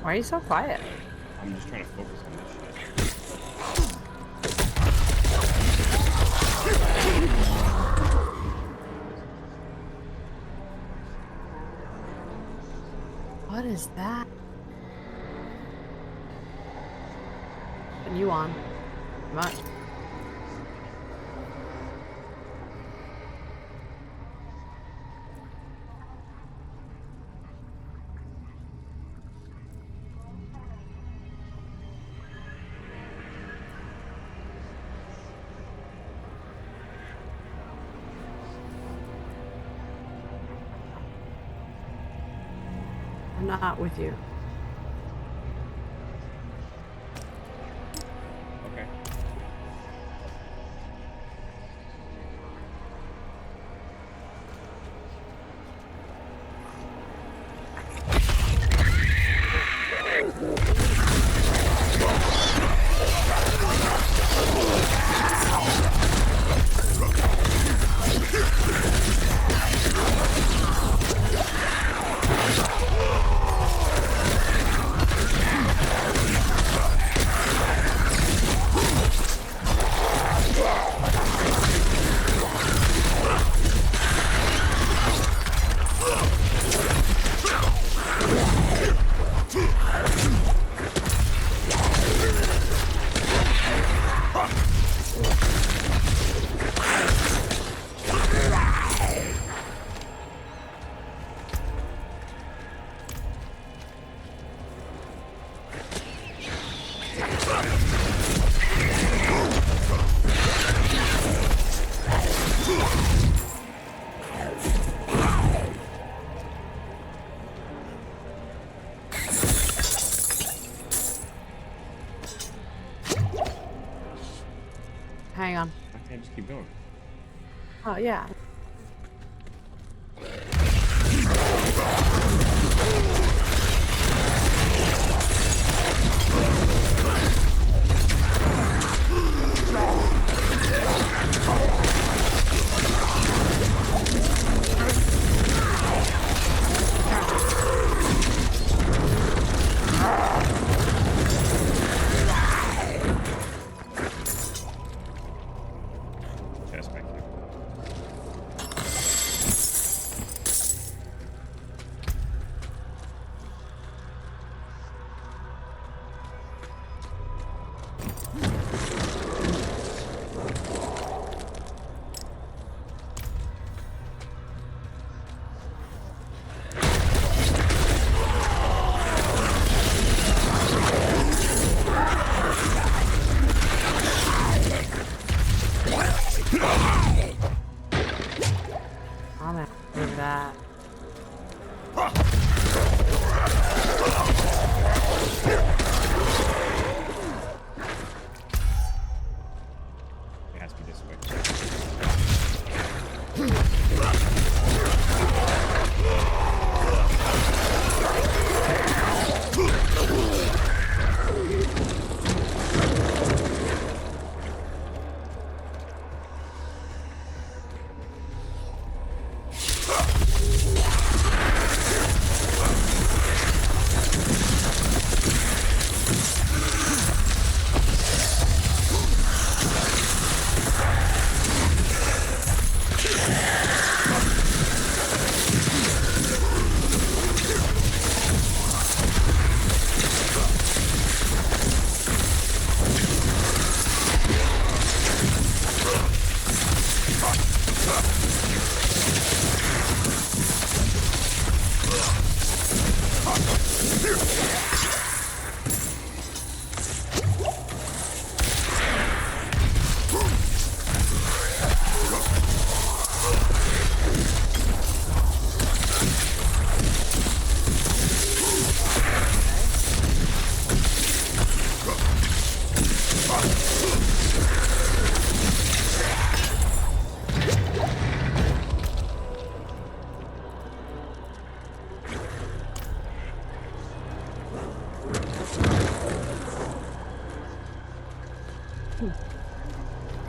Why are you so quiet? I'm just trying to focus on this shit. What is that? Putting you on. Much. I'm not with you. Okay. Hang on. Why can't I just keep going? Oh, yeah. Chest back here. I'm gonna do that. It has to be this way.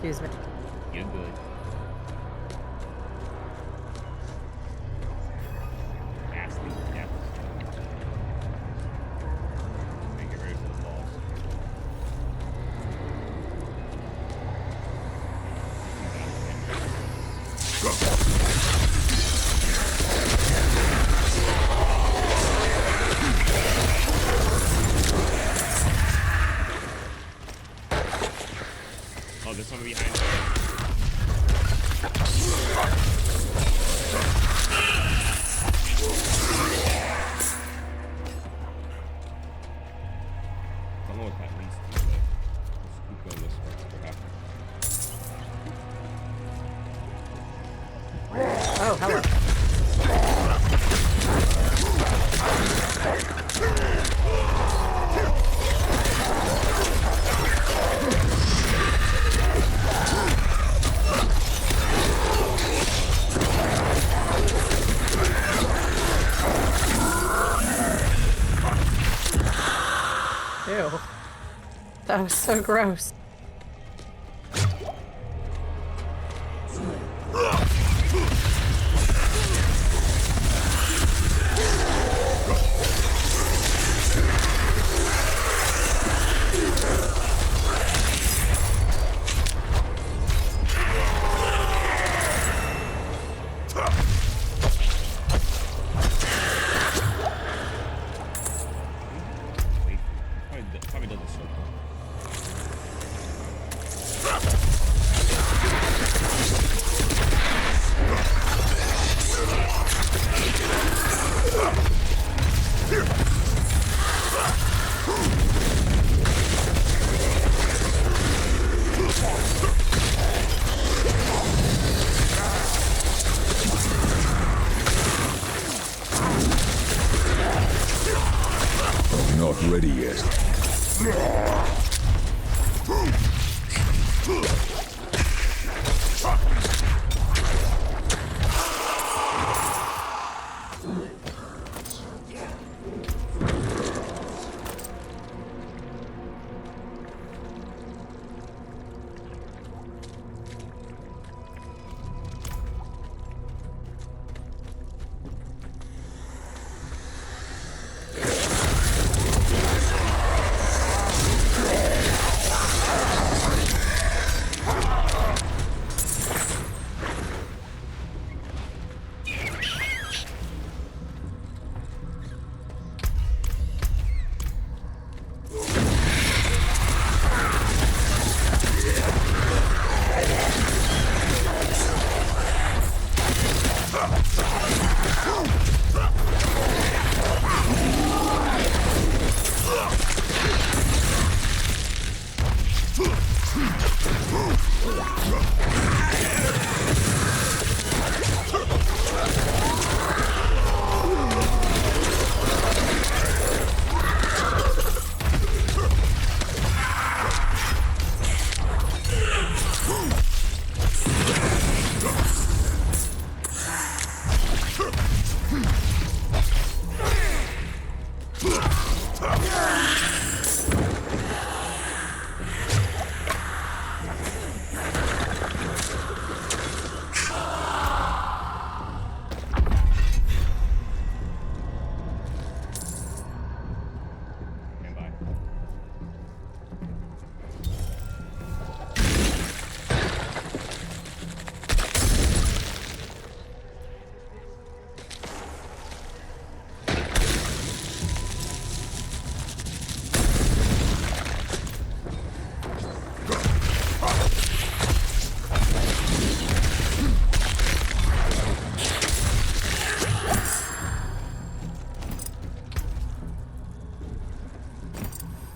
Excuse me. You're good. Nasty. Yeah. Make it ready for the boss. Oh, there's someone behind us. I don't know what that leads to, but let's keep going this way. What happened? Oh, hello. Ew. That was so gross. Probably doesn't circle. I'm not ready yet.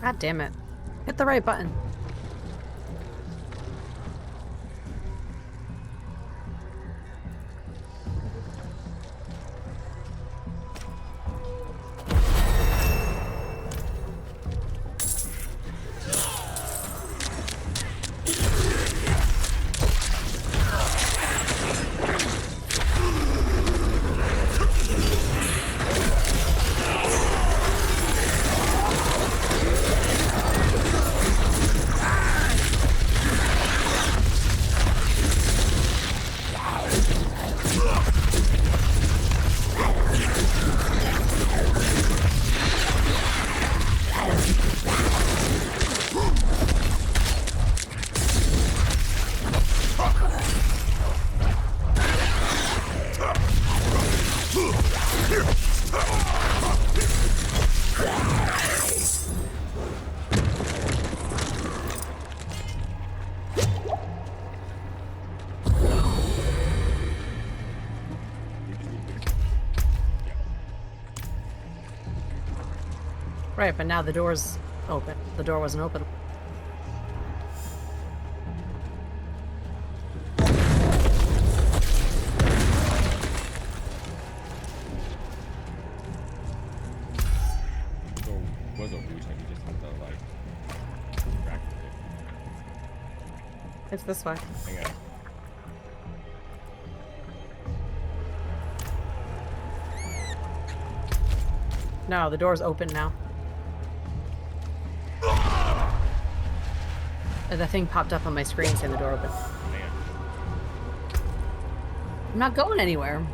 God damn it. Hit the right button. Right, but now the door's open. The door wasn't open. It's this way. Hang on. No, the door's open now. And the thing popped up on my screen saying the door open. Hang on. I'm not going anywhere.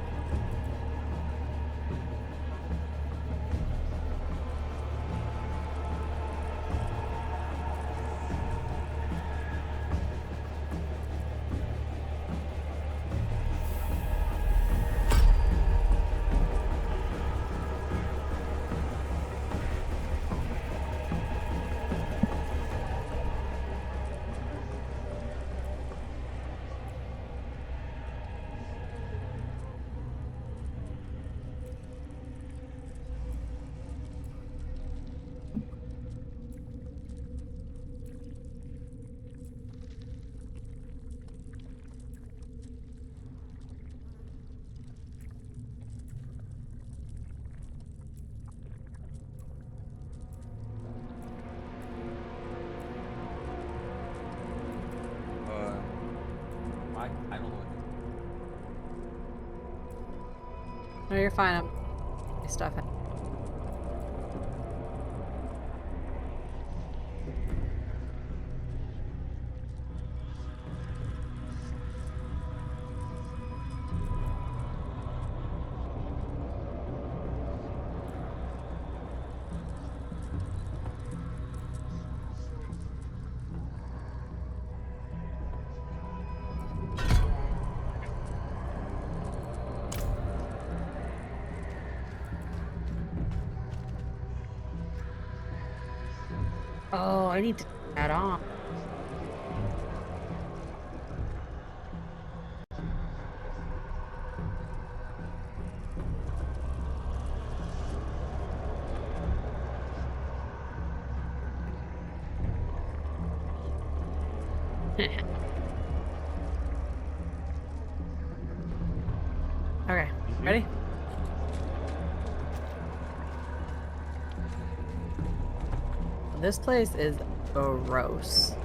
I don't know. No, you're fine. I'm stuff it. Oh, I need to turn that on. Okay, ready? This place is gross.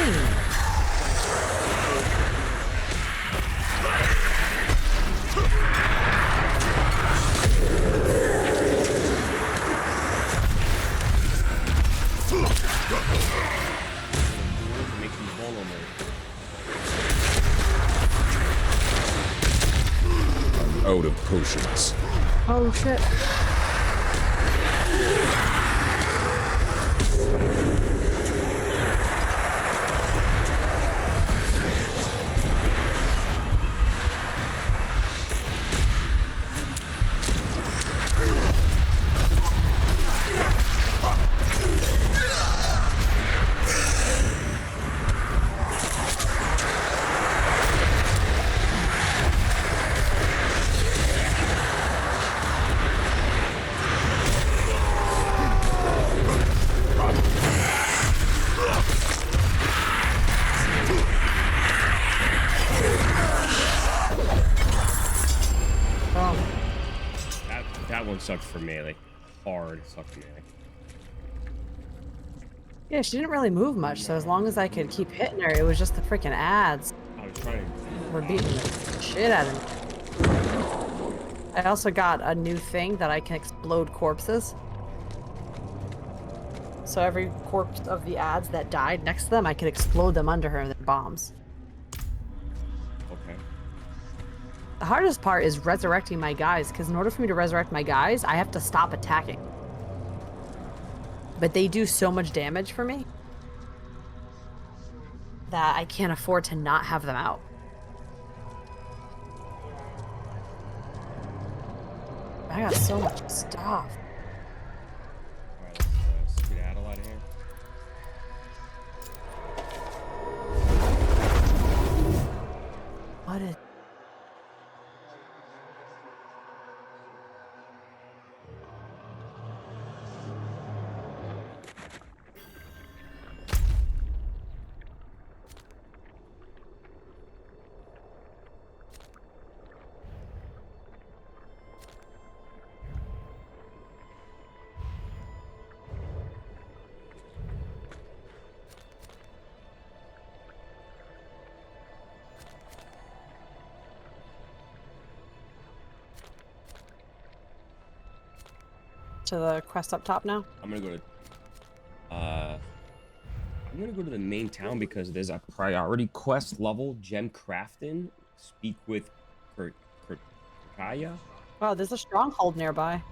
Make you vulnerable. Out of potions. Oh shit. That one sucked for melee. Hard sucked for melee. Yeah, she didn't really move much, so as long as I could keep hitting her, it was just the freaking ads. I was trying to... We're beating the shit out of me. I also got a new thing that I can explode corpses. So every corpse of the ads that died next to them, I could explode them under her and their bombs. Okay. The hardest part is resurrecting my guys, because in order for me to resurrect my guys, I have to stop attacking. But they do so much damage for me that I can't afford to not have them out. I got so much stuff. Alright, let's skedaddle out of here. What is... To the quest up top now? I'm gonna go to the main town because there's a priority quest level, gem crafting. Speak with Kaya. Wow, there's a stronghold nearby.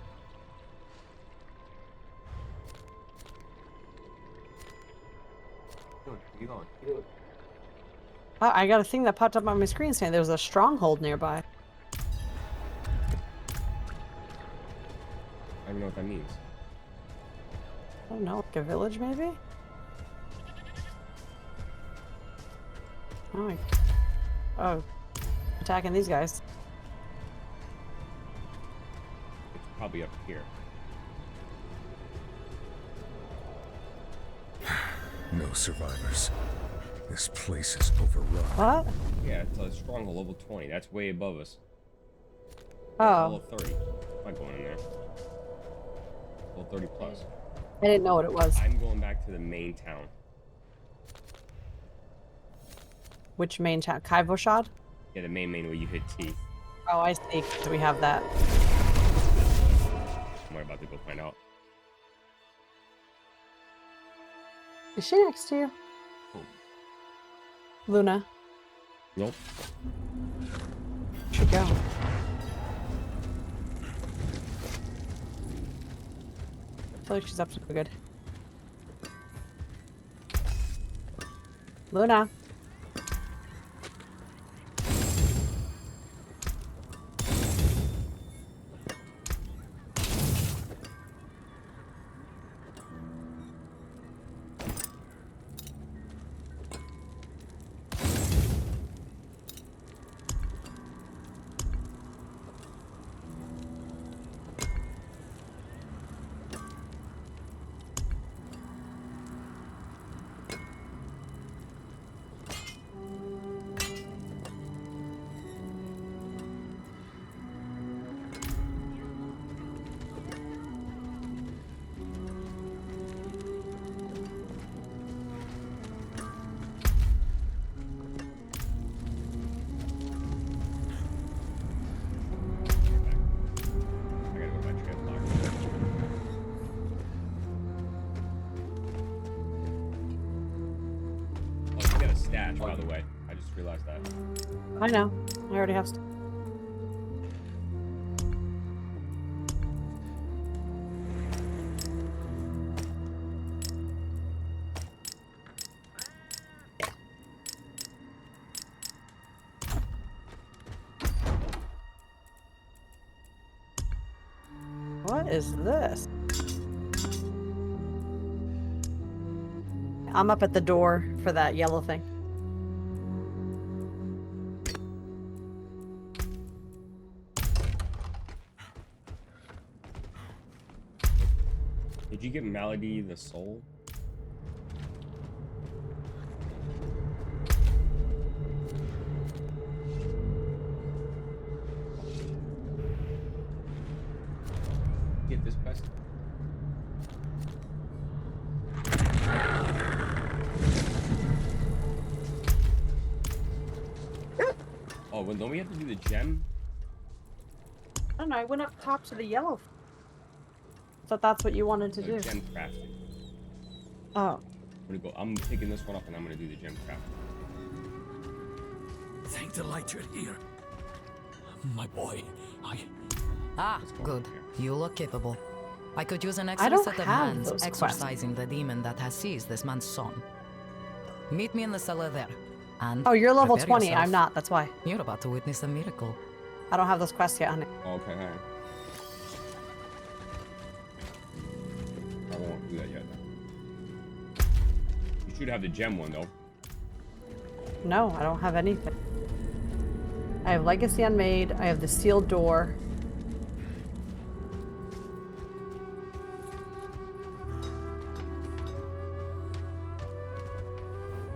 Where you going? Oh, I got a thing that popped up on my screen saying there was a stronghold nearby. I don't know what that means. I don't know, like a village maybe? Oh, oh, attacking these guys. It's probably up here. No survivors. This place is overrun. What? Yeah, it's a stronghold level 20. That's way above us. Oh. Level 30. I'm not going in there. Level 30 plus. I didn't know what it was. I'm going back to the main town. Which main town? Kaivoshad? Yeah, the main where you hit T. Oh, I see. So we have that. We're about to go find out. Is she next to you? Who? Luna. Nope. Should go. I feel like she's up to no good. Luna. stash, by the way. I just realized that. I know. I already have. What is this? I'm up at the door for that yellow thing. Did you get Malady the Soul? Get this quest. Oh, well, don't we have to do the gem? I don't know. I went up top to the yellow. Thought that's what you wanted to do. Gem crafting. Oh. I'm picking this one up and I'm gonna do the gem crafting. Thank the light you're here. My boy, Ah, good. You look capable. I could use an I extra don't set of have hands those exorcising the demon that has seized this man's son. Meet me in the cellar there. And Oh, you're level prepare 20. yourself. I'm not. That's why. You're about to witness a miracle. I don't have those quests yet, honey. Okay, alright. I won't do that yet. You should have the gem one though. No, I don't have anything. I have Legacy Unmade. I have the sealed door.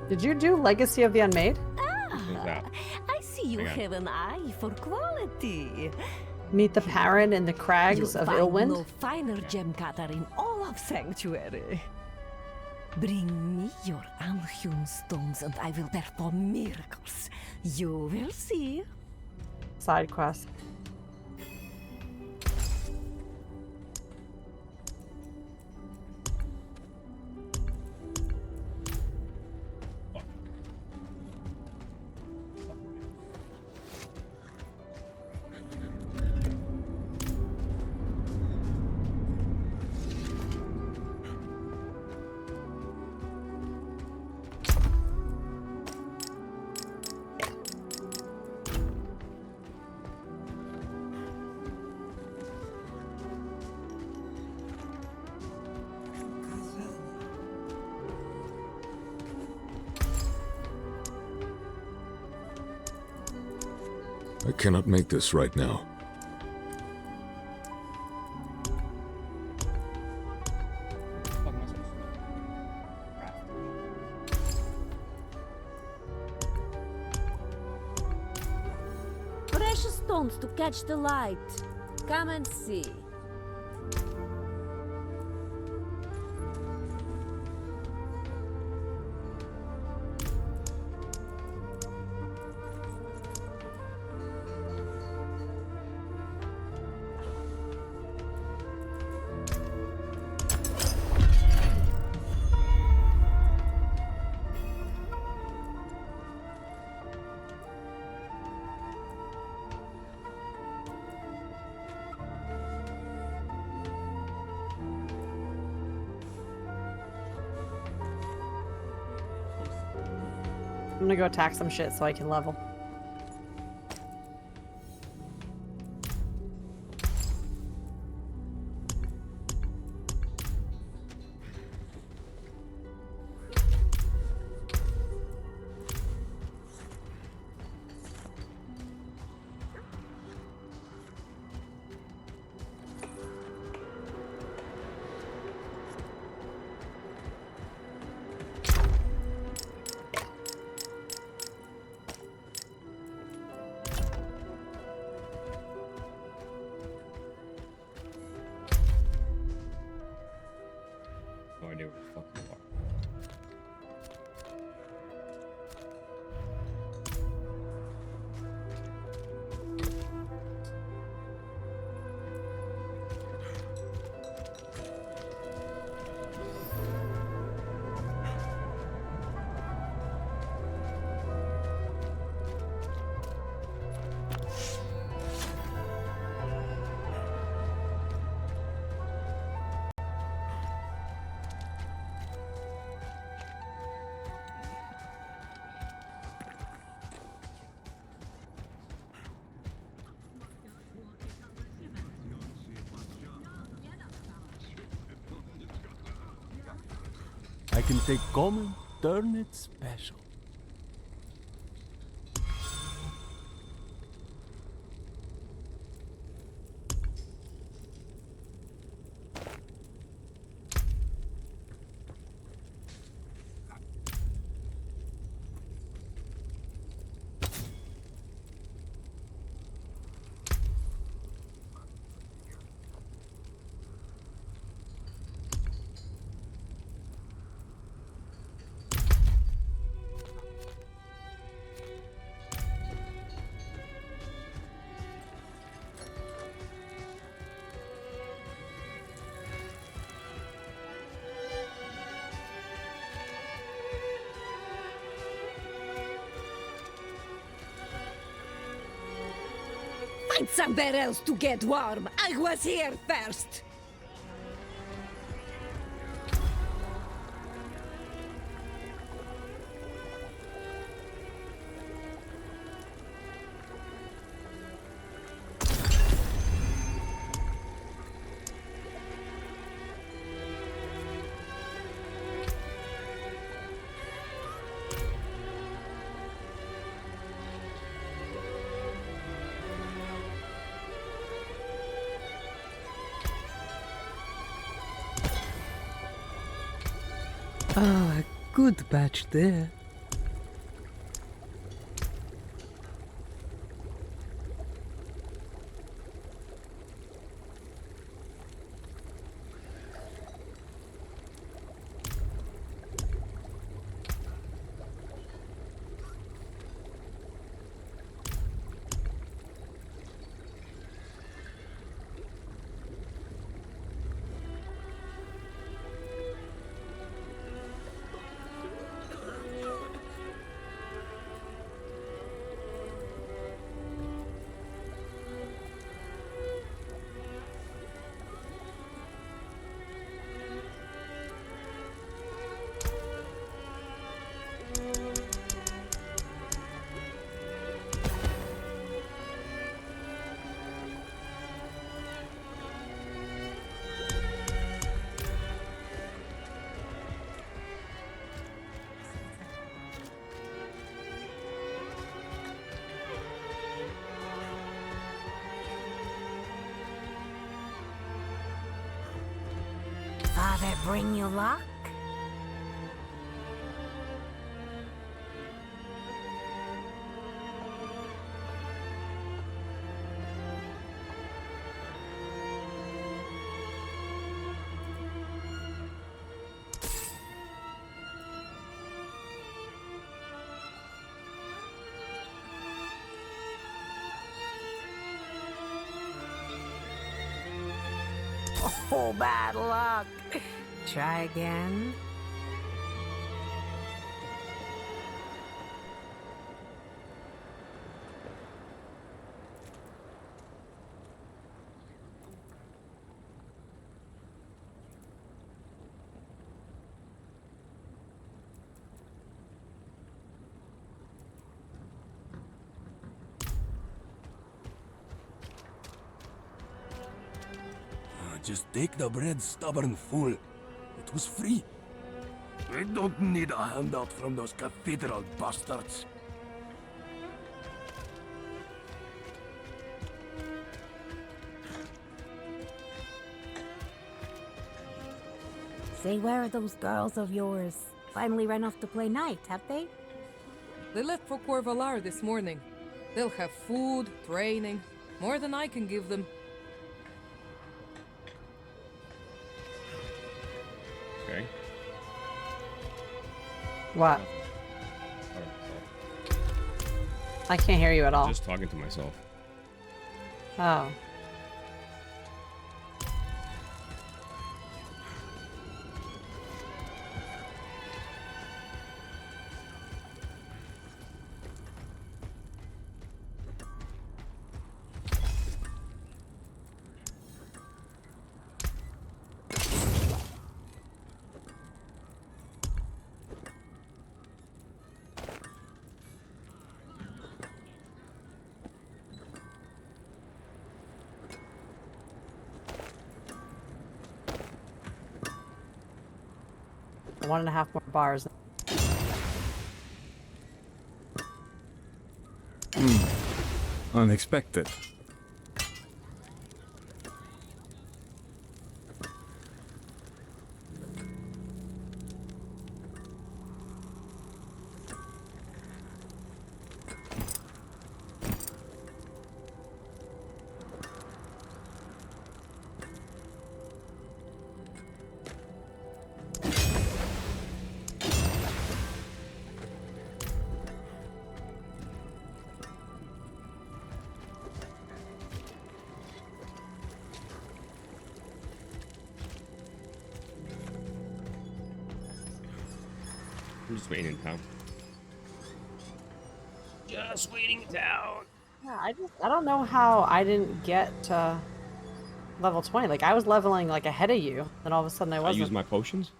Did you do Legacy of the Unmade? I see you have an eye for quality. Meet the Parent in the crags of You'll find Ilwind? no finer gem cutter in all of Sanctuary. Bring me your unhewn stones and I will perform miracles. You will see. Side quest. I cannot make this right now. Precious stones to catch the light. Come and see. I'm gonna go attack some shit so I can level. can take common, turn it special. Find somewhere else to get warm. I was here first. Ah, a good batch there. Father bring you luck? Oh, bad luck. Try again. Just take the bread, stubborn fool. It was free. I don't need a handout from those cathedral bastards. Say, where are those girls of yours? Finally ran off to play knight, have they? They left for Corvalar this morning. They'll have food, training, more than I can give them. Okay. What? I can't hear you at all. I'm just talking to myself. Oh. 1.5 more bars. Unexpected. I'm just waiting in town. Just waiting in town. Yeah, I don't know how I didn't get to level 20. Like I was leveling like ahead of you, then all of a sudden I I wasn't. use my potions.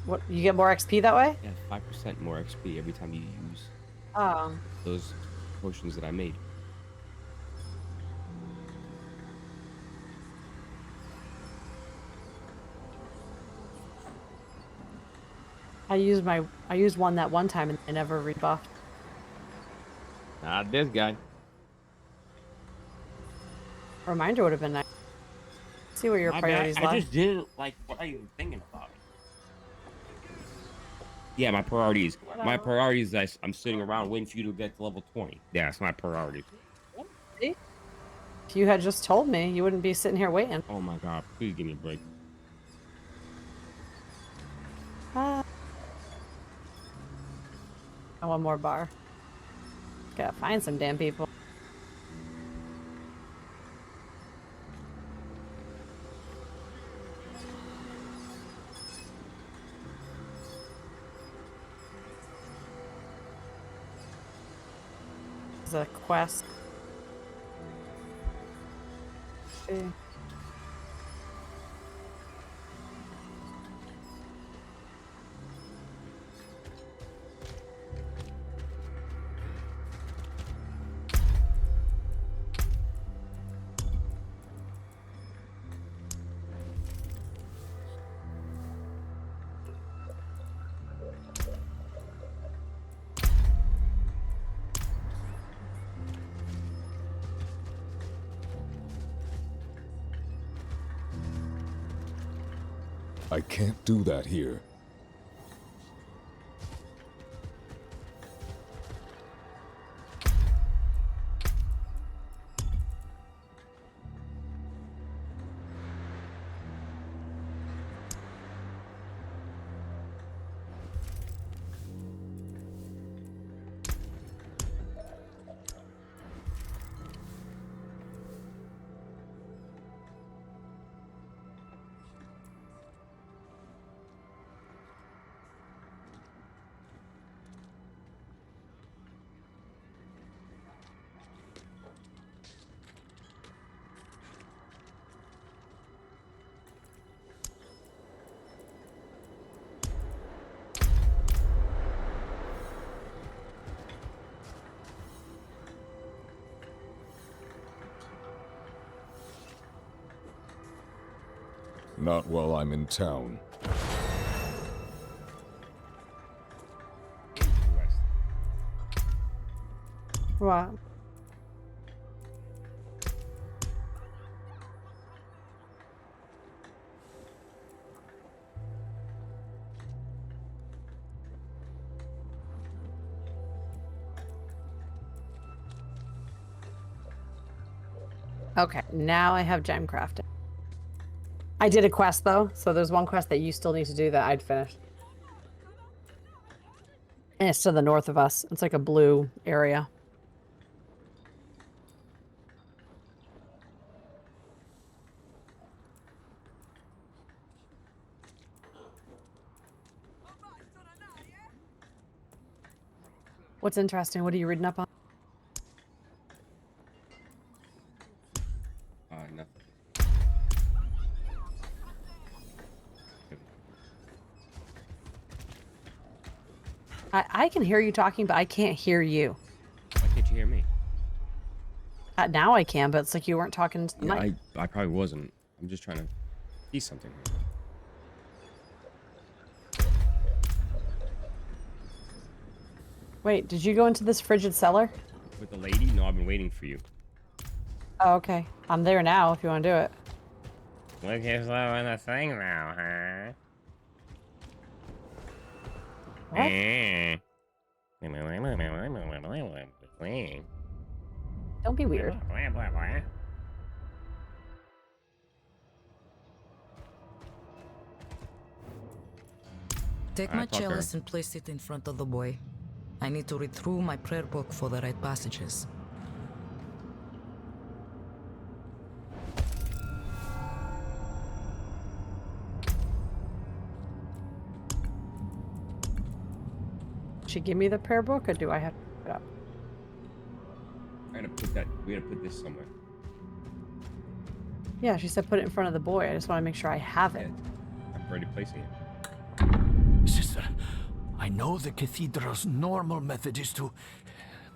What, you get more XP that way? Yeah, 5% more XP every time you use Oh. those potions that I made. I used one that one time and I never rebuffed. Not this guy. Reminder would have been nice. See where your My priorities bad. lie. I just didn't like what are you thinking about? Yeah, my priorities. My priorities is I'm sitting around waiting for you to get to level 20. Yeah, that's my priorities. See? If you had just told me, you wouldn't be sitting here waiting. Oh my god, please give me a break. One more bar. Gotta find some damn people. There's a quest. Okay. I can't do that here. Not while I'm in town. What? Okay, now I have gem crafting. I did a quest though, so there's one quest that you still need to do that I'd finished. And it's to the north of us. It's like a blue area. What's interesting? What are you reading up on? Nothing. I can hear you talking, but I can't hear you. Why can't you hear me? Now I can, but it's like you weren't talking to the Yeah, mic. I probably wasn't. I'm just trying to see something here. Wait, did you go into this frigid cellar? With the lady? No, I've been waiting for you. Oh, okay. I'm there now if you want to do it. Look who's low in the thing now, huh? What? Don't be weird. Take my chalice and place it in front of the boy. I need to read through my prayer book for the right passages. She give me the prayer book, or do I have to pick it up? I gotta put that. We gotta put this somewhere. Yeah, she said put it in front of the boy. I just want to make sure I have it. I'm already placing it. Sister, I know the cathedral's normal method is to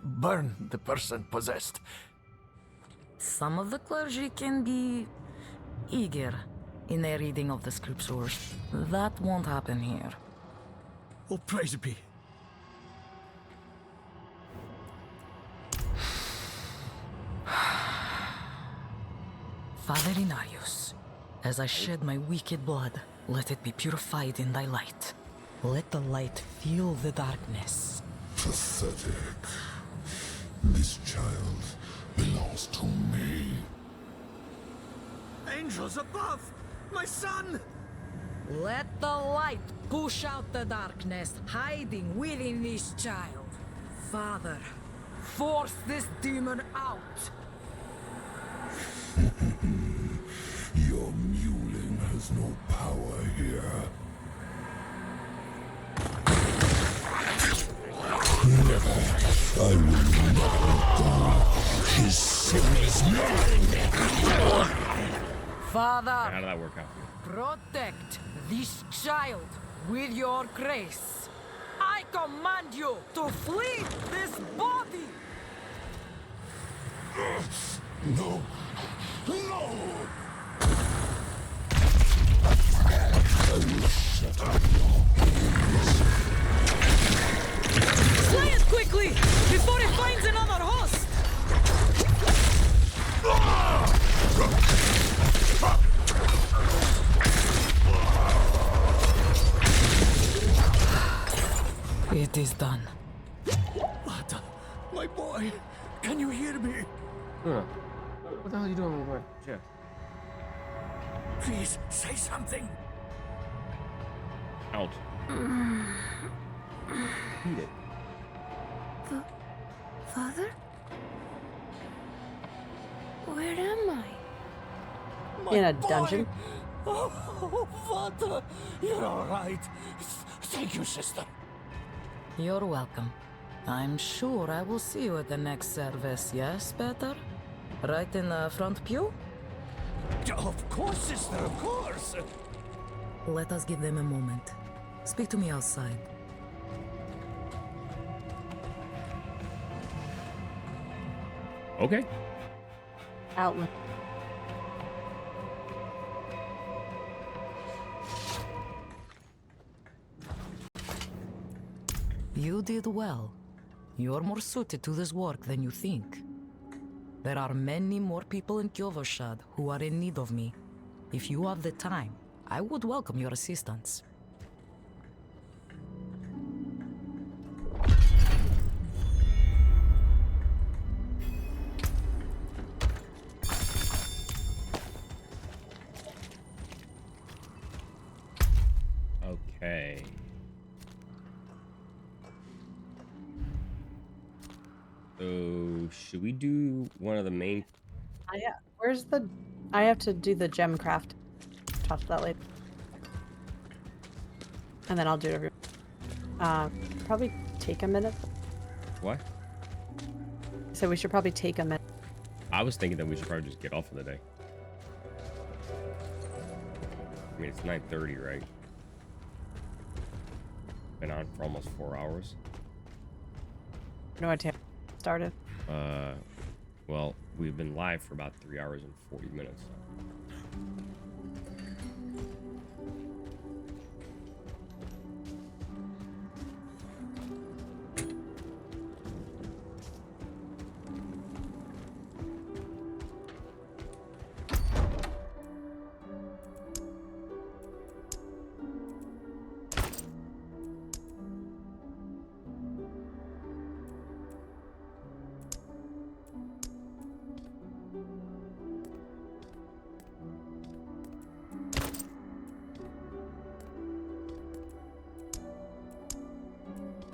burn the person possessed. Some of the clergy can be eager in their reading of the scriptures. That won't happen here. Oh, praise be. Father Inarius, as I shed my wicked blood, let it be purified in thy light. Let the light fill the darkness. Pathetic. This child belongs to me. Angels above! My son! Let the light push out the darkness hiding within this child. Father, force this demon out. Your mewling has no power here. Never. I will never go. His sin is mine. Father, How did that work out for you? protect this child with your grace. I command you to flee this body. No. No! I will shut up your ears. Slay it quickly, before it finds another host! It is done. Lata, my boy, can you hear me? What the hell are you doing with my chest? Please, say something. Out. Eat it. Father? Where am I? In a dungeon? Oh, Father, you're all right. Thank you, sister. You're welcome. I'm sure I will see you at the next service, yes, Peter? Right in the front pew? Of course, sister, of course. Let us give them a moment. Speak to me outside. Okay. Outlet. You did well. You're more suited to this work than you think. There are many more people in Kyovoshad who are in need of me. If you have the time, I would welcome your assistance. Okay. So, should we do one of the main... Where's the... I have to do the gem craft. Talk to that later. And then I'll do it every... probably take a minute. What? So we should probably take a minute. I was thinking that we should probably just get off for the day. I mean, it's 9:30, right? Been on for almost 4 hours. No idea. Started. Well, we've been live for about 3 hours and 40 minutes.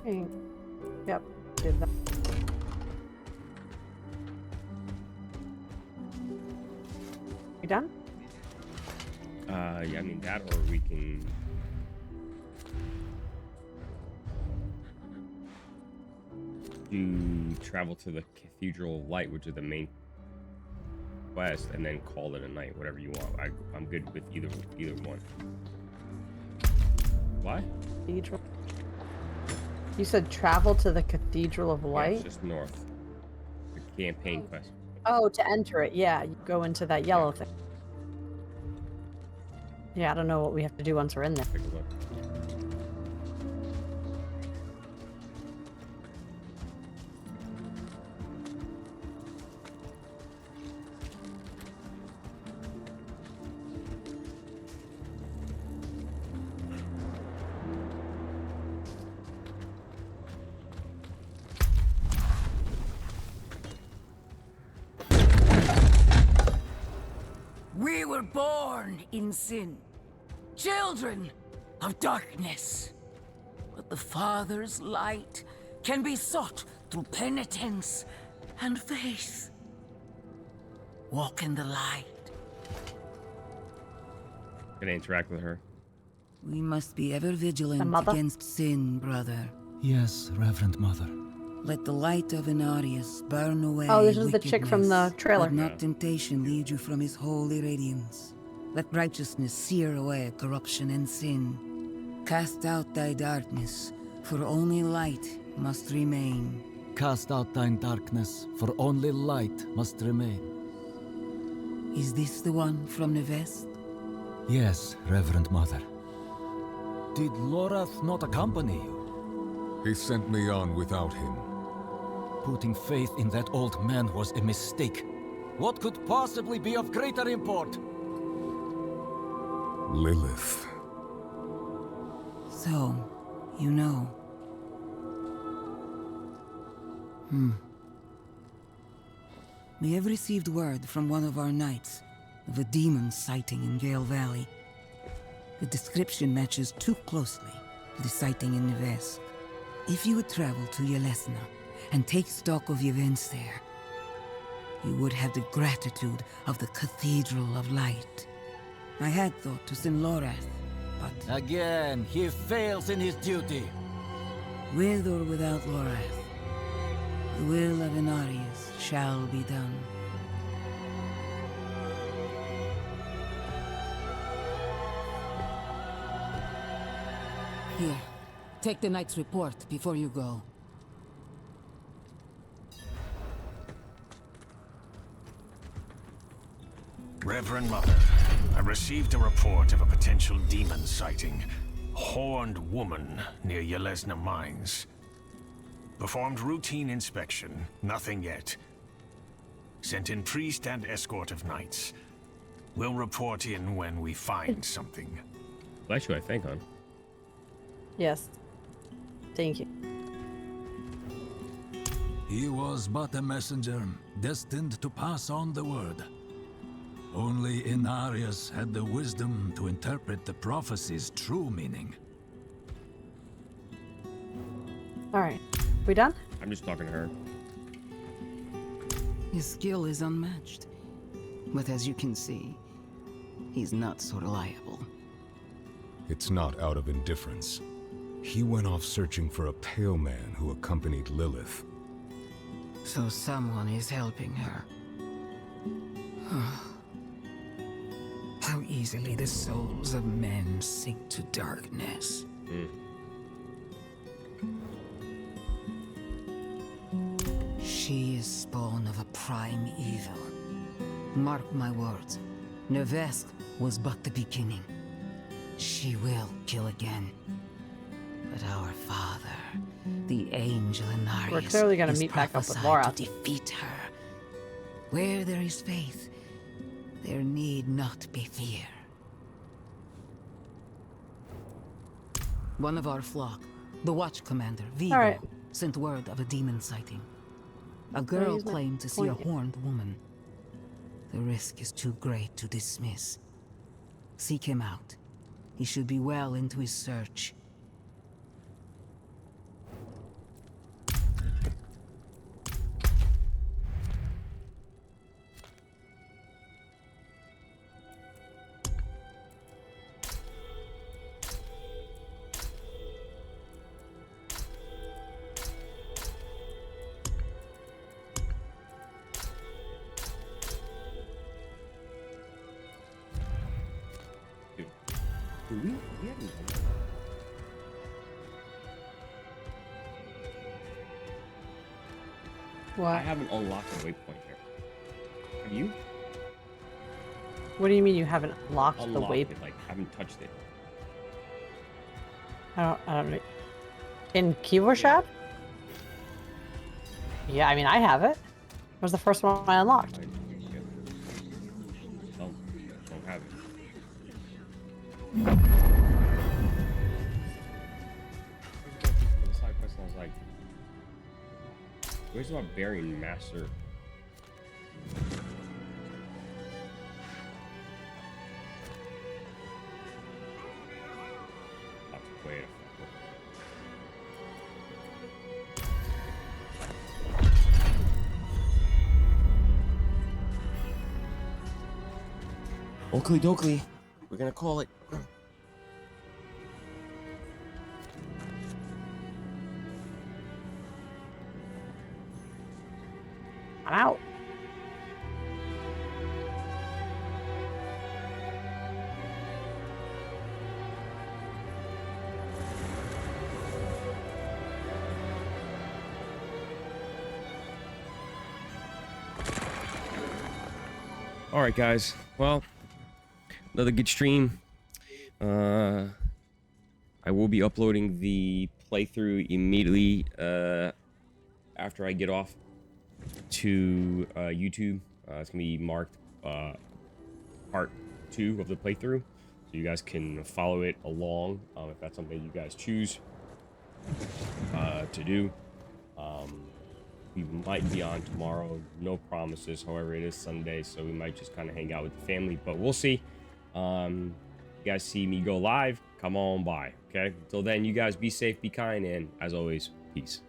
Yep, did that. You done? Yeah, I mean that, or we can. Do travel to the Cathedral of Light, which is the main quest, and then call it a night. Whatever you want. I'm good with either one. Why? Cathedral. You said travel to the Cathedral of Yeah, Light? it's just north. The campaign quest. Oh, to enter it, yeah. You go into that yellow thing. Yeah, I don't know what we have to do once we're in there. Take a look. We were born in sin, children of darkness. But the Father's light can be sought through penitence and faith. Walk in the light. Gonna interact with her. We must be ever vigilant against sin, brother. Yes, Reverend Mother. Let the light of Inarius burn away. Oh, this is the chick from the trailer. Let not temptation lead you from his holy radiance. Let righteousness sear away corruption and sin. Cast out thy darkness, for only light must remain. Cast out thine darkness, for only light must remain. Is this the one from the west? Yes, Reverend Mother. Did Lorath not accompany you? He sent me on without him. Putting faith in that old man was a mistake. What could possibly be of greater import? Lilith. So, you know. We have received word from one of our knights of a demon sighting in Gale Valley. The description matches too closely to the sighting in the west. If you would travel to Yelesna and take stock of the events there, you would have the gratitude of the Cathedral of Light. I had thought to send Lorath, but... Again, he fails in his duty. With or without Lorath, the will of Inarius shall be done. Here, take the knight's report before you go. Reverend Mother, I received a report of a potential demon sighting. Horned woman near Yelesna Mines. Performed routine inspection, nothing yet. Sent in priest and escort of knights. We'll report in when we find something. Bless you, I think, hon. Yes. Thank you. He was but a messenger, destined to pass on the word. Only Inarius had the wisdom to interpret the prophecy's true meaning. Alright. We done? I'm just talking to her. His skill is unmatched. But as you can see, he's not so reliable. It's not out of indifference. He went off searching for a pale man who accompanied Lilith. So someone is helping her. How easily the souls of men sink to darkness. She is spawn of a prime evil. Mark my words, Nevesk was but the beginning. She will kill again. But our father, the angel Inarius, We're clearly gonna meet back up with Laura. to defeat her. Where there is faith, there need not be fear. One of our flock, the watch commander, Vigo, sent word of a demon sighting. A girl claimed to see a horned woman. The risk is too great to dismiss. Seek him out. He should be well into his search. What? I haven't unlocked the waypoint here. Have you? What do you mean you haven't locked the Unlocked waypoint? it, like haven't touched it. I don't know. In Keyboard Shop? Yeah, I mean, I have it. It was the first one I unlocked. Don't have it. The side quest, I was like, where's the Barbarian Master? Wait. Oakley dokley. We're gonna call it. I'm out. All right, guys. Well, another good stream. I will be uploading the playthrough immediately after I get off to YouTube. It's gonna be marked part 2 of the playthrough, so you guys can follow it along if that's something you guys choose to do. We might be on tomorrow, no promises. However, it is Sunday, so we might just kind of hang out with the family, but we'll see. You guys see me go live, come on by, okay? Until then, you guys be safe, be kind, and as always, peace.